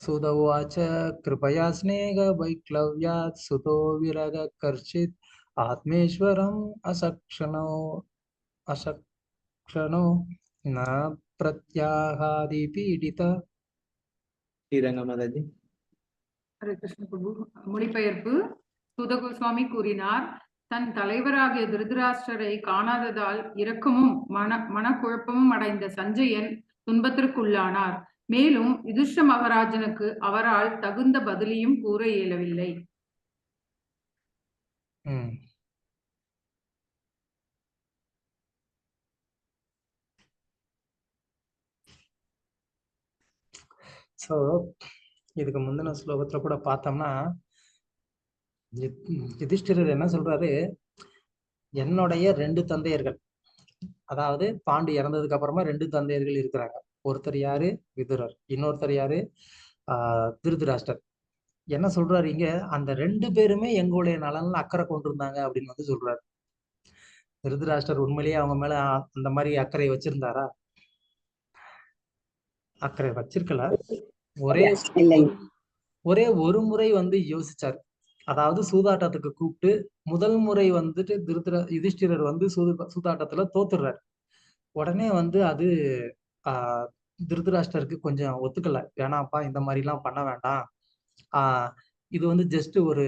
சுதவாச்ச கிருபயா ஸ்நேக வைக்லவ்யாத் சுதோ விரக கர்ஷித் ஆத்மேஸ்வரம் அசக்ஷணோ ந பிரத்யாகாதி பீடித. ஸ்ரீரங்க மாதாஜி. ஹரே கிருஷ்ண பிரபு. மொழிபெயர்ப்பு. சுத கோஸ்வாமி கூறினார், தன் தலைவராகிய திருதராஷ்டிரரை காணாததால் இரக்கமும் மனக்குழப்பமும் அடைந்த சஞ்சயன் துன்பத்திற்குள்ளானார். மேலும் யுதிஷ்டிர மகாராஜனுக்கு அவரால் தகுந்த பதிலையும் கூற இயலவில்லை. சோ இதுக்கு முந்தின ஸ்லோகத்துல கூட பார்த்தோம்னா யுதிஷ்டிரர் என்ன சொல்றாரு, என்னுடைய 2 தந்தையர்கள், அதாவது பாண்டு இறந்ததுக்கு அப்புறமா 2 தந்தையர்கள் இருக்கிறாங்க. ஒருத்தர் யாரு, விதுரர். இன்னொருத்தர் யாரு, திருதராஷ்டர் என்ன சொல்றாரு இங்க, அந்த 2 பேருமே எங்களுடைய நலன்ல அக்கறை கொண்டிருந்தாங்க அப்படின்னு வந்து சொல்றாரு. திருதராஷ்டர் உண்மையிலேயே அவங்க மேல அந்த மாதிரி அக்கறை வச்சிருந்தாரா? அக்கறை வச்சிருக்கல. ஒரே ஒரே ஒரு முறை வந்து யோசிச்சார். அதாவது சூதாட்டத்துக்கு கூப்பிட்டு முதல் முறை வந்துட்டு யுதிஷ்டிரர் வந்து சூதாட்டத்துல தோத்துடுறாரு. உடனே வந்து அது ஆஹ் திருதராஷ்டருக்கு கொஞ்சம் ஒத்துக்கல. வேணாப்பா, இந்த மாதிரி எல்லாம் பண்ண வேண்டாம். இது வந்து ஜஸ்ட் ஒரு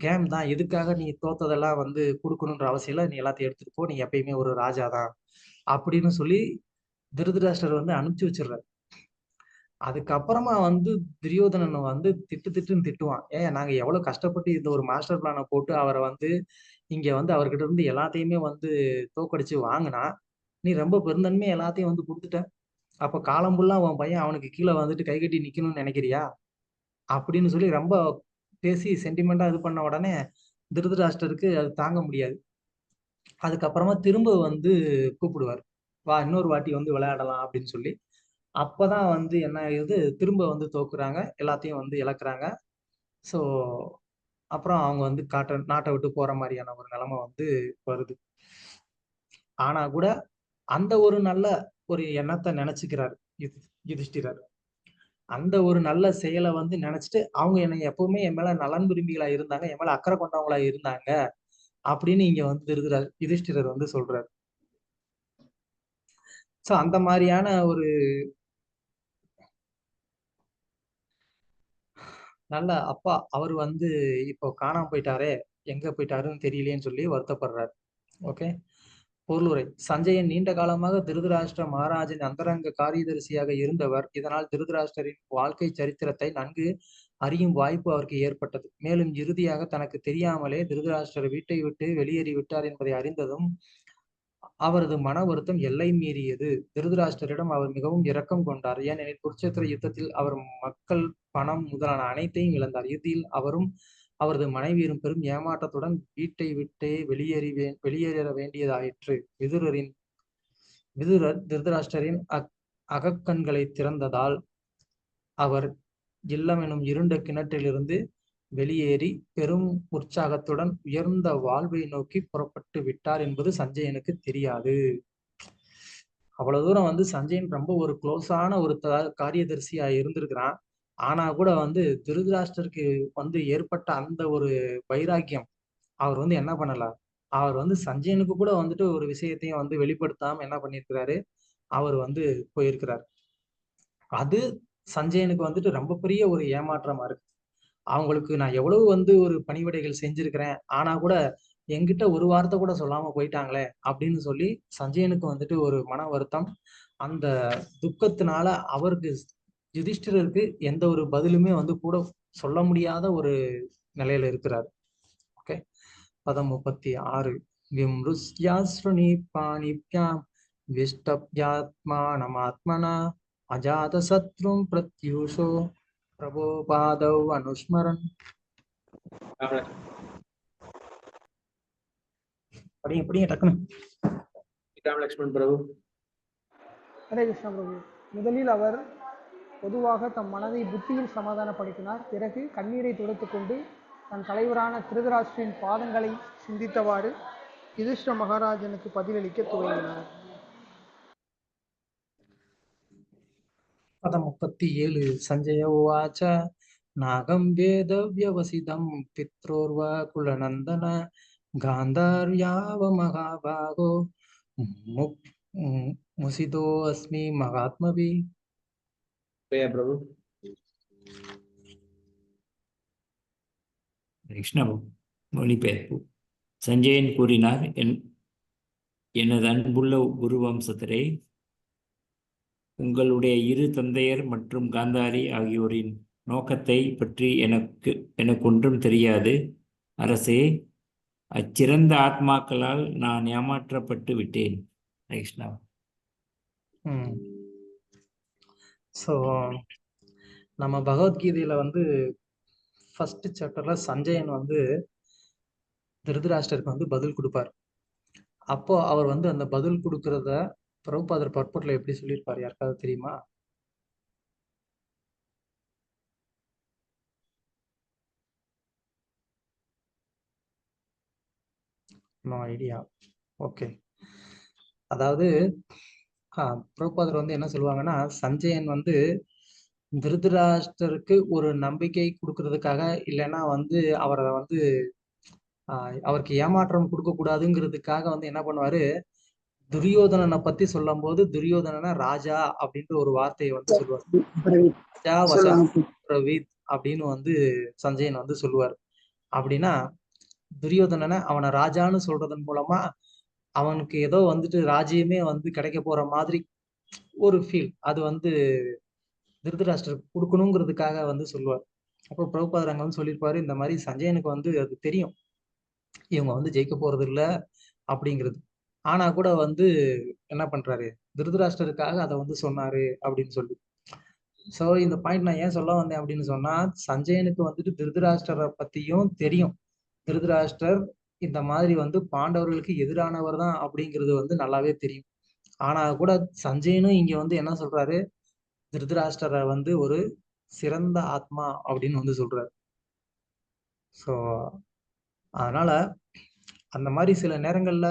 கேம் தான். எதுக்காக நீ தோத்ததெல்லாம் வந்து கொடுக்கணுன்ற அவசியம் இல்லை. நீ எல்லாத்தையும் எடுத்துட்டு போ. நீ எப்பயுமே ஒரு ராஜா தான் அப்படின்னு சொல்லி திருதராஷ்டர் வந்து அனுப்பிச்சு வச்சிடுறாரு. அதுக்கப்புறமா வந்து துரியோதனன் வந்து திட்டுன்னு திட்டுவான். நாங்க எவ்வளவு கஷ்டப்பட்டு இந்த ஒரு மாஸ்டர் பிளானை போட்டு அவரை வந்து இங்க வந்து அவர்கிட்ட இருந்து எல்லாத்தையுமே வந்து தோக்கடிச்சு வாங்கினா, நீ ரொம்ப பெருந்தன்மையா எல்லாத்தையும் வந்து கொடுத்துட்ட. அப்ப காலம் ஃபுல்லா உன் பையன் அவனுக்கு கீழே வந்துட்டு கை கட்டி நிக்கணும்னு நினைக்கிறியா அப்படின்னு சொல்லி ரொம்ப பேசி சென்டிமெண்டா இது பண்ண உடனே திருதராஷ்டருக்கு அது தாங்க முடியாது. அதுக்கப்புறமா திரும்ப வந்து கூப்பிடுவார், வா இன்னொரு வாட்டி வந்து விளையாடலாம் அப்படின்னு சொல்லி. அப்பதான் வந்து என்ன ஆகுது, திரும்ப வந்து தோக்குறாங்க, எல்லாத்தையும் வந்து இழக்கிறாங்க. ஸோ அப்புறம் அவங்க வந்து நாட்டை விட்டு போற மாதிரியான ஒரு நிலைமை வந்து வருது. ஆனா கூட அந்த ஒரு நல்ல ஒரு எண்ணத்தை நினைச்சுக்கிறார் யுதிஷ்டிரர். அந்த ஒரு நல்ல செயலை வந்து நினைச்சிட்டு, அவங்க என்னை எப்பவுமே என் மேல நலன் விரும்பிகளா இருந்தாங்க, என் மேல அக்கறை கொண்டவங்களா இருந்தாங்க அப்படின்னு இங்க வந்து யுதிஷ்டிரர் வந்து சொல்றாரு. சோ அந்த மாதிரியான ஒரு நல்ல அப்பா அவர் வந்து இப்போ காணாம போயிட்டாரே, எங்க போயிட்டாருன்னு தெரியலேன்னு சொல்லி வருத்தப்படுறாரு. ஓகே. பொருளுரை. சஞ்சயன் நீண்ட காலமாக திருதராஷ்டிர மகாராஜின் அந்தரங்க காரியதரிசியாக இருந்தவர். இதனால் திருதராஷ்டிரரின் வாழ்க்கை சரித்திரத்தை நன்கு அறியும் வாய்ப்பு அவருக்கு ஏற்பட்டது. மேலும் இறுதியாக தனக்கு தெரியாமலே திருதராஷ்டிரர் வீட்டை விட்டு வெளியேறி விட்டார் என்பதை அறிந்ததும் அவரது மன வருத்தம் எல்லை மீறியது. திருதராஷ்டிரரிடம் அவர் மிகவும் இரக்கம் கொண்டார். ஏனெனில் குருட்சேத்திர யுத்தத்தில் அவர் மக்கள், பணம் முதலான அனைத்தையும் இழந்தார். இறுதியில் அவரும் அவரது மனைவியரும் பெரும் ஏமாற்றத்துடன் வீட்டை விட்டே வெளியேற வேண்டியதாயிற்று. விதுரர் திருதராஷ்டிரரின் அகக்கண்களை திறந்ததால் அவர் இல்லம் எனும் இருண்ட கிணற்றிலிருந்து வெளியேறி பெரும் உற்சாகத்துடன் உயர்ந்த வாழ்வை நோக்கி புறப்பட்டு விட்டார் என்பது சஞ்சயனுக்கு தெரியாது. அவ்வளவு தூரம் வந்து சஞ்சயன் ரொம்ப ஒரு க்ளோஸான ஒரு காரியதரிசியா இருந்திருக்கிறான். ஆனா கூட வந்து திருதராஷ்டிரருக்கு வந்து ஏற்பட்ட அந்த ஒரு வைராக்கியம் அவர் வந்து என்ன பண்ணல, அவர் வந்து சஞ்சயனுக்கு கூட வந்துட்டு ஒரு விஷயத்தையும் வந்து வெளிப்படுத்தாம என்ன பண்ணிருக்கிறாரு, அவர் வந்து போயிருக்கிறார். அது சஞ்சயனுக்கு வந்துட்டு ரொம்ப பெரிய ஒரு ஏமாற்றமா இருக்கு. அவங்களுக்கு நான் எவ்வளவு வந்து ஒரு பணிவிடைகள் செஞ்சிருக்கிறேன், ஆனா கூட என்கிட்ட ஒரு வார்த்தை கூட சொல்லாம போயிட்டாங்களே அப்படின்னு சொல்லி சஞ்சயனுக்கு வந்துட்டு ஒரு மன வருத்தம். அந்த துக்கத்தினால அவருக்கு யுதிஷ்டிரருக்கு எந்த ஒரு பதிலுமே வந்து கூட சொல்ல முடியாத ஒரு நிலையில இருக்கிறார். ஓகே. பதம் 36. விம்ருஸ்யாஸ்ருணி பாணிப்யாம் விஷ்டப்யாத்மானமாத்மனா அஜாத சத்ரும் பிரத்யூஷோ பிரபோ பாதவ் அனுஸ்மரன். படிங்க டக்குன்னு. லக்ஷ்மண் பிரபு. ஹரே கிருஷ்ணா பிரபு. முதலில் அவர் பொதுவாக தம் மனதை புத்தியில் சமாதானப்படுத்தினார். பிறகு கண்ணீரை துடைத்துக் கொண்டு தன் தலைவரான திருதராஷ்டிரின் பாதங்களை சிந்தித்தவாறு யுதிஷ்டிர மகாராஜனுக்கு பதிலளிக்க துவங்கினார். பதம் 37. சஞ்சய உவாச்ச நாகம் வேத வியவசிதம் பித்ரோர்வ குலநந்தன காந்தார்யாவ மகாபாகோ முசிதோ அஸ்மி மகாத்மவி. பிரபு. மொழிபெயர்ப்பு. சஞ்சயன் கூறினார், எனது அன்புள்ள குருவம்சத்தரே, உங்களுடைய இரு தந்தையர் மற்றும் காந்தாரி ஆகியோரின் நோக்கத்தை பற்றி எனக்கு ஒன்றும் தெரியாது. அரசே, அச்சிறந்த ஆத்மாக்களால் நான் ஏமாற்றப்பட்டு விட்டேன். கிருஷ்ணா. ஸோ நம்ம பகவத்கீதையில வந்து ஃபர்ஸ்ட் சாப்டர்ல சஞ்சயன் வந்து திருதராஷ்டிரருக்கு வந்து பதில் கொடுப்பார். அப்போ அவர் வந்து அந்த பதில் கொடுக்கறத பிரபுபாதர் பர்பட்ல எப்படி சொல்லியிருப்பார், யாருக்காவது தெரியுமா? No idea. ஓகே. அதாவது பிரபுபாதர் வந்து என்ன சொல்லுவாங்கன்னா, சஞ்சயன் வந்து திருதராஷ்டருக்கு ஒரு நம்பிக்கை கொடுக்கறதுக்காக, இல்லைன்னா வந்து அவரை வந்து அவருக்கு ஏமாற்றம் கொடுக்க கூடாதுங்கிறதுக்காக வந்து என்ன பண்ணுவாரு, துரியோதனனை பத்தி சொல்லும் போது துரியோதனனை ராஜா அப்படின்ற ஒரு வார்த்தையை வந்து சொல்லுவார். ராஜா வசப்ரவீத் அப்படின்னு வந்து சஞ்சயன் வந்து சொல்லுவார். அப்படின்னா துரியோதனனை அவனை ராஜான்னு சொல்றதன் மூலமா அவனுக்கு ஏதோ வந்துட்டு ராஜ்யமே வந்து கிடைக்க போற மாதிரி ஒரு ஃபீல், அது வந்து திருதராஷ்டிரருக்கு கொடுக்கணுங்கிறதுக்காக வந்து சொல்லுவார். அப்புறம் பிரபுபாதர் அங்க வந்து சொல்லியிருப்பாரு, இந்த மாதிரி சஞ்சயனுக்கு வந்து அது தெரியும் இவங்க வந்து ஜெயிக்க போறது இல்ல அப்படிங்கிறது. ஆனா கூட வந்து என்ன பண்றாரு, திருதராஷ்டிரருக்காக அதை வந்து சொன்னாரு அப்படின்னு சொல்லி. சோ இந்த பாயிண்ட் நான் ஏன் சொல்ல வந்தேன் அப்படின்னு சொன்னா, சஞ்சயனுக்கு வந்துட்டு திருதராஷ்டிரரை பத்தியும் தெரியும். திருதராஷ்டிரர் இந்த மாதிரி வந்து பாண்டவர்களுக்கு எதிரானவர் தான் அப்படிங்கிறது வந்து நல்லாவே தெரியும். ஆனா கூட சஞ்சயனும் இங்க வந்து என்ன சொல்றாரு, திருதராஷ்டிரரை வந்து ஒரு சிறந்த ஆத்மா அப்படின்னு வந்து சொல்றாரு. ஸோ அதனால அந்த மாதிரி சில நேரங்கள்ல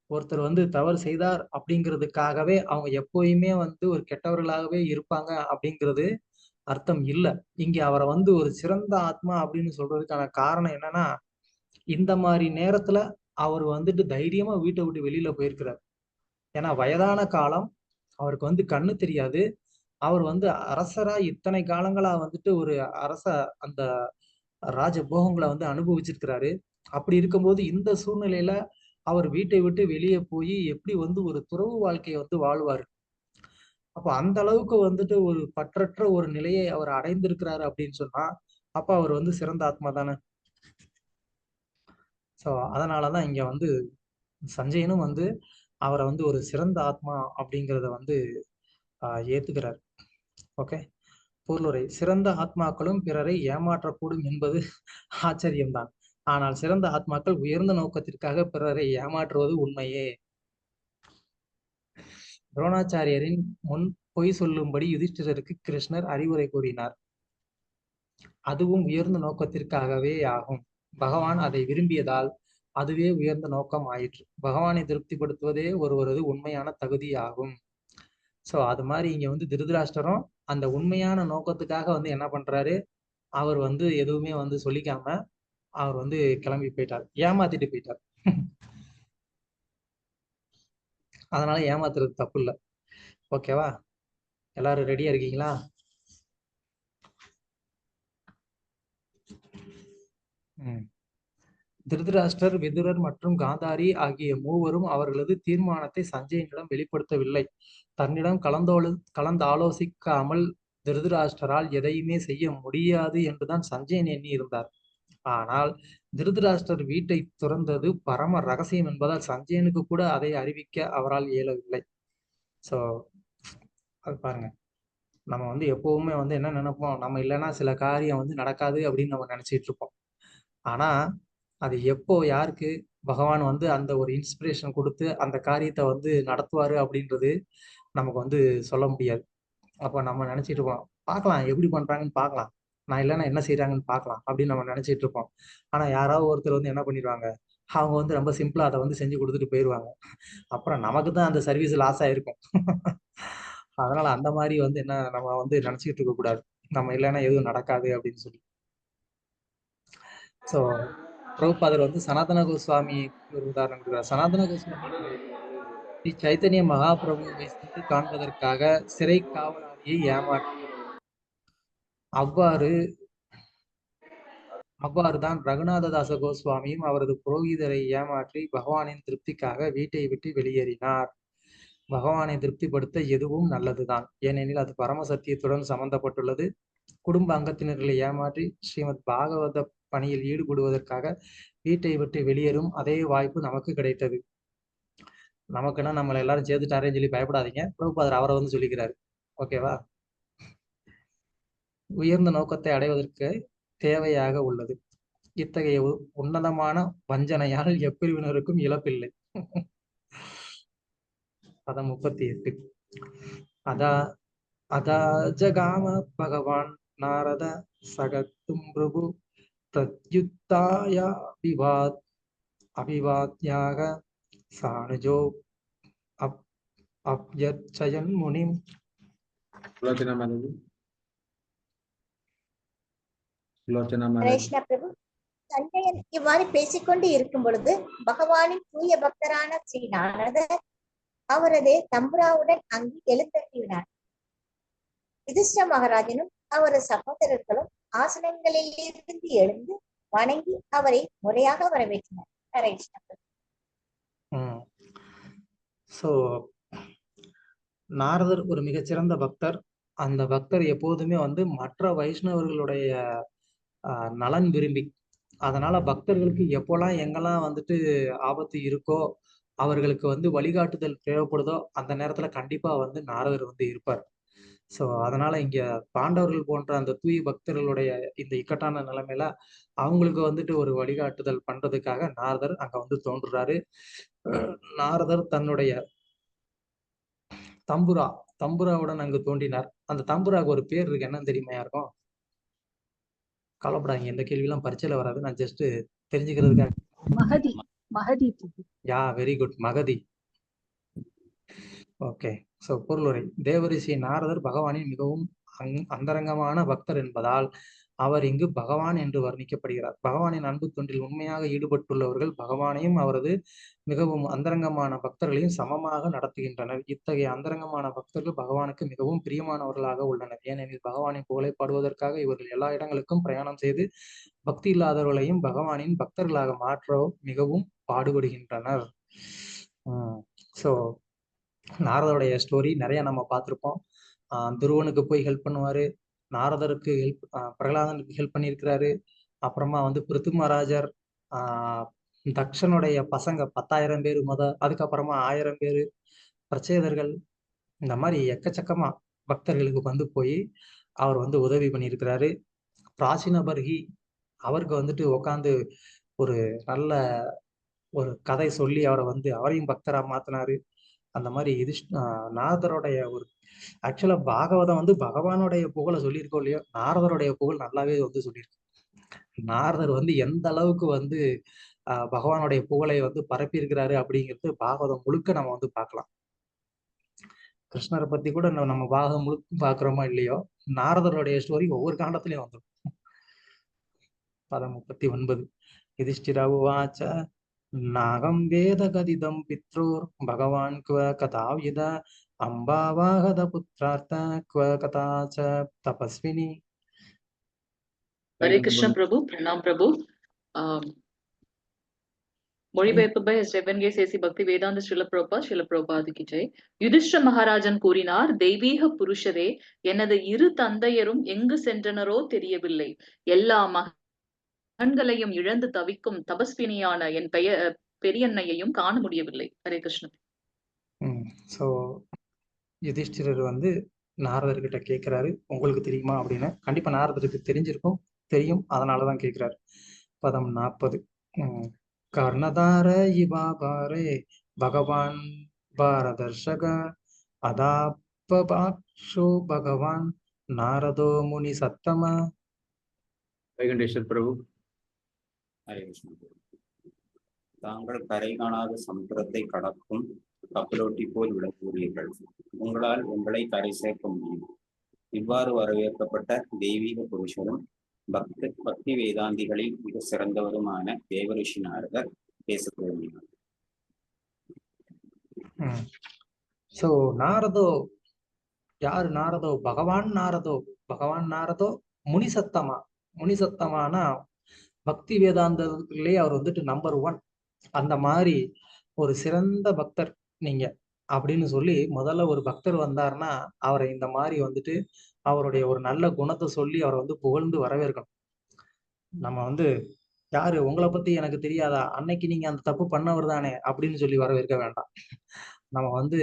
ஒருத்தர் வந்து தவறு செய்தார் அப்படிங்கிறதுக்காகவே அவங்க எப்பயுமே வந்து ஒரு கெட்டவர்களாகவே இருப்பாங்க அப்படிங்கிறது அர்த்தம் இல்லை. இங்க அவரை வந்து ஒரு சிறந்த ஆத்மா அப்படின்னு சொல்றதுக்கான காரணம் என்னன்னா, இந்த மாதிரி நேரத்துல அவர் வந்துட்டு தைரியமா வீட்டை விட்டு வெளியில போயிருக்கிறார். ஏன்னா வயதான காலம், அவருக்கு வந்து கண்ணு தெரியாது. அவர் வந்து அரசரா இத்தனை காலங்களா வந்துட்டு ஒரு அரச அந்த ராஜ போகங்களை வந்து அனுபவிச்சிருக்கிறாரு. அப்படி இருக்கும்போது இந்த சூழ்நிலையில அவர் வீட்டை விட்டு வெளியே போய் எப்படி வந்து ஒரு துறவு வாழ்க்கையை வந்து வாழ்வாரு. அப்ப அந்த அளவுக்கு வந்துட்டு ஒரு பற்றற்ற ஒரு நிலையை அவர் அடைந்திருக்கிறாரு அப்படின்னு சொன்னா, அப்ப அவர் வந்து சிறந்த ஆத்மா தானே. ஸோ அதனாலதான் இங்க வந்து சஞ்சயனும் வந்து அவரை வந்து ஒரு சிறந்த ஆத்மா அப்படிங்கிறத வந்து ஏத்துக்கிறார். ஓகே. பொருளுரை: சிறந்த ஆத்மாக்களும் பிறரை ஏமாற்றக்கூடும் என்பது ஆச்சரியம்தான். ஆனால் சிறந்த ஆத்மாக்கள் உயர்ந்த நோக்கத்திற்காக பிறரை ஏமாற்றுவது உண்மையே. துரோணாச்சாரியரின் முன் பொய் சொல்லும்படி யுதிஷ்டிரருக்கு கிருஷ்ணர் அறிவுரை கூறினார். அதுவும் உயர்ந்த நோக்கத்திற்காகவே ஆகும். பகவான் அதை விரும்பியதால் அதுவே உயர்ந்த நோக்கம் ஆயிற்று. பகவானை திருப்திப்படுத்துவதே ஒருவரது உண்மையான தகுதி ஆகும். சோ அது மாதிரி இங்க வந்து திருதராஷ்டிரம் அந்த உண்மையான நோக்கத்துக்காக வந்து என்ன பண்றாரு, அவர் வந்து எதுவுமே வந்து சொல்லிக்காம அவர் வந்து கிளம்பி போயிட்டார், ஏமாத்திட்டு போயிட்டார். அதனால ஏமாத்துறது தப்பு இல்லை. ஓகேவா? எல்லாரும் ரெடியா இருக்கீங்களா? திருதராஷ்டிரர், விதுரர் மற்றும் காந்தாரி ஆகிய மூவரும் அவர்களது தீர்மானத்தை சஞ்சயனிடம் வெளிப்படுத்தவில்லை. தன்னிடம் கலந்தாலோசிக்காமல் திருதராஷ்டிரால் எதையுமே செய்ய முடியாது என்றுதான் சஞ்சயன் எண்ணி இருந்தார். ஆனால் திருதராஷ்டிரர் வீட்டை துறந்தது பரம ரகசியம் என்பதால் சஞ்சயனுக்கு கூட அதை அறிவிக்க அவரால் இயலவில்லை. சோ அது பாருங்க, நம்ம வந்து எப்பவுமே வந்து என்ன நினைப்போம், நம்ம இல்லைன்னா சில காரியம் வந்து நடக்காது அப்படின்னு நம்ம நினைச்சிட்டு இருப்போம். ஆனா அது எப்போ யாருக்கு பகவான் வந்து அந்த ஒரு இன்ஸ்பிரேஷன் கொடுத்து அந்த காரியத்தை வந்து நடத்துவாரு அப்படின்றது நமக்கு வந்து சொல்ல முடியாது. அப்ப நம்ம நினைச்சிட்டு இருப்போம், பார்க்கலாம் எப்படி பண்றாங்கன்னு பார்க்கலாம், நான் இல்லைன்னா என்ன செய்யறாங்கன்னு பார்க்கலாம் அப்படின்னு நம்ம நினைச்சிட்டு இருப்போம். ஆனா யாராவது ஒருத்தர் வந்து என்ன பண்ணிடுவாங்க, அவங்க வந்து ரொம்ப சிம்பிளா அதை வந்து செஞ்சு கொடுத்துட்டு போயிடுவாங்க. அப்புறம் நமக்கு தான் அந்த சர்வீஸ் லாஸ் ஆயிருக்கும். அதனால அந்த மாதிரி வந்து என்ன நம்ம வந்து நினைச்சிட்டு இருக்க கூடாது, நம்ம இல்லைன்னா எதுவும் நடக்காது அப்படின்னு சொல்லி. ஸோ பிரபுபாதர் வந்து சனாதன கோஸ்வாமி ஒரு உதாரணம் கொடுக்குறார். சனாதன கோஸ்வாமி ஸ்ரீ சைத்தன்ய மகாபிரபுவை சென்று காண்பதற்காக சிறை காவலாளியை ஏமாற்றினார். அவ்வாறுதான் ரகுநாததாச கோஸ்வாமியும் அவரது புரோகிதரை ஏமாற்றி பகவானின் திருப்திக்காக வீட்டை விட்டு வெளியேறினார். பகவானை திருப்திப்படுத்த எதுவும் நல்லதுதான், ஏனெனில் அது பரம சத்தியத்துடன் சம்பந்தப்பட்டுள்ளது. குடும்ப அங்கத்தினர்களை ஏமாற்றி ஸ்ரீமத் பாகவத பணியில் ஈடுபடுவதற்காக வீட்டை விட்டு வெளியேறும் அதே வாய்ப்பு நமக்கு கிடைத்தது. நமக்குன்னா நம்மளை எல்லாரும் சேர்த்துட்டாரேன்னு சொல்லி பயப்படாதீங்க, பிரபுபாதர் அவரை வந்து சொல்லிக்கிறாரு. ஓகேவா? உயர்ந்த நோக்கத்தை அடைவதற்கு தேவையாக உள்ளது. இத்தகைய உன்னதமான வஞ்சனையால் எப்பிரிவினருக்கும் இழப்பில்லை. பதம் 38. அதாஜகாம பகவான் நாரத சகத்தும் பிரபு பிரத்யுத்தாய விவாத் அபிவாத்யாக சானுஜோ அப்யர்ச்சயன் முனிம். சுலோச்சனா மாதவி. சுலோச்சனா மாதவி. கிருஷ்ண பிரபு, சஞ்சயன் இவ்வாறு பேசிக்கொண்டு இருக்கும் பொழுது பகவானின் தூய பக்தரான ஸ்ரீ நாரதர் அவரது தம்புராவுடன் அங்கு எழுந்தருளினார். யுதிஷ்ட மகாராஜனும் அவரது சகோதரர்களும் ஆசனங்களில் இருந்து எழுந்து வணங்கி அவரை முறையாக வரவேற்றனர். ஹரே கிருஷ்ண பிரபு. ஸோ நாரதர் ஒரு மிகச்சிறந்த பக்தர். அந்த பக்தர் எப்போதுமே வந்து மற்ற வைஷ்ணவர்களுடைய நலன் விரும்பி, அதனால பக்தர்களுக்கு எப்போல்லாம் எங்கெல்லாம் வந்துட்டு ஆபத்து இருக்கோ, அவர்களுக்கு வந்து வழிகாட்டுதல் தேவைப்படுதோ அந்த நேரத்துல கண்டிப்பா வந்து நாரதர் வந்து இருப்பார். ஸோ அதனால இங்க பாண்டவர்கள் போன்ற அந்த தூய பக்தர்களுடைய இந்த இக்கட்டான நிலைமையில அவங்களுக்கு வந்துட்டு ஒரு வழிகாட்டுதல் பண்றதுக்காக நாரதர் அங்க வந்து தோன்றுறாரு. நாரதர் தன்னுடைய தம்புராவுடன் அங்கு தோன்றினார். அந்த தம்புராவுக்கு ஒரு பேர் இருக்கு, என்னன்னு தெரியுமா யாருக்கும்? கவலைப்படாதீங்க, இந்த கேள்வி எல்லாம் பரீட்சையில வராது, நான் ஜஸ்ட் தெரிஞ்சுக்கிறதுக்காக. Mahati. Mahati. Yeah, very good, Mahati. Okay. So பொருளுரை. தேவரிஷி நாரதர் பகவானின் மிகவும் அந்தரங்கமான பக்தர் என்பதால் அவர் இங்கு பகவான் என்று வர்ணிக்கப்படுகிறார். பகவானின் அன்பு தொண்டில் உண்மையாக ஈடுபட்டுள்ளவர்கள் பகவானையும் அவரது மிகவும் அந்தரங்கமான பக்தர்களையும் சமமாக நடத்துகின்றனர். இத்தகைய அந்தரங்கமான பக்தர்கள் பகவானுக்கு மிகவும் பிரியமானவர்களாக உள்ளனர். ஏனெனில் பகவானின் புகழை பாடுவதற்காக இவர்கள் எல்லா இடங்களுக்கும் பிரயாணம் செய்து பக்தி இல்லாதவர்களையும் பகவானின் பக்தர்களாக மாற்ற மிகவும் பாடுபடுகின்றனர். ஸோ நாரதருடைய ஸ்டோரி நிறைய நம்ம பார்த்துருப்போம். துருவனுக்கு போய் ஹெல்ப் பண்ணுவாரு, நாரதருக்கு ஹெல்ப், பிரகலாதனுக்கு ஹெல்ப் பண்ணியிருக்கிறாரு. அப்புறமா வந்து பிருத்து மகாராஜர் தக்ஷனுடைய பசங்க 10,000 பேர் அதுக்கப்புறமா 1000 பேர் பிரச்சேதர்கள், இந்த மாதிரி எக்கச்சக்கமா பக்தர்களுக்கு வந்து போய் அவர் வந்து உதவி பண்ணியிருக்கிறாரு. பிராச்சீன பர்கி அவருக்கு வந்துட்டு உட்காந்து ஒரு நல்ல ஒரு கதை சொல்லி அவரை வந்து அவரையும் பக்தரா மாத்தினாரு. அந்த மாதிரி நாரதருடைய ஒரு ஆக்சுவலா பாகவதம் வந்து பகவானுடைய புகழை சொல்லியிருக்கோம் இல்லையோ, நாரதருடைய புகழ் நல்லாவே வந்து சொல்லியிருக்கு. நாரதர் வந்து எந்த அளவுக்கு வந்து பகவானுடைய புகழை வந்து பரப்பி இருக்கிறாரு அப்படிங்கிறது பாகவதம் முழுக்க நம்ம வந்து பார்க்கலாம். கிருஷ்ணரை பத்தி கூட நம்ம பாகவதம் முழுக்க பாக்குறோமா இல்லையோ, நாரதருடைய ஸ்டோரி ஒவ்வொரு காண்டத்திலையும் வந்துடும். பதம் 39. யுதிஷ்டிர உவாச்ச நாகம் வேத கதிதம் பித்ரோர் பகவான் क्व கதாவித அம்பாவாகத புத்திரார்த்த क्व கதாச்ச தபஸ்வினி. ஹரே கிருஷ்ண பிரபு. பிரணாம் பிரபு. மொழிபெயர்ப்பு பை ஸ்டெபன் கே சேசி பக்தி வேதாந்த ஸ்ரீல பிரபுபாதுக்கு ஜெய். யுதிஷ்ட மகாராஜன் கூறினார், தெய்வீக புருஷரே, எனது இரு தந்தையரும் எங்கு சென்றனரோ தெரியவில்லை. எல்லா மகன்களையும் இழந்து தவிக்கும் தபஸ்வினியான என் பெரியண்ணையையும் காண முடியவில்லை. ஹரே கிருஷ்ணன். ஸோ யுதிஷ்டிரர் வந்து நாரதர்கிட்ட கேட்கிறாரு, உங்களுக்கு தெரியுமா அப்படின்னு. கண்டிப்பா நாரதருக்கு தெரியும், அதனாலதான் கேட்கிறாரு. பதம் 40. கர்ணதார இவாபாரே பகவான் பாரதர்ஷக அதாபபாக்ஷோ பகவான் நாரதோ முனி சத்தம. வைகுண்டேஸ்வர் பிரபு. ஹரே கிருஷ்ண. தாங்கள் கரை காணாத சமுத்திரத்தை கடக்கும் கப்பலோட்டி போல் விளங்குகிறீர்கள். உங்களால் உங்களை கரை சேர்க்க முடியும். இவ்வாறு வரவேற்கப்பட்ட தெய்வீக புருஷரும் பக்தி வேதாந்திகளில் மிக சிறந்தவருமான தேவரிஷி நாரதர் பேச துவங்கினார். சோ நாரதோ யாரு? நாரதோ பகவான் நாரதோ முனிசத்தமான பக்தி வேதாந்தத்திலே அவர் வந்துட்டு நம்பர் 1. அந்த மாதிரி ஒரு சிறந்த பக்தர் நீங்க அப்படின்னு சொல்லி முதல்ல ஒரு பக்தர் வந்தாருன்னா அவரை இந்த மாதிரி வந்துட்டு அவருடைய ஒரு நல்ல குணத்தை சொல்லி அவரை வந்து புகழ்ந்து வரவேற்கணும். நம்ம வந்து யாரு, உங்களை பத்தி எனக்கு தெரியாதா, அன்னைக்கு நீங்க அந்த தப்பு பண்ணவர் தானே அப்படின்னு சொல்லி வரவேற்க வேண்டாம். நம்ம வந்து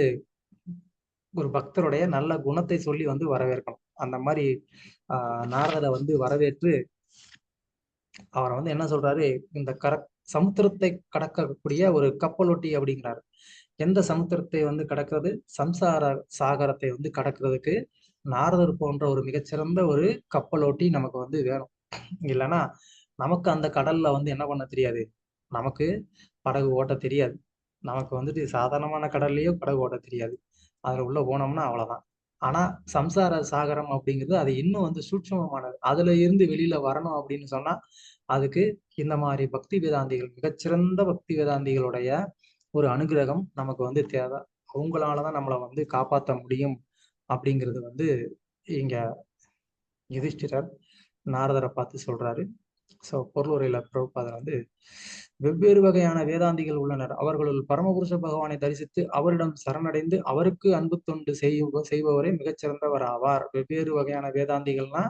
ஒரு பக்தருடைய நல்ல குணத்தை சொல்லி வந்து வரவேற்கணும். அந்த மாதிரி நாரதரை வந்து வரவேற்று அவரை வந்து என்ன சொல்றாரு, இந்த சமுத்திரத்தை கடக்கக்கூடிய ஒரு கப்பலோட்டி அப்படிங்கிறாரு. எந்த சமுத்திரத்தை வந்து கடக்கிறது? சம்சார சாகரத்தை வந்து கடக்கிறதுக்கு நாரதர் போன்ற ஒரு மிகச்சிறந்த ஒரு கப்பலோட்டி நமக்கு வந்து வேணும். இல்லைன்னா நமக்கு அந்த கடல்ல வந்து என்ன பண்ண தெரியாது. நமக்கு படகு ஓட்ட தெரியாது. நமக்கு வந்துட்டு சாதாரணமான கடல்லையே படகு ஓட்ட தெரியாது. அதுல உள்ள போனோம்னா அவ்வளவுதான். ஆனா சம்சார சாகரம் அப்படிங்கிறது அது இன்னும் வந்து சூட்சமமானது. அதுல இருந்து வெளியில வரணும் அப்படின்னு சொன்னா அதுக்கு இந்த மாதிரி பக்தி வேதாந்திகள், மிகச்சிறந்த பக்தி வேதாந்திகளுடைய ஒரு அனுகிரகம் நமக்கு வந்து தேவை. அவங்களாலதான் நம்மளை வந்து காப்பாற்ற முடியும் அப்படிங்கிறது வந்து இங்க யுதிஷ்டிரர் நாரதரை பார்த்து சொல்றாரு. ஸோ பொருளுரையில பிரபுபாதர் வந்து வெவ்வேறு வகையான வேதாந்திகள் உள்ளனர். அவர்களுள் பரமபுருஷ பகவானை தரிசித்து அவரிடம் சரணடைந்து அவருக்கு அன்பு தொண்டு செய்பவரே மிகச்சிறந்தவர் ஆவார். வெவ்வேறு வகையான வேதாந்திகள்னா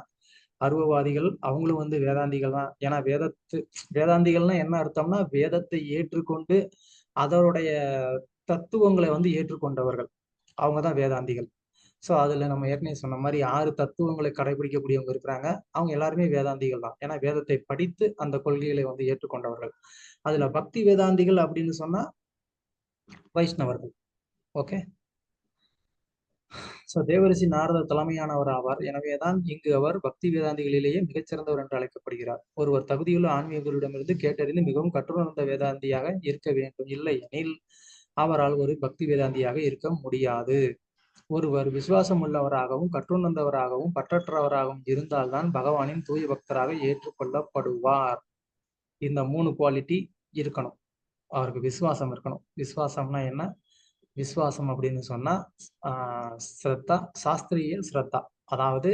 அருவவாதிகள், அவங்களும் வந்து வேதாந்திகள் தான். ஏன்னா வேதாந்திகள்னா என்ன அர்த்தம்னா வேதத்தை ஏற்றுக்கொண்டு அதனுடைய தத்துவங்களை வந்து ஏற்றுக்கொண்டவர்கள், அவங்கதான் வேதாந்திகள். ஸோ அதுல நம்ம ஏற்கனவே சொன்ன மாதிரி 6 தத்துவங்களை கடைபிடிக்கக்கூடியவங்க இருக்கிறாங்க. அவங்க எல்லாருமே வேதாந்திகள் தான். ஏன்னா வேதத்தை படித்து அந்த கொள்கைகளை வந்து ஏற்றுக்கொண்டவர்கள். அதுல பக்தி வேதாந்திகள் அப்படின்னு சொன்னா வைஷ்ணவர்கள். ஓகே. ஸோ தேவரிஷி நாரதர் தலைமையானவர் ஆவார். எனவேதான் இங்கு அவர் பக்தி வேதாந்திகளிலேயே மிகச்சிறந்தவர் என்று அழைக்கப்படுகிறார். ஒருவர் தகுதியுள்ள ஆன்மீகர்களிடமிருந்து கேட்டறிந்து மிகவும் கற்றுணர்ந்த வேதாந்தியாக இருக்க வேண்டும். இல்லை எனில் அவரால் ஒரு பக்தி வேதாந்தியாக இருக்க முடியாது. ஒருவர் விசுவாசம் உள்ளவராகவும் கற்றுணர்ந்தவராகவும் பற்றற்றவராகவும் இருந்தால்தான் பகவானின் தூய பக்தராக ஏற்றுக்கொள்ளப்படுவார். இந்த 3 குவாலிட்டி இருக்கணும். அவருக்கு விசுவாசம் இருக்கணும். விசுவாசம்னா என்ன? விசுவாசம் அப்படின்னு சொன்னா ஸ்ரத்தா, சாஸ்திரிய ஸ்ரத்தா, அதாவது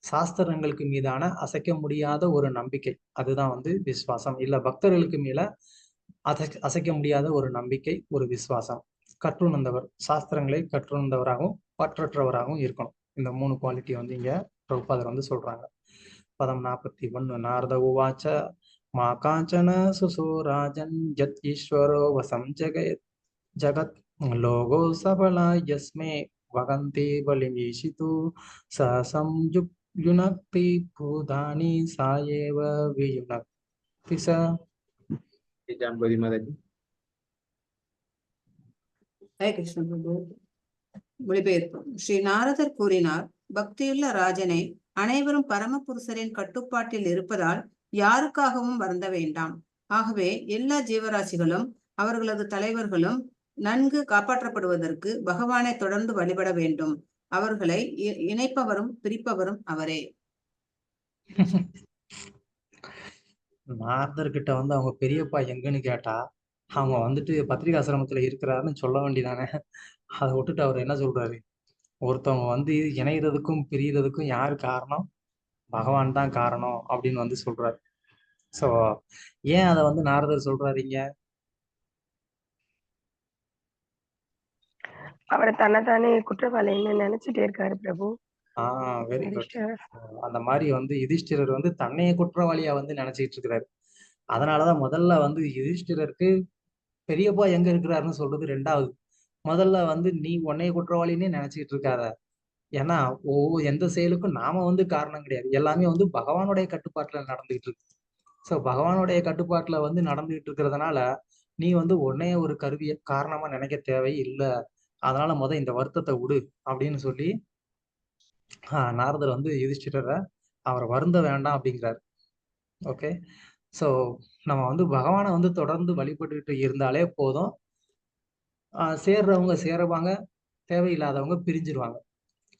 சாஸ்திரங்களுக்கு மீதான அசைக்க முடியாத ஒரு நம்பிக்கை. அதுதான் வந்து விசுவாசம். இல்ல பக்தர்களுக்கு மேல அசைக்க முடியாத ஒரு நம்பிக்கை, ஒரு விசுவாசம். கற்றுணர்ந்தவர், சாஸ்திரங்களை கற்றுணர்ந்தவராகவும் பற்றற்றவராகவும் இருக்கணும். இந்த 3 குவாலிட்டி வந்து இங்க பிரபுபாதர் வந்து சொல்றாங்க. பதம் 41. நாரத உவாச்ச மா காஞ்சன சுசோ ராஜன் யத் ஈஸ்வரோ வசம் ஜகத் லோகோ சபலா யஸ்மே வகந்தி பலிமீஷிது சசம் யுனக்தி பூதானி சாயேவ வியுனக்தி ச. ஜான்பதி மாதாஜி. ஹரே கிருஷ்ண பிரபு. மொழிபெயர்ப்பு. ஸ்ரீ நாரதர் கூறினார், பக்தியுள்ள ராஜனே, அனைவரும் பரமபுருஷரின் கட்டுப்பாட்டில் இருப்பதால் யாருக்காகவும் வருந்த வேண்டாம். ஆகவே எல்லா ஜீவராசிகளும் அவர்களது தலைவர்களும் நன்கு காப்பாற்றப்படுவதற்கு பகவானை தொடர்ந்து வழிபட வேண்டும். அவர்களை இணைப்பவரும் பிரிப்பவரும் அவரே. நாரதர் கிட்ட வந்து அவங்க பெரியப்பா எங்கன்னு கேட்டா அவங்க வந்துட்டு பத்திரிகாசிரமத்துல இருக்கிறாருன்னு சொல்ல வேண்டியதானே. அதை விட்டுட்டு அவர் என்ன சொல்றாரு? ஒருத்தவங்க வந்து இணைகிறதுக்கும் பிரியறதுக்கும் யாரு காரணம்? பகவான் தான் காரணம் அப்படின்னு வந்து சொல்றாரு. சோ ஏன் அதை வந்து நாரதர் சொல்றாருங்க? அவரை தன்னைத்தானே குற்றவாளின்னு நினைச்சிட்டே இருக்காரு பிரபு. Very good. அந்த மாதிரி வந்து யுதிஷ்டிரர் வந்து தன்னைய குற்றவாளியா வந்து நினைச்சிட்டு இருக்கிறாரு. அதனாலதான் முதல்ல வந்து யுதிஷ்டிரருக்கு பெரியப்பா எங்க இருக்கிறாருன்னு சொல்றது ரெண்டாவது. முதல்ல வந்து நீ உன்னைய குற்றவாளின்னே நினைச்சிட்டு இருக்காத. ஏன்னா எந்த செயலுக்கும் நாம வந்து காரணம் கிடையாது. எல்லாமே வந்து பகவானுடைய கட்டுப்பாட்டுல நடந்துகிட்டு இருக்கு. ஸோ பகவானுடைய கட்டுப்பாட்டுல வந்து நடந்துகிட்டு இருக்கிறதுனால நீ வந்து உன்னைய ஒரு கருவிய காரணமா நினைக்க தேவை இல்லை. அதனால இந்த வருத்தத்தை விடு அப்படின்னு சொல்லி நாரதர் வந்து யுதிஷ்டிரரை அவரை வருந்த வேண்டாம் அப்படிங்கிறாரு. ஓகே. ஸோ நம்ம வந்து பகவானை வந்து தொடர்ந்து வழிபட்டுக்கிட்டு இருந்தாலே போதும். சேர்றவங்க சேருவாங்க, தேவையில்லாதவங்க பிரிஞ்சிருவாங்க.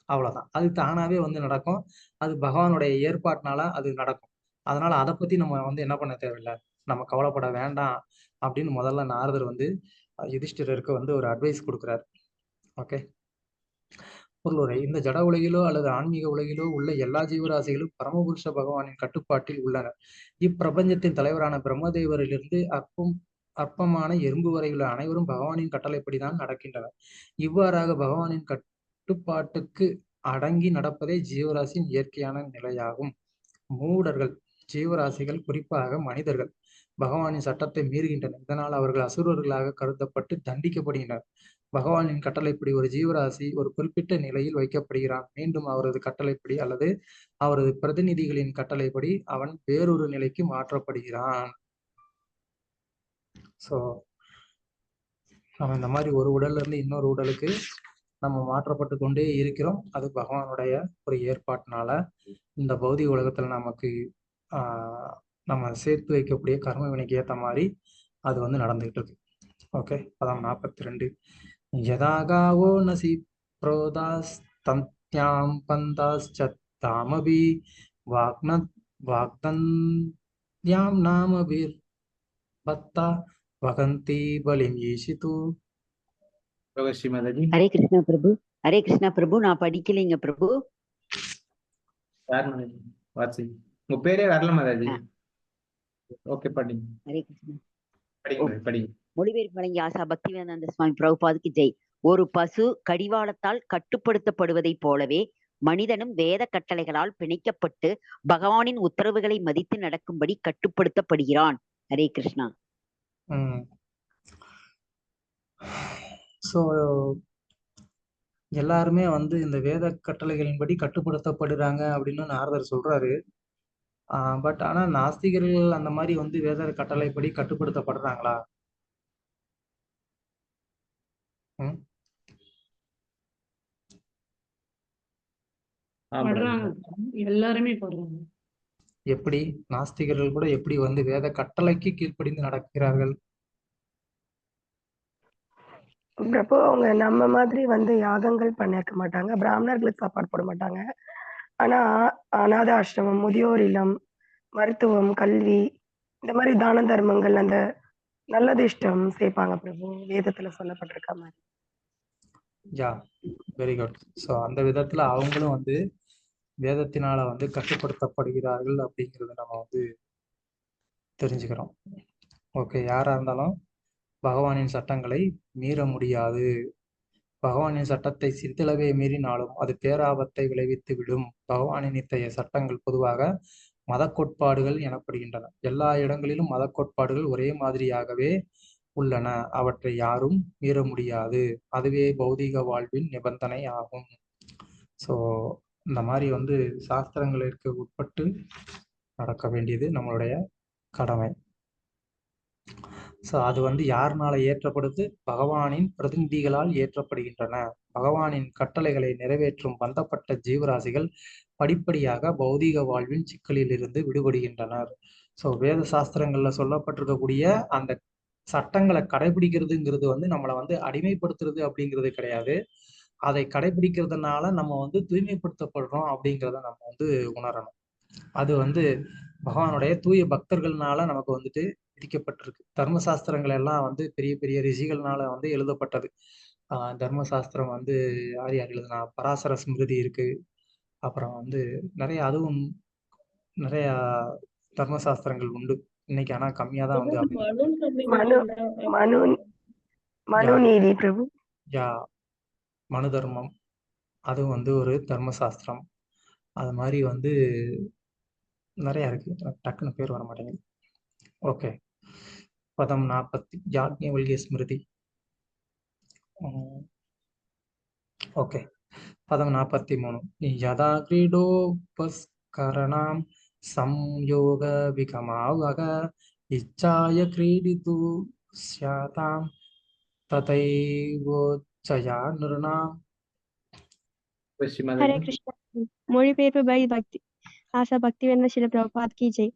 அவ்வளவுதான். அது தானாவே வந்து நடக்கும். அது பகவானுடைய ஏற்பாட்டினால அது நடக்கும். அதனால அதை பத்தி நம்ம வந்து என்ன பண்ண தேவையில்லை, நம்ம கவலைப்பட வேண்டாம் அப்படின்னு முதல்ல நாரதர் வந்து யுதிஷ்டிரருக்கு வந்து ஒரு அட்வைஸ் கொடுக்குறாரு. ஓகே. பொருளுரை. இந்த ஜட உலகிலோ அல்லது ஆன்மீக உலகிலோ உள்ள எல்லா ஜீவராசிகளும் பரமபுருஷ பகவானின் கட்டுப்பாட்டில் உள்ளனர். இப்பிரபஞ்சத்தின் தலைவரான பிரம்மதேவரிலிருந்து அற்பமான எறும்பு வரை உள்ள அனைவரும் பகவானின் கட்டளைப்படிதான் நடக்கின்றனர். இவ்வாறாக பகவானின் கட்டுப்பாட்டுக்கு அடங்கி நடப்பதே ஜீவராசியின் இயற்கையான நிலையாகும். மூடர்கள், ஜீவராசிகள், குறிப்பாக மனிதர்கள் பகவானின் சட்டத்தை மீறுகின்றனர். இதனால் அவர்கள் அசுரர்களாக கருதப்பட்டு தண்டிக்கப்படுகின்றனர். பகவானின் கட்டளைப்படி ஒரு ஜீவராசி ஒரு குறிப்பிட்ட நிலையில் வைக்கப்படுகிறான். மீண்டும் அவரது கட்டளைப்படி அல்லது அவரது பிரதிநிதிகளின் கட்டளைப்படி அவன் வேறொரு நிலைக்கு மாற்றப்படுகிறான். ஸோ நம்ம இந்த மாதிரி ஒரு உடல்ல இருந்து இன்னொரு உடலுக்கு நம்ம மாற்றப்பட்டு கொண்டே இருக்கிறோம். அது பகவானுடைய ஒரு ஏற்பாட்டினால இந்த பௌதிக உலகத்துல நமக்கு நம்ம சேர்த்து வைக்கக்கூடிய கர்ம வினைக்கு ஏற்ற மாதிரி அது வந்து நடந்துகிட்டு இருக்கு. ஓகே, பதம் 42. யதாகாவோ நசி புரோதாஸ் தந்த்யாம் பந்தாஸ்சத்தாமபி வாக்தந்த்யாம் நாமபிர் பத்தா வகந்தி பலிம் ஈஷிது. யோகஸ்ரீ மாதாஜி. ஹரே கிருஷ்ணா பிரபு. ஹரே கிருஷ்ணா பிரபு. நான் படிக்கலைங்க பிரபு. யார் மாதாஜி? வாட்சி. உங்க பேரே வரல மாதாஜி. ஓகே, படிங்க. ஹரே கிருஷ்ணா. படிங்க படிங்க. மொழிபெயர்ப்பு வழங்கிய ஆசா பக்திவேதாந்த சுவாமி பிரபுபாதுக்கு ஜெய். ஒரு பசு கடிவாளத்தால் கட்டுப்படுத்தப்படுவதைப் போலவே மனிதனும் வேத கட்டளைகளால் பிணைக்கப்பட்டு பகவானின் உத்தரவுகளை மதித்து நடக்கும்படி கட்டுப்படுத்தப்படுகிறான். ஹரே கிருஷ்ணா. ஸோ எல்லாருமே வந்து இந்த வேத கட்டளைகளின்படி கட்டுப்படுத்தப்படுறாங்க அப்படின்னு நாரதர் சொல்றாரு. பட் ஆனா நாஸ்திகர்கள் அந்த மாதிரி வந்து வேத கட்டளைப்படி கட்டுப்படுத்தப்படுறாங்களா? படுறாங்க, எல்லாருமே படுறாங்க. எப்படி நாஸ்திகர்கள் கூட எப்படி வந்து வேத கட்டளைக்கு கீழ்ப்படிந்து நடக்கிறார்கள்? பிரபு அவங்க நம்ம மாதிரி வந்து யாகங்கள் பண்ணிருக்க மாட்டாங்க, பிராமணர்களுக்கு சாப்பாடு போட மாட்டாங்க. ஆனா அநாத ஆசிரமம், முதியோர் இல்லம், மருத்துவம், கல்வி, இந்த மாதிரி தான தர்மங்கள், அந்த நல்லது இஷ்டம் சேர்ப்பாங்க பிரபு, வேதத்துல சொல்லப்பட்டிருக்க மாதிரி. யா, வெரி குட். ஸோ அந்த விதத்துல அவங்களும் வந்து வேதத்தினால வந்து கட்டுப்படுத்தப்படுகிறார்கள் அப்படிங்கிறத நம்ம வந்து தெரிஞ்சுக்கிறோம். ஓகே, யாரா இருந்தாலும் பகவானின் சட்டங்களை மீற முடியாது. பகவானின் சட்டத்தை சிறிதளவே மீறினாலும் அது பேராபத்தை விளைவித்து விடும். பகவானின் இத்தகைய சட்டங்கள் பொதுவாக மத கோட்பாடுகள் எனப்படுகின்றன. எல்லா இடங்களிலும் மத கோட்பாடுகள் ஒரே மாதிரியாகவே உள்ளன. அவற்றை யாரும் மீற முடியாது. அதுவே பௌதீக வாழ்வின் நிபந்தனை ஆகும். ஸோ இந்த மாதிரி வந்து சாஸ்திரங்களுக்கு உட்பட்டு நடக்க வேண்டியது நம்மளுடைய கடமை. ஸோ அது வந்து யாருனால ஏற்றப்படுது? பகவானின் பிரதிநிதிகளால் ஏற்றப்படுகின்றன. பகவானின் கட்டளைகளை நிறைவேற்றும் பந்தப்பட்ட ஜீவராசிகள் படிப்படியாக பௌதீக வாழ்வின் சிக்கலில் இருந்து விடுபடுகின்றனர். ஸோ வேத சாஸ்திரங்கள்ல சொல்லப்பட்டிருக்கக்கூடிய அந்த சட்டங்களை கடைபிடிக்கிறதுங்கிறது வந்து நம்மளை வந்து அடிமைப்படுத்துறது அப்படிங்கிறது கிடையாது. அதை கடைபிடிக்கிறதுனால நம்ம வந்து தூய்மைப்படுத்தப்படுறோம் அப்படிங்கிறத நம்ம வந்து உணரணும். அது வந்து பகவானுடைய தூய பக்தர்கள்னால நமக்கு வந்துட்டு விதிக்கப்பட்டிருக்கு. தர்மசாஸ்திரங்கள் எல்லாம் வந்து பெரிய பெரிய ரிஷிகள்னால வந்து எழுதப்பட்டது. தர்மசாஸ்திரம் வந்து யார் யார் எழுதுனா? பராசர ஸ்மிருதி இருக்கு. அப்புறம் வந்து நிறைய, அதுவும் நிறைய தர்மசாஸ்திரங்கள் உண்டு. இன்னைக்கு ஆனா கம்மியா தான் வந்து மனுநீதி பிரபு. யா, மனு தர்மம், அதுவும் வந்து ஒரு தர்மசாஸ்திரம். அது மாதிரி வந்து நிறைய இருக்கு, டக்குன்னு பேர் வர மாட்டேங்குது. ஓகே, பதம் 40 யாக்ஞவல்கிய ஸ்மிருதி. ஓகே, பதம் 43. யதா கிரீடோபஸ்கரணாம் சம்யோக விகமாவக இச்சாய கிரீடிது ஸ்யாதாம் ததைவோச்சயா நிருணாம். ஹரே கிருஷ்ணா. மொழிபெயர்ப்பு பை பக்தி ஆசா பக்திவேந்த ஸ்ரீல பிரபுபாத் கி ஜெய்.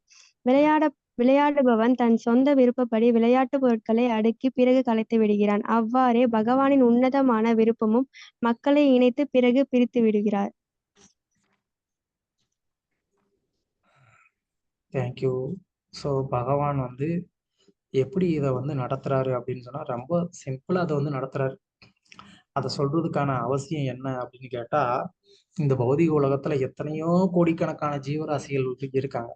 விளையாடுபவன் தன் சொந்த விருப்பப்படி விளையாட்டு பொருட்களை அடுக்கி பிறகு கலைத்து விடுகிறான். அவ்வாறே பகவானின் உன்னதமான விருப்பமும் மக்களை இணைத்து பிறகு பிரித்து விடுகிறார். தேங்க்யூ. ஸோ பகவான் வந்து எப்படி இதை வந்து நடத்துறாரு அப்படின்னு சொன்னா ரொம்ப சிம்பிளா அதை வந்து நடத்துறாரு. அதை சொல்றதுக்கான அவசியம் என்ன அப்படின்னு கேட்டா, இந்த பௌதிக உலகத்துல எத்தனையோ கோடிக்கணக்கான ஜீவராசிகள் இருக்காங்க.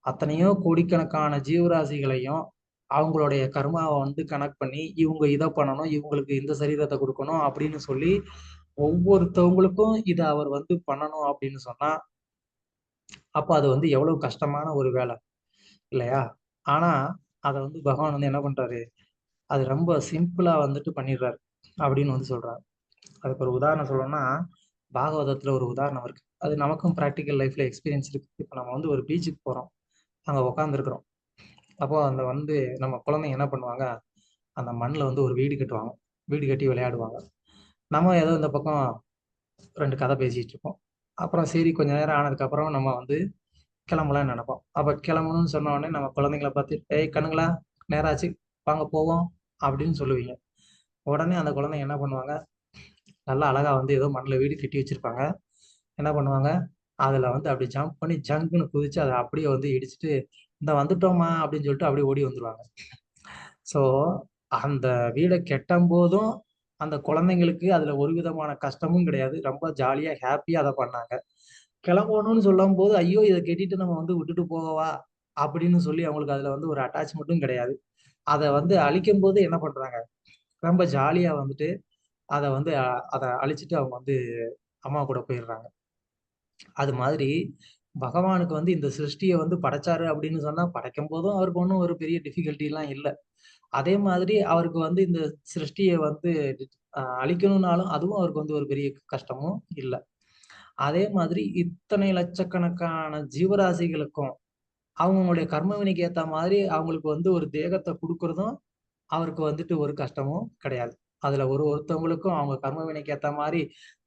அத்தனையோ கோடிக்கணக்கான ஜீவராசிகளையும் அவங்களுடைய கர்மாவை வந்து கனெக்ட் பண்ணி இவங்க இதை பண்ணணும், இவங்களுக்கு இந்த சரீரத்தை கொடுக்கணும் அப்படின்னு சொல்லி ஒவ்வொருத்தவங்களுக்கும் இதை அவர் வந்து பண்ணணும் அப்படின்னு சொன்னா அப்ப அது வந்து எவ்வளவு கஷ்டமான ஒரு வேலை இல்லையா? ஆனா அதை வந்து பகவான் வந்து என்ன பண்றாரு, அது ரொம்ப சிம்பிளா வந்துட்டு பண்ணிடுறாரு அப்படின்னு வந்து சொல்றாரு. அதுக்கு ஒரு உதாரணம் சொல்லணும்னா, பாகவதத்துல ஒரு உதாரணம் இருக்கு. அது நமக்கும் ப்ராக்டிக்கல் லைஃப்ல எக்ஸ்பீரியன்ஸ் இருக்கு. இப்போ நம்ம வந்து ஒரு பீச்சுக்கு போறோம், அங்க உட்காந்துருக்குறோம். அப்போ அந்த வந்து நம்ம குழந்தைங்க என்ன பண்ணுவாங்க, அந்த மண்ணில் வந்து ஒரு வீடு கட்டுவாங்க, வீடு கட்டி விளையாடுவாங்க. நம்ம ஏதோ இந்த பக்கம் 2 கதை பேசிட்டு இருப்போம். அப்புறம் சரி கொஞ்ச நேரம் ஆனதுக்கப்புறம் நம்ம வந்து கிளம்பலாம்னு நினைப்போம். அப்போ கிளம்பணும்னு சொன்ன உடனே நம்ம குழந்தைங்களை பார்த்து, ஏய் கண்ணுங்களா நேராச்சு வாங்க போவோம் அப்படின்னு சொல்லுவீங்க. உடனே அந்த குழந்தைங்க என்ன பண்ணுவாங்க, நல்லா அழகா வந்து ஏதோ மண்ணில் வீடு கட்டி வச்சிருப்பாங்க. என்ன பண்ணுவாங்க, அதுல வந்து அப்படி ஜம்ப் பண்ணி ஜங்குன்னு குதிச்சு அதை அப்படியே வந்து இடிச்சுட்டு இந்த வந்துட்டோமா அப்படின்னு சொல்லிட்டு அப்படியே ஓடி வந்துருவாங்க. ஸோ அந்த வீடை கெட்டும் போதும் அந்த குழந்தைங்களுக்கு அதுல ஒரு விதமான கஷ்டமும் கிடையாது. ரொம்ப ஜாலியா ஹாப்பியா அதை பண்ணாங்க. கிளம்பணும்னு சொல்லும் போது ஐயோ இதை கெட்டிட்டு நம்ம வந்து விட்டுட்டு போகவா அப்படின்னு சொல்லி அவங்களுக்கு அதுல வந்து ஒரு அட்டாச்மெண்ட்டும் கிடையாது. அதை வந்து அழிக்கும் போது என்ன பண்றாங்க, ரொம்ப ஜாலியா வந்துட்டு அதை வந்து அதை அழிச்சிட்டு அவங்க வந்து அம்மா கூட போயிடுறாங்க. அது மாதிரி பகவானுக்கு வந்து இந்த சிருஷ்டியை வந்து படைச்சாரு அப்படின்னு சொன்னா படைக்கும் போதும் அவருக்கு ஒன்றும் ஒரு பெரிய டிஃபிகல்ட்டி எல்லாம் இல்லை. அதே மாதிரி அவருக்கு வந்து இந்த சிருஷ்டியை வந்து அழிக்கணும்னாலும் அதுவும் அவருக்கு வந்து ஒரு பெரிய கஷ்டமும் இல்லை. அதே மாதிரி இத்தனை லட்சக்கணக்கான ஜீவராசிகளுக்கும் அவங்களுடைய கர்ம வினைக்கு ஏற்ற மாதிரி அவங்களுக்கு வந்து ஒரு தேகத்தை கொடுக்கறதும் அவருக்கு வந்துட்டு ஒரு கஷ்டமும் கிடையாது. அதுல ஒருத்தவங்களுக்கும் அவங்க கர்ம வினைக்கு ஏற்ற மாதிரி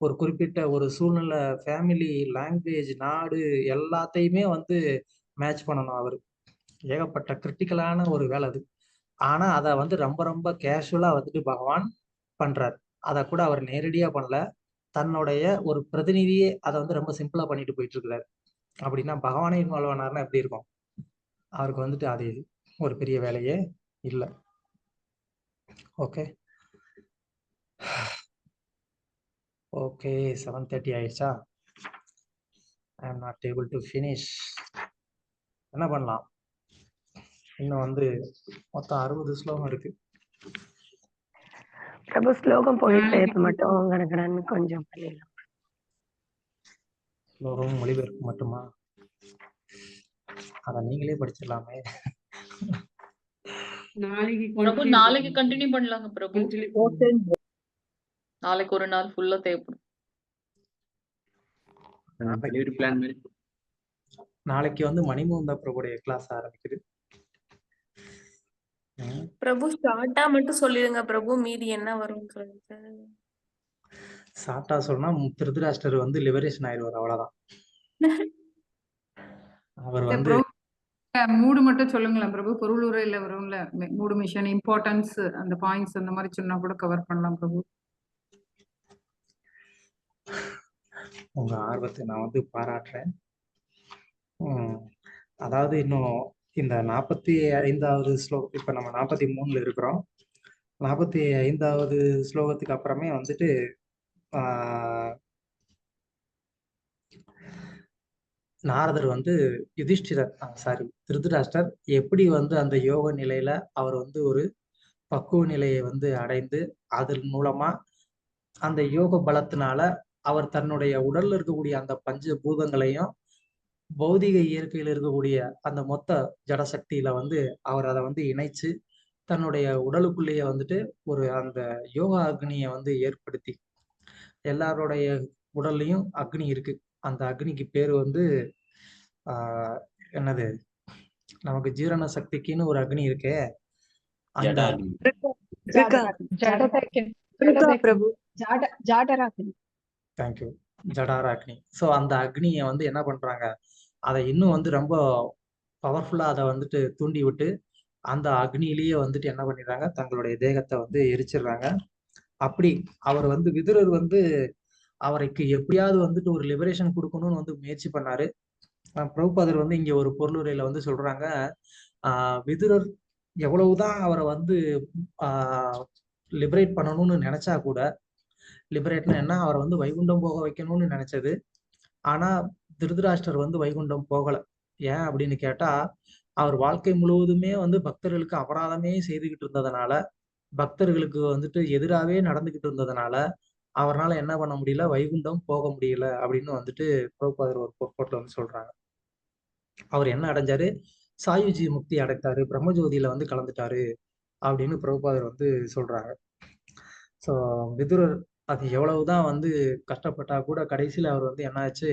ஒரு குறிப்பிட்ட ஒரு சூழ்நிலை, ஃபேமிலி, லாங்குவேஜ், நாடு எல்லாத்தையுமே வந்து மேட்ச் பண்ணணும். அவரு ஏகப்பட்ட கிரிட்டிக்கலான ஒரு வேலை அது. ஆனா அதை வந்து ரொம்ப ரொம்ப கேஷுவலா வந்துட்டு பகவான் பண்றாரு. அதை கூட அவர் நேரடியா பண்ணல, தன்னுடைய ஒரு பிரதிநிதியே அதை வந்து ரொம்ப சிம்பிளா பண்ணிட்டு போயிட்டு இருக்கிறாரு. அப்படின்னா பகவானே இன்வால்வ் ஆனாருன்னா எப்படி இருக்கும்? அவருக்கு வந்துட்டு அது ஒரு பெரிய வேலையே இல்லை. ஓகே ஓகே 7:30 ஆயிடுச்சா? I am not able to finish. என்ன பண்ணலாம், இன்னும் வந்து மொத்தம் 60 ஸ்லோகம் இருக்கு. பிரபு ஸ்லோகம் மொழிபெயர்ப்பு மட்டும் கடகடன்னு கொஞ்சம் பண்ணிடலாம். ஸ்லோகம் மொழிபெயர்ப்பு மட்டுமா? அதை நீங்களே படிச்சிடலாமே. பிரபு நாளைக்கு கண்டினியூ பண்ணலாங்க பிரபு. நாளைக்கு ஒரு நாள் ஃபுல்லா தேவைப்படும். நாளைக்கு வந்து மணிமூந்தா பிரபுடைய கிளாஸ் ஆரம்பிக்குது. பிரபு ஷார்ட்டா மட்டும் சொல்லிடுங்க பிரபு, மீதி என்ன வரும் சொல்லிட்டு. ஷார்ட்டா சொன்னா திருதராஷ்டர் வந்து லிபரேஷன் ஆயிடுவார், அவ்வளவுதான். அவர் வந்து மூடு மட்டும் சொல்லுங்களேன் பிரபு. பொருள் உரையில வரும்ல மூடு மிஷன் இம்பார்ட்டன்ஸ், அந்த பாயிண்ட்ஸ் அந்த மாதிரி சொன்னா கூட கவர் பண்ணலாம் பிரபு. உங்க ஆர்வத்தை நான் வந்து பாராட்டுறேன். அதாவது இன்னும் இந்த 45வது ஸ்லோகம், இப்ப நம்ம 43ல இருக்கிறோம். 45வது ஸ்லோகத்துக்கு அப்புறமே வந்துட்டு நாரதர் வந்து திருதராஷ்டர் எப்படி வந்து அந்த யோக நிலையில அவர் வந்து ஒரு பக்குவ நிலையை வந்து அடைந்து அதன் மூலமா அந்த யோக பலத்தினால அவர் தன்னுடைய உடல்ல இருக்கக்கூடிய அந்த பஞ்ச பூதங்களையும் பௌதிக இயற்கையில் இருக்கக்கூடிய அந்த மொத்த ஜடசக்தியில வந்து அவர் அதை வந்து இணைச்சு தன்னுடைய உடலுக்குள்ளேயே வந்துட்டு ஒரு அந்த யோகா அக்னியை வந்து ஏற்படுத்தி, எல்லாருடைய உடல்லையும் அக்னி இருக்கு. அந்த அக்னிக்கு பேர் வந்து என்னது, நமக்கு ஜீரண சக்திக்குன்னு ஒரு அக்னி இருக்கே, அந்த தேங்க்யூ ஜடாராக்னி. ஸோ அந்த அக்னியை வந்து என்ன பண்றாங்க, அதை இன்னும் வந்து ரொம்ப பவர்ஃபுல்லா அதை வந்துட்டு தூண்டி விட்டு அந்த அக்னியிலேயே வந்துட்டு என்ன பண்ணிடுறாங்க, தங்களுடைய தேகத்தை வந்து எரிச்சிடுறாங்க. அப்படி அவர் வந்து விதுரர் வந்து அவருக்கு எப்படியாவது வந்துட்டு ஒரு லிபரேஷன் கொடுக்கணும்னு வந்து முயற்சி பண்ணாரு. பிரபுபாதர் வந்து இங்க ஒரு பொருளுரையில வந்து சொல்றாங்க, விதுரர் எவ்வளவுதான் அவரை வந்து லிபரேட் பண்ணணும்னு நினைச்சா கூட, லிபரேட்னா என்ன, அவரை வந்து வைகுண்டம் போக வைக்கணும்னு நினைச்சது. ஆனா திருதராஷ்டர் வந்து வைகுண்டம் போகல. ஏன் அப்படின்னு கேட்டா, அவர் வாழ்க்கை முழுவதுமே வந்து பக்தர்களுக்கு அபராதமே செய்துகிட்டு இருந்ததுனால, பக்தர்களுக்கு வந்துட்டு எதிராகவே நடந்துகிட்டு இருந்ததுனால அவரால் என்ன பண்ண முடியல, வைகுண்டம் போக முடியல அப்படின்னு வந்துட்டு பிரபுபாதர் ஒரு கோட்ல வந்து சொல்றாங்க. அவர் என்ன அடைஞ்சாரு, சாயுஜி முக்தி அடைத்தாரு, பிரம்மஜோதியில வந்து கலந்துட்டாரு அப்படின்னு பிரபுபாதர் வந்து சொல்றாங்க. ஸோ விதுரர் அது எவ்வளவுதான் வந்து கஷ்டப்பட்டா கூட கடைசியில் அவர் வந்து என்ன ஆச்சு,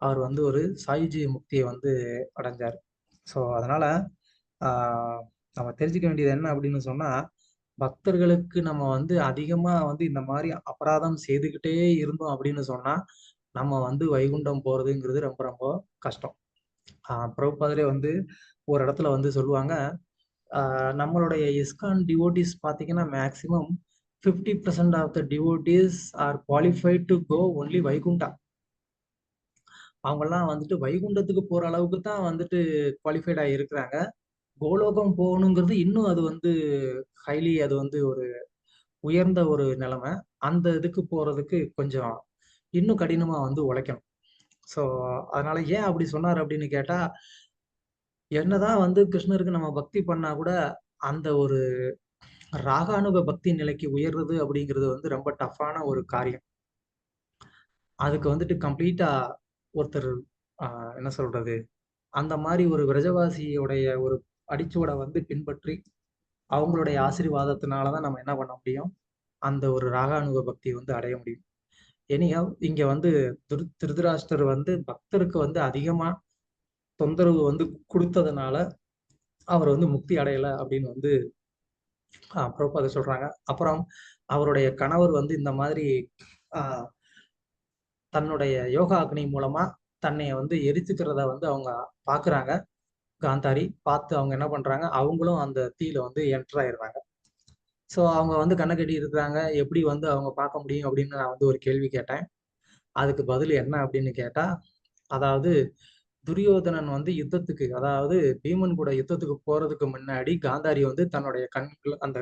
அவர் வந்து ஒரு சாயுஜி முக்தியை வந்து அடைஞ்சார். ஸோ அதனால நம்ம தெரிஞ்சுக்க வேண்டியது என்ன அப்படின்னு சொன்னா, பக்தர்களுக்கு நம்ம வந்து அதிகமா வந்து இந்த மாதிரி அபராதம் செய்துக்கிட்டே இருந்தோம் அப்படின்னு சொன்னா நம்ம வந்து வைகுண்டம் போறதுங்கிறது ரொம்ப ரொம்ப கஷ்டம். பிரபுபாதரே வந்து ஒரு இடத்துல வந்து சொல்லுவாங்க, நம்மளுடைய இஸ்கான் டிவோட்டிஸ் பார்த்தீங்கன்னா maximum 50% of the devotees are qualified to go only Vaikuntha. அவங்கெல்லாம் வந்துட்டு வைகுண்டத்துக்கு போற அளவுக்கு தான் வந்துட்டு குவாலிஃபைடா இருக்கிறாங்க. கோலோகம் போகணுங்கிறது இன்னும் அது வந்து ஹைலி, அது வந்து ஒரு உயர்ந்த ஒரு நிலைமை. அந்த இதுக்கு போறதுக்கு கொஞ்சம் இன்னும் கடினமா வந்து உழைக்கணும். ஸோ அதனால ஏன் அப்படி சொன்னார் அப்படின்னு கேட்டா, என்னதான் வந்து கிருஷ்ணருக்கு நம்ம பக்தி பண்ணா கூட அந்த ஒரு ராகானுக பக்தி நிலைக்கு உயர்றது அப்படிங்கிறது வந்து ரொம்ப டஃப்பான ஒரு காரியம். அதுக்கு வந்துட்டு கம்ப்ளீட்டா ஒருத்தர் என்ன சொல்றது, அந்த மாதிரி ஒரு விரஜவாசியோடைய ஒரு அடிச்சுவடை வந்து பின்பற்றி அவங்களுடைய ஆசீர்வாதத்தினாலதான் நம்ம என்ன பண்ண முடியும், அந்த ஒரு ராகானுக பக்தி வந்து அடைய முடியும். எனியா இங்க வந்து திருதராஷ்டர் வந்து பக்தருக்கு வந்து அதிகமா தொந்தரவு வந்து கொடுத்ததுனால அவர் வந்து முக்தி அடையல அப்படின்னு வந்து பிரபுபாத சொல்றாங்க. அப்புறம் அவருடைய கணவர் வந்து இந்த மாதிரி தன்னுடைய யோகா அக்னி மூலமா தன்னைய வந்து எரிச்சுக்கிறத வந்து அவங்க பாக்குறாங்க. காந்தாரி பார்த்து அவங்க என்ன பண்றாங்க, அவங்களும் அந்த தீயில வந்து என்டர் ஆயிடுறாங்க. ஸோ அவங்க வந்து கண்ணை கட்டி இருக்கிறாங்க, எப்படி வந்து அவங்க பார்க்க முடியும் அப்படின்னு நான் வந்து ஒரு கேள்வி கேட்டேன். அதுக்கு பதில் என்ன அப்படின்னு கேட்டா, அதாவது துரியோதனன் வந்து யுத்தத்துக்கு, அதாவது பீமன் கூட யுத்தத்துக்கு போறதுக்கு முன்னாடி காந்தாரி வந்து தன்னுடைய கண்கள் அந்த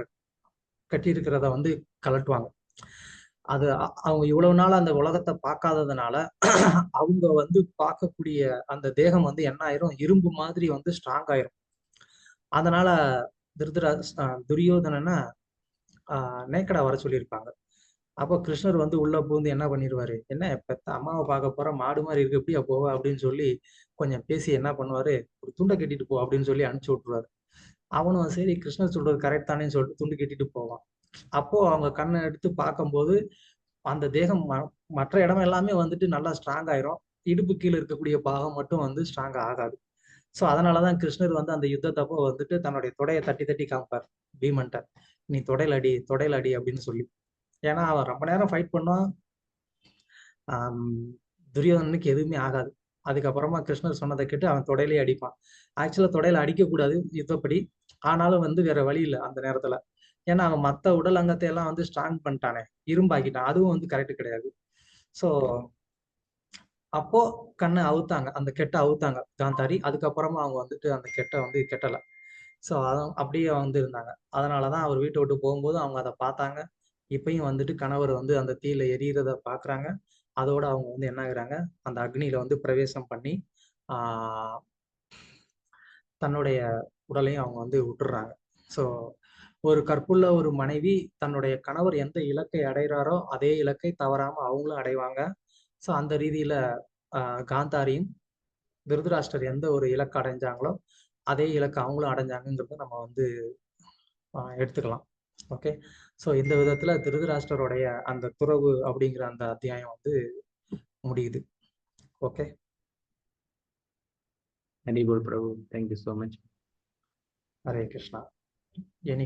கட்டி இருக்கிறத வந்து கலட்டுவாங்க. அது அவங்க இவ்வளவு நாள் அந்த உலகத்தை பார்க்காததுனால அவங்க வந்து பார்க்கக்கூடிய அந்த தேகம் வந்து என்ன ஆயிரும், இரும்பு மாதிரி வந்து ஸ்ட்ராங் ஆயிரும். அதனால துரியோதனனை நேக்கடா வர சொல்லியிருப்பாங்க. அப்போ கிருஷ்ணர் வந்து உள்ள பூந்து என்ன பண்ணிடுவாரு, என்ன பெத்த அம்மாவை பார்க்க போற மாடு மாதிரி இருக்கு, எப்படியா போவ அப்படின்னு சொல்லி கொஞ்சம் பேசி என்ன பண்ணுவாரு, ஒரு துண்டை கட்டிட்டு போ அப்படின்னு சொல்லி அனுப்பிச்சு விட்டுருவாரு. அவனும் சரி கிருஷ்ணர் சொல்றது கரெக்ட் தானேன்னு சொல்லிட்டு துண்டு கட்டிட்டு போவான். அப்போ அவங்க கண்ணை எடுத்து பார்க்கும்போது அந்த தேகம் மற்ற இடம் எல்லாமே வந்துட்டு நல்லா ஸ்ட்ராங் ஆயிரும், இடுப்பு கீழே இருக்கக்கூடிய பாகம் மட்டும் வந்து ஸ்ட்ராங் ஆகாது. ஸோ அதனாலதான் கிருஷ்ணர் வந்து அந்த யுத்தத்தப்போ வந்துட்டு தன்னுடைய தொடையை தட்டி தட்டி காமிப்பார் பீமன்ட்ட, நீ தொடையில அடி அப்படின்னு சொல்லி. ஏன்னா அவன் ரொம்ப நேரம் ஃபைட் பண்ணுவான், துரியோதனனுக்கு எதுவுமே ஆகாது. அதுக்கப்புறமா கிருஷ்ணர் சொன்னதை கேட்டு அவன் தொடையிலே அடிப்பான். ஆக்சுவலா தொடையில அடிக்கக்கூடாது யுத்தப்படி, ஆனாலும் வந்து வேற வழி இல்லை அந்த நேரத்துல. ஏன்னா அவன் மற்ற உடல் அங்கத்தை எல்லாம் வந்து ஸ்ட்ராங் பண்ணிட்டானே, இரும்பாக்கிட்டான், அதுவும் வந்து கரெக்ட் கிடையாது. ஸோ அப்போ கண்ணை அவுத்தாங்க, அந்த கெட்டை அவுத்தாங்க காந்தாரி. அதுக்கப்புறமா அவங்க வந்துட்டு அந்த கெட்டை வந்து கெட்டலை. ஸோ அதான் அப்படியே வந்து இருந்தாங்க. அதனாலதான் அவர் வீட்டை விட்டு போகும்போது அவங்க அதை பார்த்தாங்க. இப்பயும் வந்துட்டு கணவர் வந்து அந்த தீயில எரியறத பாக்குறாங்க. அதோட அவங்க வந்து என்ன ஆகுறாங்க, அந்த அக்னியில வந்து பிரவேசம் பண்ணி தன்னுடைய உடலையும் அவங்க வந்து விட்டுறாங்க. ஸோ ஒரு கற்புள்ள ஒரு மனைவி தன்னுடைய கணவர் எந்த இலக்கை அடைகிறாரோ அதே இலக்கை தவறாம அவங்களும் அடைவாங்க. ஸோ அந்த ரீதியில காந்தாரியும் திருதராஷ்டர் எந்த ஒரு இலக்கு அடைஞ்சாங்களோ அதே இலக்கு அவங்களும் அடைஞ்சாங்கிறத நம்ம வந்து எடுத்துக்கலாம். ஓகே, ஸோ இந்த விதத்துல திருதராஷ்டருடைய அந்த துறவு அப்படிங்கிற அந்த அத்தியாயம் வந்து முடியுது. Okay, Very good, Prabhu. Thank you so much. Hare Krishna. Any